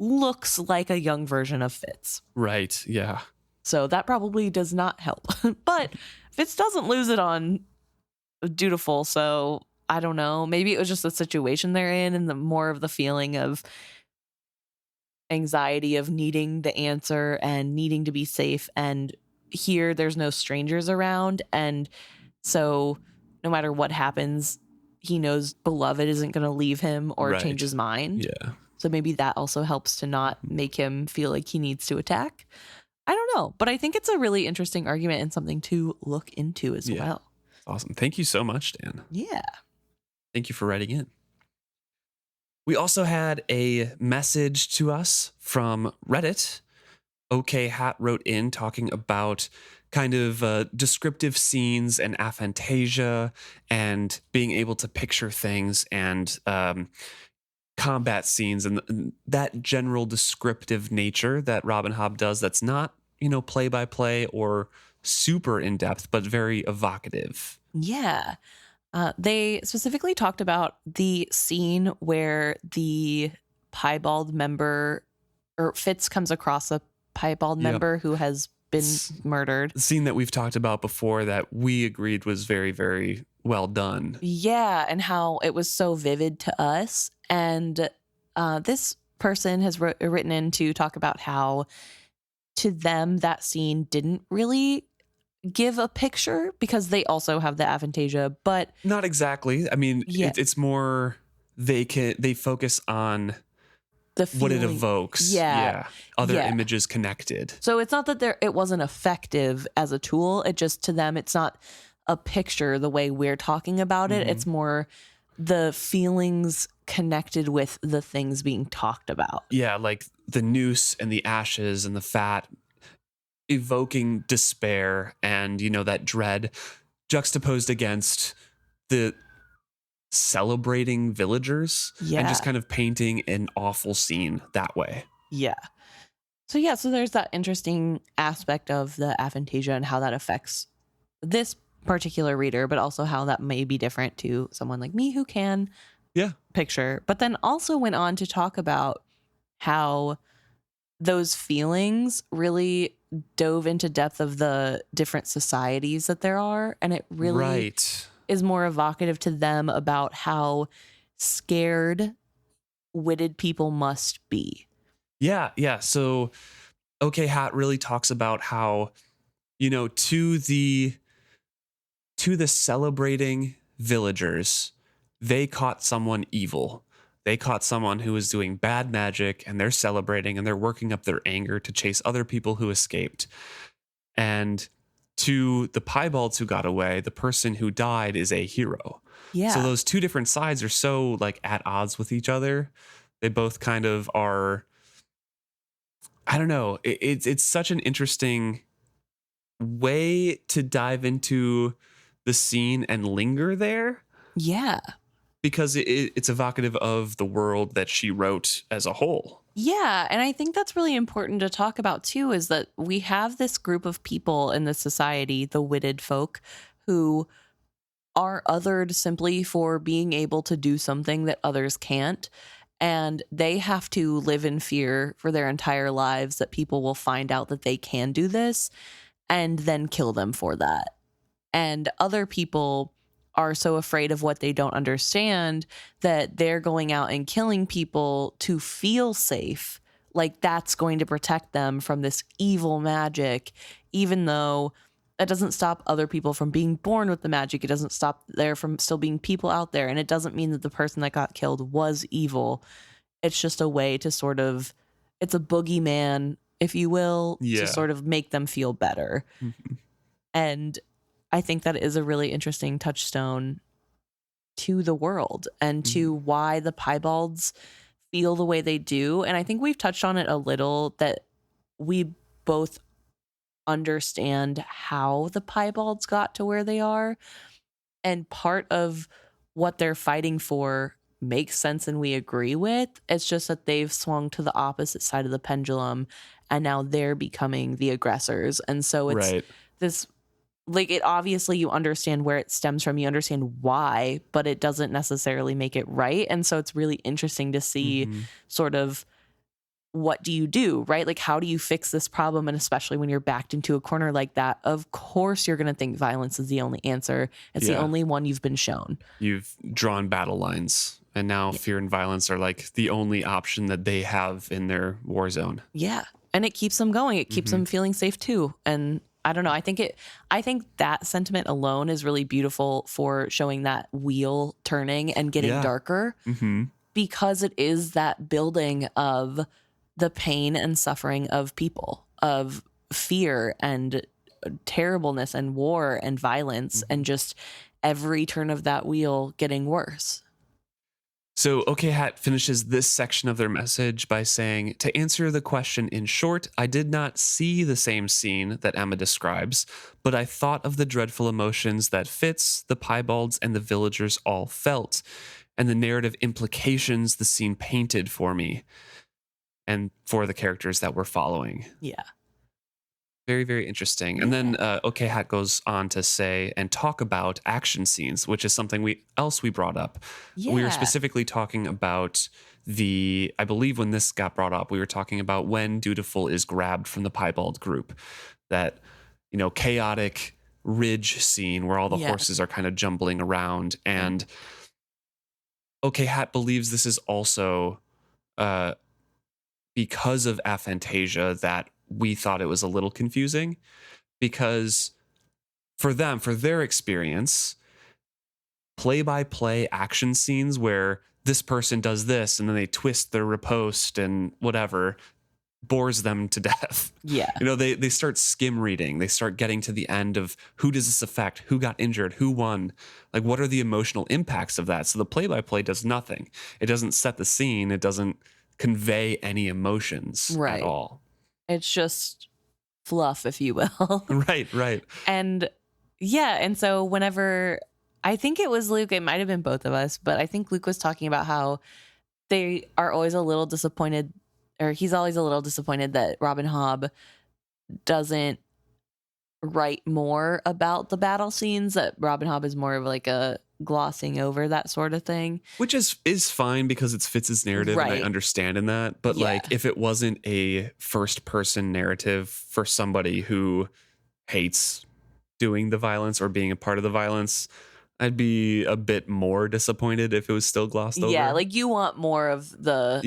looks like a young version of Fitz. Right, yeah. So that probably does not help. But Fitz doesn't lose it on Dutiful, so I don't know. Maybe it was just the situation they're in and the more of the feeling of anxiety of needing the answer and needing to be safe. And here there's no strangers around. And so no matter what happens, he knows Beloved isn't going to leave him or Right. change his mind. Yeah. So maybe that also helps to not make him feel like he needs to attack. I don't know, but I think it's a really interesting argument and something to look into as Yeah. well. Awesome. Thank you so much, Dan. Yeah. Thank you for writing in. We also had a message to us from Reddit. OK Hat wrote in talking about kind of descriptive scenes and aphantasia and being able to picture things and combat scenes and that general descriptive nature that Robin Hobb does that's not, play by play or super in depth, but very evocative. Yeah. They specifically talked about the scene where the piebald member or Fitz comes across a piebald member who has been murdered. The scene that we've talked about before that we agreed was very, very well done. Yeah, and how it was so vivid to us. And this person has written in to talk about how to them that scene didn't really give a picture because they also have the aphantasia, but not exactly. I mean, it's more they focus on the what it evokes. Other images connected. So it's not that it wasn't effective as a tool. It just, to them, it's not a picture the way we're talking about it. It's more the feelings connected with the things being talked about. Yeah, like the noose and the ashes and the fat evoking despair and, that dread juxtaposed against the celebrating villagers and just kind of painting an awful scene that way. Yeah. So there's that interesting aspect of the aphantasia and how that affects this particular reader, but also how that may be different to someone like me who can picture. But then also went on to talk about how those feelings really dove into depth of the different societies that there are. And it really is more evocative to them about how scared witted people must be. Yeah. So OK Hat really talks about how, to the celebrating villagers, they caught someone evil. They caught someone who was doing bad magic and they're celebrating and they're working up their anger to chase other people who escaped. And to the Piebalds who got away, the person who died is a hero. Yeah. So those two different sides are so at odds with each other. They both kind of are, I don't know. It's such an interesting way to dive into the scene and linger there. Yeah. Because it's evocative of the world that she wrote as a whole. Yeah, and I think that's really important to talk about too, is that we have this group of people in this society, the witted folk, who are othered simply for being able to do something that others can't. And they have to live in fear for their entire lives that people will find out that they can do this and then kill them for that. And other people are so afraid of what they don't understand that they're going out and killing people to feel safe. Like that's going to protect them from this evil magic, even though that doesn't stop other people from being born with the magic. It doesn't stop there from still being people out there. And it doesn't mean that the person that got killed was evil. It's just a way to sort of, it's a boogeyman, if you will, to sort of make them feel better. Mm-hmm. And I think that is a really interesting touchstone to the world and to why the Piebalds feel the way they do. And I think we've touched on it a little, that we both understand how the Piebalds got to where they are. And part of what they're fighting for makes sense and we agree with. It's just that they've swung to the opposite side of the pendulum and now they're becoming the aggressors. And so it's this... it obviously you understand where it stems from, you understand why, but it doesn't necessarily make it right. And so it's really interesting to see sort of what do you do, right? Like, how do you fix this problem? And especially when you're backed into a corner like that, of course you're going to think violence is the only answer. It's the only one you've been shown. You've drawn battle lines and now fear and violence are the only option that they have in their war zone. Yeah. And it keeps them going. It keeps them feeling safe too. And I don't know. I think that sentiment alone is really beautiful for showing that wheel turning and getting Yeah. darker, Mm-hmm. because it is that building of the pain and suffering of people, of fear and terribleness and war and violence, Mm-hmm. and just every turn of that wheel getting worse. So, OK Hat finishes this section of their message by saying, to answer the question in short, I did not see the same scene that Emma describes, but I thought of the dreadful emotions that Fitz, the Piebalds, and the villagers all felt, and the narrative implications the scene painted for me and for the characters that we're following. Yeah. Very, very interesting. And then Yeah. OK Hat goes on to say and talk about action scenes, which is something we brought up. We were Yeah. specifically talking about I believe when this got brought up, we were talking about when Dutiful is grabbed from the piebald group, that, chaotic ridge scene where all the Yeah. horses are kind of jumbling around. And OK Hat believes this is also uh, because of aphantasia that we thought it was a little confusing, because for them, for their experience, play by play action scenes where this person does this and then they twist their riposte and whatever bores them to death. Yeah. They start skim reading. They start getting to the end of who does this affect? Who got injured? Who won? Like, what are the emotional impacts of that? So the play by play does nothing. It doesn't set the scene. It doesn't convey any emotions at Right. all. It's just fluff, if you will. Right. And yeah, and so whenever, I think it was Luke, it might have been both of us, but I think Luke was talking about how they are always a little disappointed, or he's always a little disappointed that Robin Hobb doesn't write more about the battle scenes, that Robin Hobb is more of like a glossing over that sort of thing. Which is fine because it's Fitz's narrative, and I Right. understand in that. But Yeah. like, if it wasn't a first person narrative for somebody who hates doing the violence or being a part of the violence, I'd be a bit more disappointed if it was still glossed over. Yeah, like you want more of the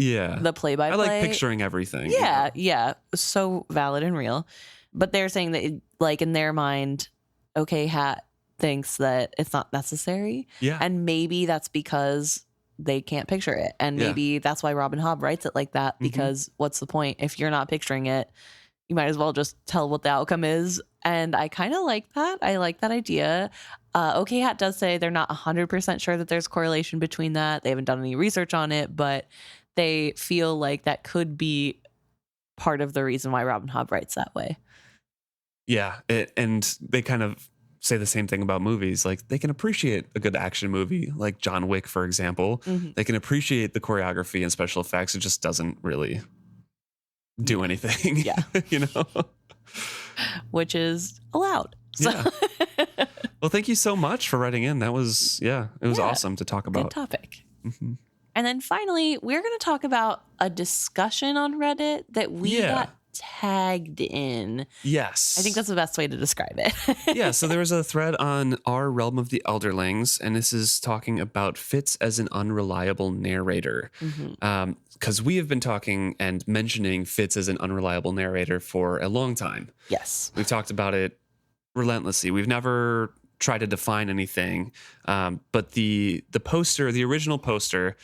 play by I play. like picturing everything. Yeah, so valid and real. But they're saying that, like, in their mind, OK Hat thinks that it's not necessary. Yeah. And maybe that's because they can't picture it. And Yeah. maybe that's why Robin Hobb writes it like that, because what's the point? If you're not picturing it, you might as well just tell what the outcome is. And I kind of like that. I like that idea. OK Hat does say they're not 100% sure that there's correlation between that. They haven't done any research on it, but they feel like that could be part of the reason why Robin Hobb writes that way. Yeah. And they kind of say the same thing about movies. Like, they can appreciate a good action movie, like John Wick, for example. Mhm. They can appreciate the choreography and special effects. It just doesn't really do anything. Yeah. Which is allowed. So. Yeah. Well, thank you so much for writing in. That was, it was awesome to talk Good about. topic. Mm-hmm. And then finally, we're going to talk about a discussion on Reddit that we got tagged in. Yes. I think that's the best way to describe it. Yeah. So there was a thread on our Realm of the Elderlings, and this is talking about Fitz as an unreliable narrator. Because we have been talking and mentioning Fitz as an unreliable narrator for a long time. Yes. We've talked about it relentlessly. We've never tried to define anything. But the poster, the original poster,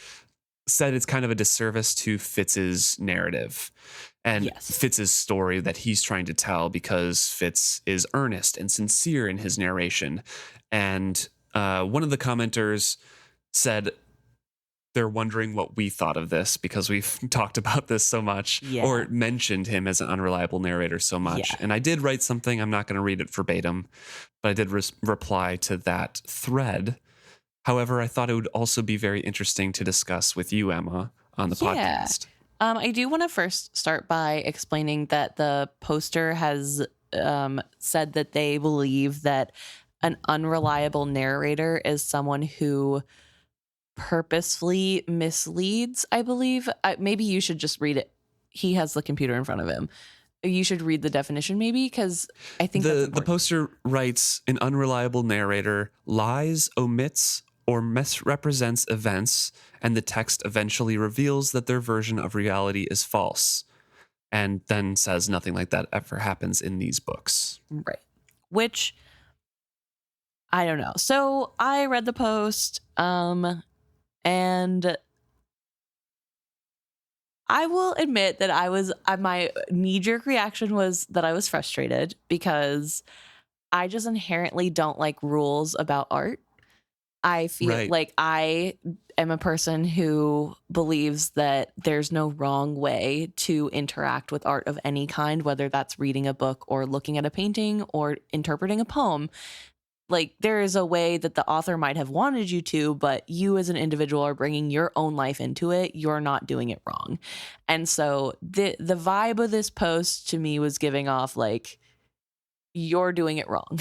said it's kind of a disservice to Fitz's narrative and Fitz's story that he's trying to tell, because Fitz is earnest and sincere in his narration. And one of the commenters said they're wondering what we thought of this, because we've talked about this so much, or mentioned him as an unreliable narrator so much. And I did write something. I'm not going to read it verbatim, but I did reply to that thread. However, I thought it would also be very interesting to discuss with you, Emma, on the podcast. I do want to first start by explaining that the poster has said that they believe that an unreliable narrator is someone who purposefully misleads, I believe. Maybe you should just read it. He has the computer in front of him. You should read the definition, maybe, because I think the poster writes, an unreliable narrator lies, omits, or misrepresents events, and the text eventually reveals that their version of reality is false. and then says nothing like that ever happens in these books. Right. Which I don't know. So I read the post, and I will admit that my knee jerk reaction was that I was frustrated because I just inherently don't like rules about art. I feel Right. like I am a person who believes that there's no wrong way to interact with art of any kind, whether that's reading a book or looking at a painting or interpreting a poem. Like, there is a way that the author might have wanted you to, but you as an individual are bringing your own life into it. You're not doing it wrong. And so the vibe of this post to me was giving off like, you're doing it wrong.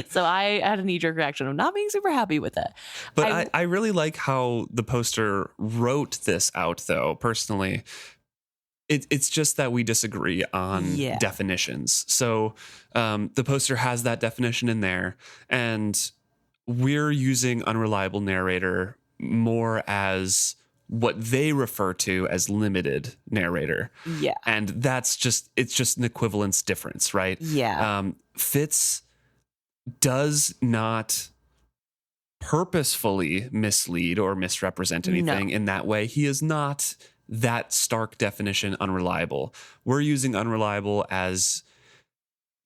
So I had a knee-jerk reaction of not being super happy with it. But I really like how the poster wrote this out, though, personally. It's just that we disagree on definitions. So the poster has that definition in there, and we're using unreliable narrator more as what they refer to as limited narrator. Yeah. And it's just an equivalence difference, right? Yeah. Fitz does not purposefully mislead or misrepresent anything in that way. He is not that stark definition unreliable. We're using unreliable as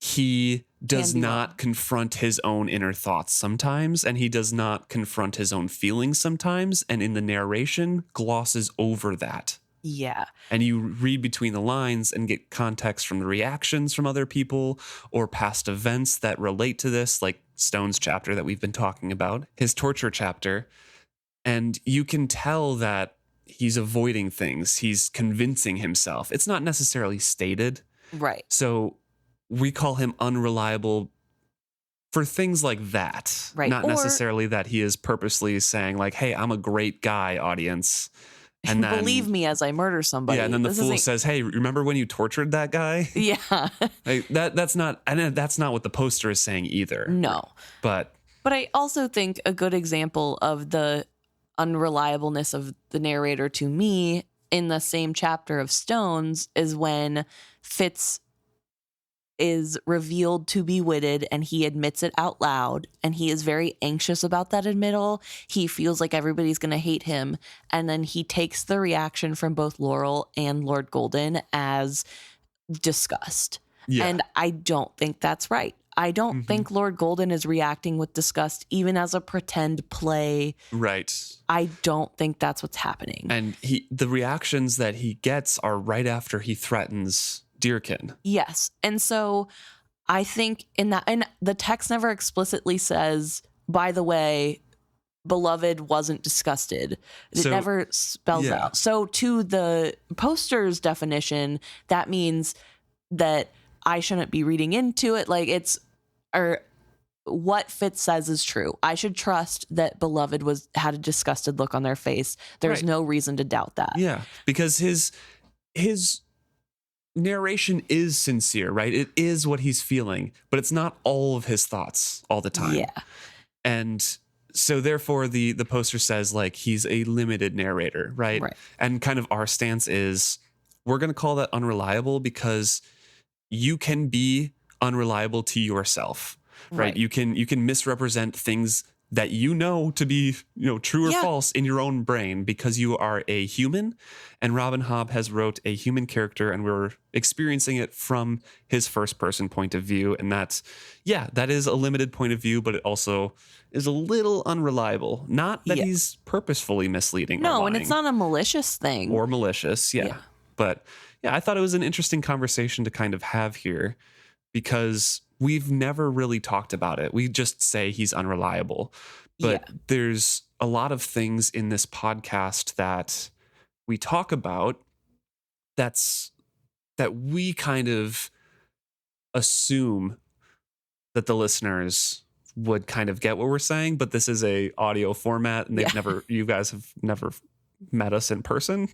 he does not confront his own inner thoughts sometimes, and he does not confront his own feelings sometimes, and in the narration glosses over that. Yeah. And you read between the lines and get context from the reactions from other people or past events that relate to this, like Stone's chapter that we've been talking about, his torture chapter. And you can tell that he's avoiding things. He's convincing himself. It's not necessarily stated. Right. So we call him unreliable for things like that. Right. Not necessarily that he is purposely saying like, hey, I'm a great guy, audience. And then, believe me as I murder somebody. Yeah, and then the fool says, hey, remember when you tortured that guy? Yeah. Like, that's not what the poster is saying either. No. But I also think a good example of the unreliableness of the narrator to me in the same chapter of Stones is when Fitz is revealed to be witted and he admits it out loud, and he is very anxious about that admittal. He feels like everybody's going to hate him, and then he takes the reaction from both Laurel and Lord Golden as disgust. Yeah. And I don't think that's right. I don't think Lord Golden is reacting with disgust even as a pretend play. Right. I don't think that's what's happening. And the reactions that he gets are right after he threatens Deerkin. Yes. And so I think in that, and the text never explicitly says, by the way, Beloved wasn't disgusted. It never spells out. So to the poster's definition, that means that I shouldn't be reading into it. Like or what Fitz says is true. I should trust that Beloved had a disgusted look on their face. There's no reason to doubt that. Yeah, because his narration is sincere, right? It is what he's feeling, but it's not all of his thoughts all the time. Yeah. And so therefore the poster says like he's a limited narrator, right? And kind of our stance is we're going to call that unreliable because you can be unreliable to yourself, right? You can misrepresent things that you know to be, true or false in your own brain because you are a human. And Robin Hobb has wrote a human character, and we're experiencing it from his first person point of view. And that is a limited point of view, but it also is a little unreliable. Not that he's purposefully misleading. No, and it's not a malicious thing. Or malicious, But I thought it was an interesting conversation to kind of have here because we've never really talked about it. We just say he's unreliable. But there's a lot of things in this podcast that we talk about that we kind of assume that the listeners would kind of get what we're saying, but this is a audio format and you guys have never met us in person.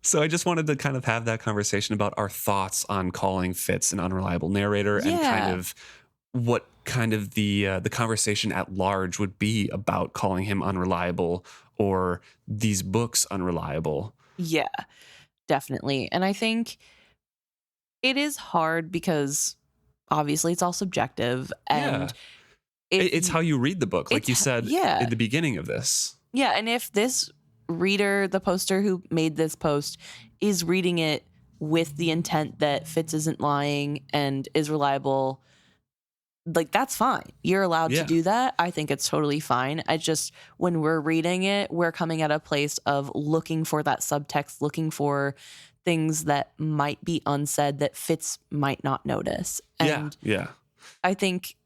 So I just wanted to kind of have that conversation about our thoughts on calling Fitz an unreliable narrator and kind of what kind of the conversation at large would be about calling him unreliable or these books unreliable. Yeah, definitely. And I think it is hard because obviously it's all subjective, and Yeah. if It's you, how you read the book, like you said yeah, in the beginning of this. yeah, and if this reader, the poster who made this post, is reading it with the intent that Fitz isn't lying and is reliable, like that's fine. You're allowed to Yeah. do that. I think it's totally fine. I just, when we're reading it, we're coming at a place of looking for that subtext, looking for things that might be unsaid that Fitz might not notice. Yeah. And Yeah. I think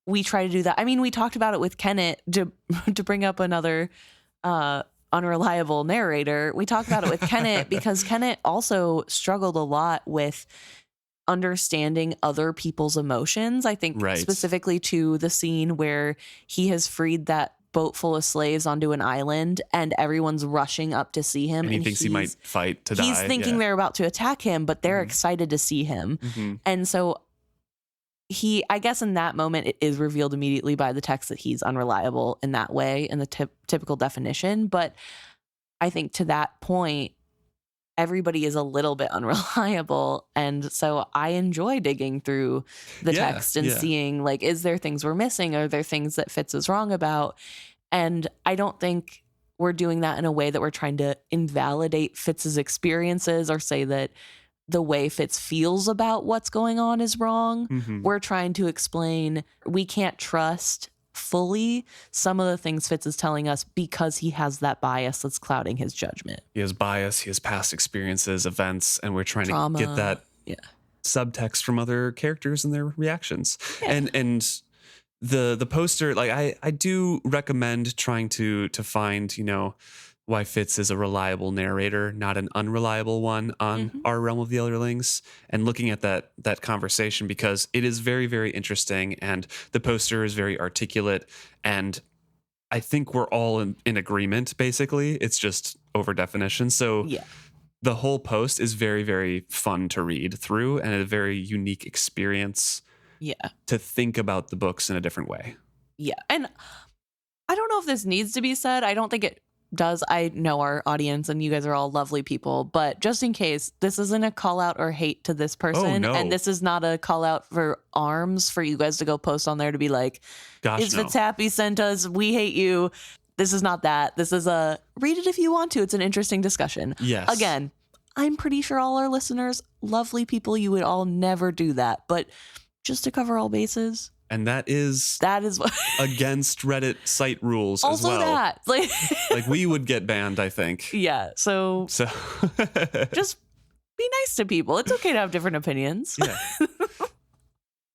we try to do that. I mean, we talked about it with Kenneth to to bring up another unreliable narrator. We talked about it with Kenneth because Kenneth also struggled a lot with understanding other people's emotions. I think Right. specifically to the scene where he has freed that boat full of slaves onto an island and everyone's rushing up to see him, And he thinks he might fight to die. he's thinking they're about to attack him, but they're excited to see him. And so I guess in that moment, it is revealed immediately by the text that he's unreliable in that way, in the typical definition. But I think to that point, everybody is a little bit unreliable. And so I enjoy digging through the text and seeing, like, is there things we're missing? Are there things that Fitz is wrong about? And I don't think we're doing that in a way that we're trying to invalidate Fitz's experiences or say that the way Fitz feels about what's going on is wrong. We're trying to explain we can't trust fully some of the things Fitz is telling us because he has that bias that's clouding his judgment. He has bias, he has past experiences, events, and we're trying Trauma. to get that subtext from other characters and their reactions. And the poster, like I do recommend trying to find, why Fitz is a reliable narrator, not an unreliable one on Our Realm of the Elderlings, and looking at that conversation, because it is very, very interesting, and the poster is very articulate, and I think we're all in agreement, basically. It's just over definition. So the whole post is very, very fun to read through and a very unique experience to think about the books in a different way. Yeah. And I don't know if this needs to be said. I don't think it does. I know our audience and you guys are all lovely people, but just in case, this isn't a call out or hate to this person. Oh, no. And this is not a call out for arms for you guys to go post on there to be like, is Fitz happy sent us? We hate you. This is not that. This is a read it if you want to. It's an interesting discussion. Yes. Again, I'm pretty sure all our listeners, lovely people, you would all never do that. But just to cover all bases. And that is what against Reddit site rules also as well. That like we would get banned, I think. Yeah. So just be nice to people. It's okay to have different opinions. Yeah.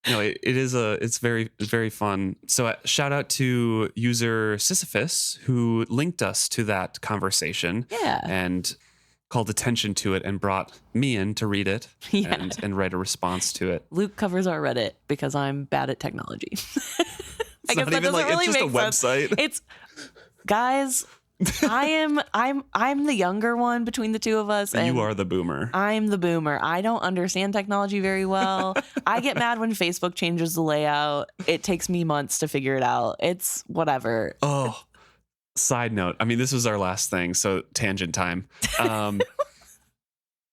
No, it's very, very fun. So shout out to user Sisyphus who linked us to that conversation. Yeah. And called attention to it and brought me in to read it and write a response to it. Luke covers our Reddit because I'm bad at technology. I guess that doesn't really make sense. It's just a website. It's guys, I'm the younger one between the two of us. And you are the boomer. I'm the boomer. I don't understand technology very well. I get mad when Facebook changes the layout. It takes me months to figure it out. It's whatever. Oh, side note. I mean, this was our last thing, so tangent time.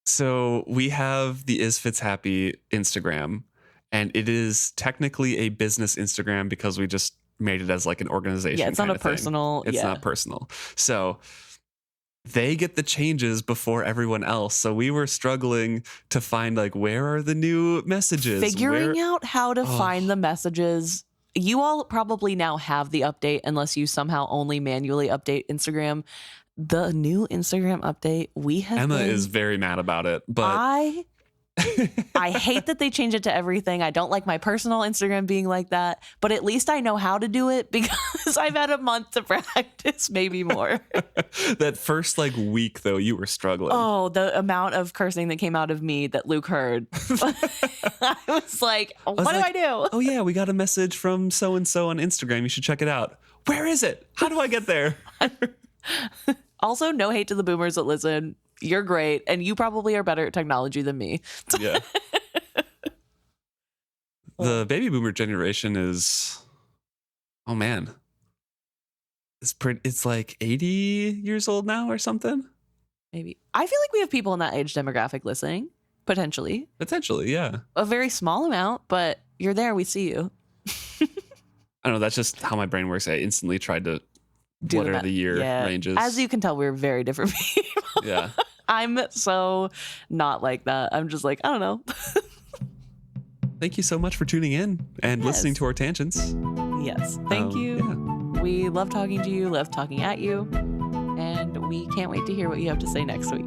So we have the Is Fitz Happy Instagram, and it is technically a business Instagram because we just made it as like an organization. Yeah, it's not a personal. It's not personal. So they get the changes before everyone else. So we were struggling to find like, where are the new messages? Figuring out how to find the messages. You all probably now have the update unless you somehow only manually update Instagram. The new Instagram update we have. Emma is very mad about it, but I hate that they change it to everything. I don't like my personal Instagram being like that, but at least I know how to do it because I've had a month to practice, maybe more. That first like week though, you were struggling. Oh, the amount of cursing that came out of me that Luke heard. I was like, what do I do? Oh yeah, we got a message from so-and-so on Instagram. You should check it out. Where is it? How do I get there? Also, no hate to the boomers that listen. You're great, and you probably are better at technology than me. Yeah. The baby boomer generation is, oh man, it's like 80 years old now or something. Maybe. I feel like we have people in that age demographic listening, potentially. Potentially, yeah. A very small amount, but you're there. We see you. I don't know. That's just how my brain works. I instantly tried to what are the year ranges. As you can tell, we're very different people. Yeah. I'm so not like that. I'm just like, I don't know. Thank you so much for tuning in and listening to our tangents. Yes. Thank you. Yeah. We love talking to you, love talking at you, and we can't wait to hear what you have to say next week.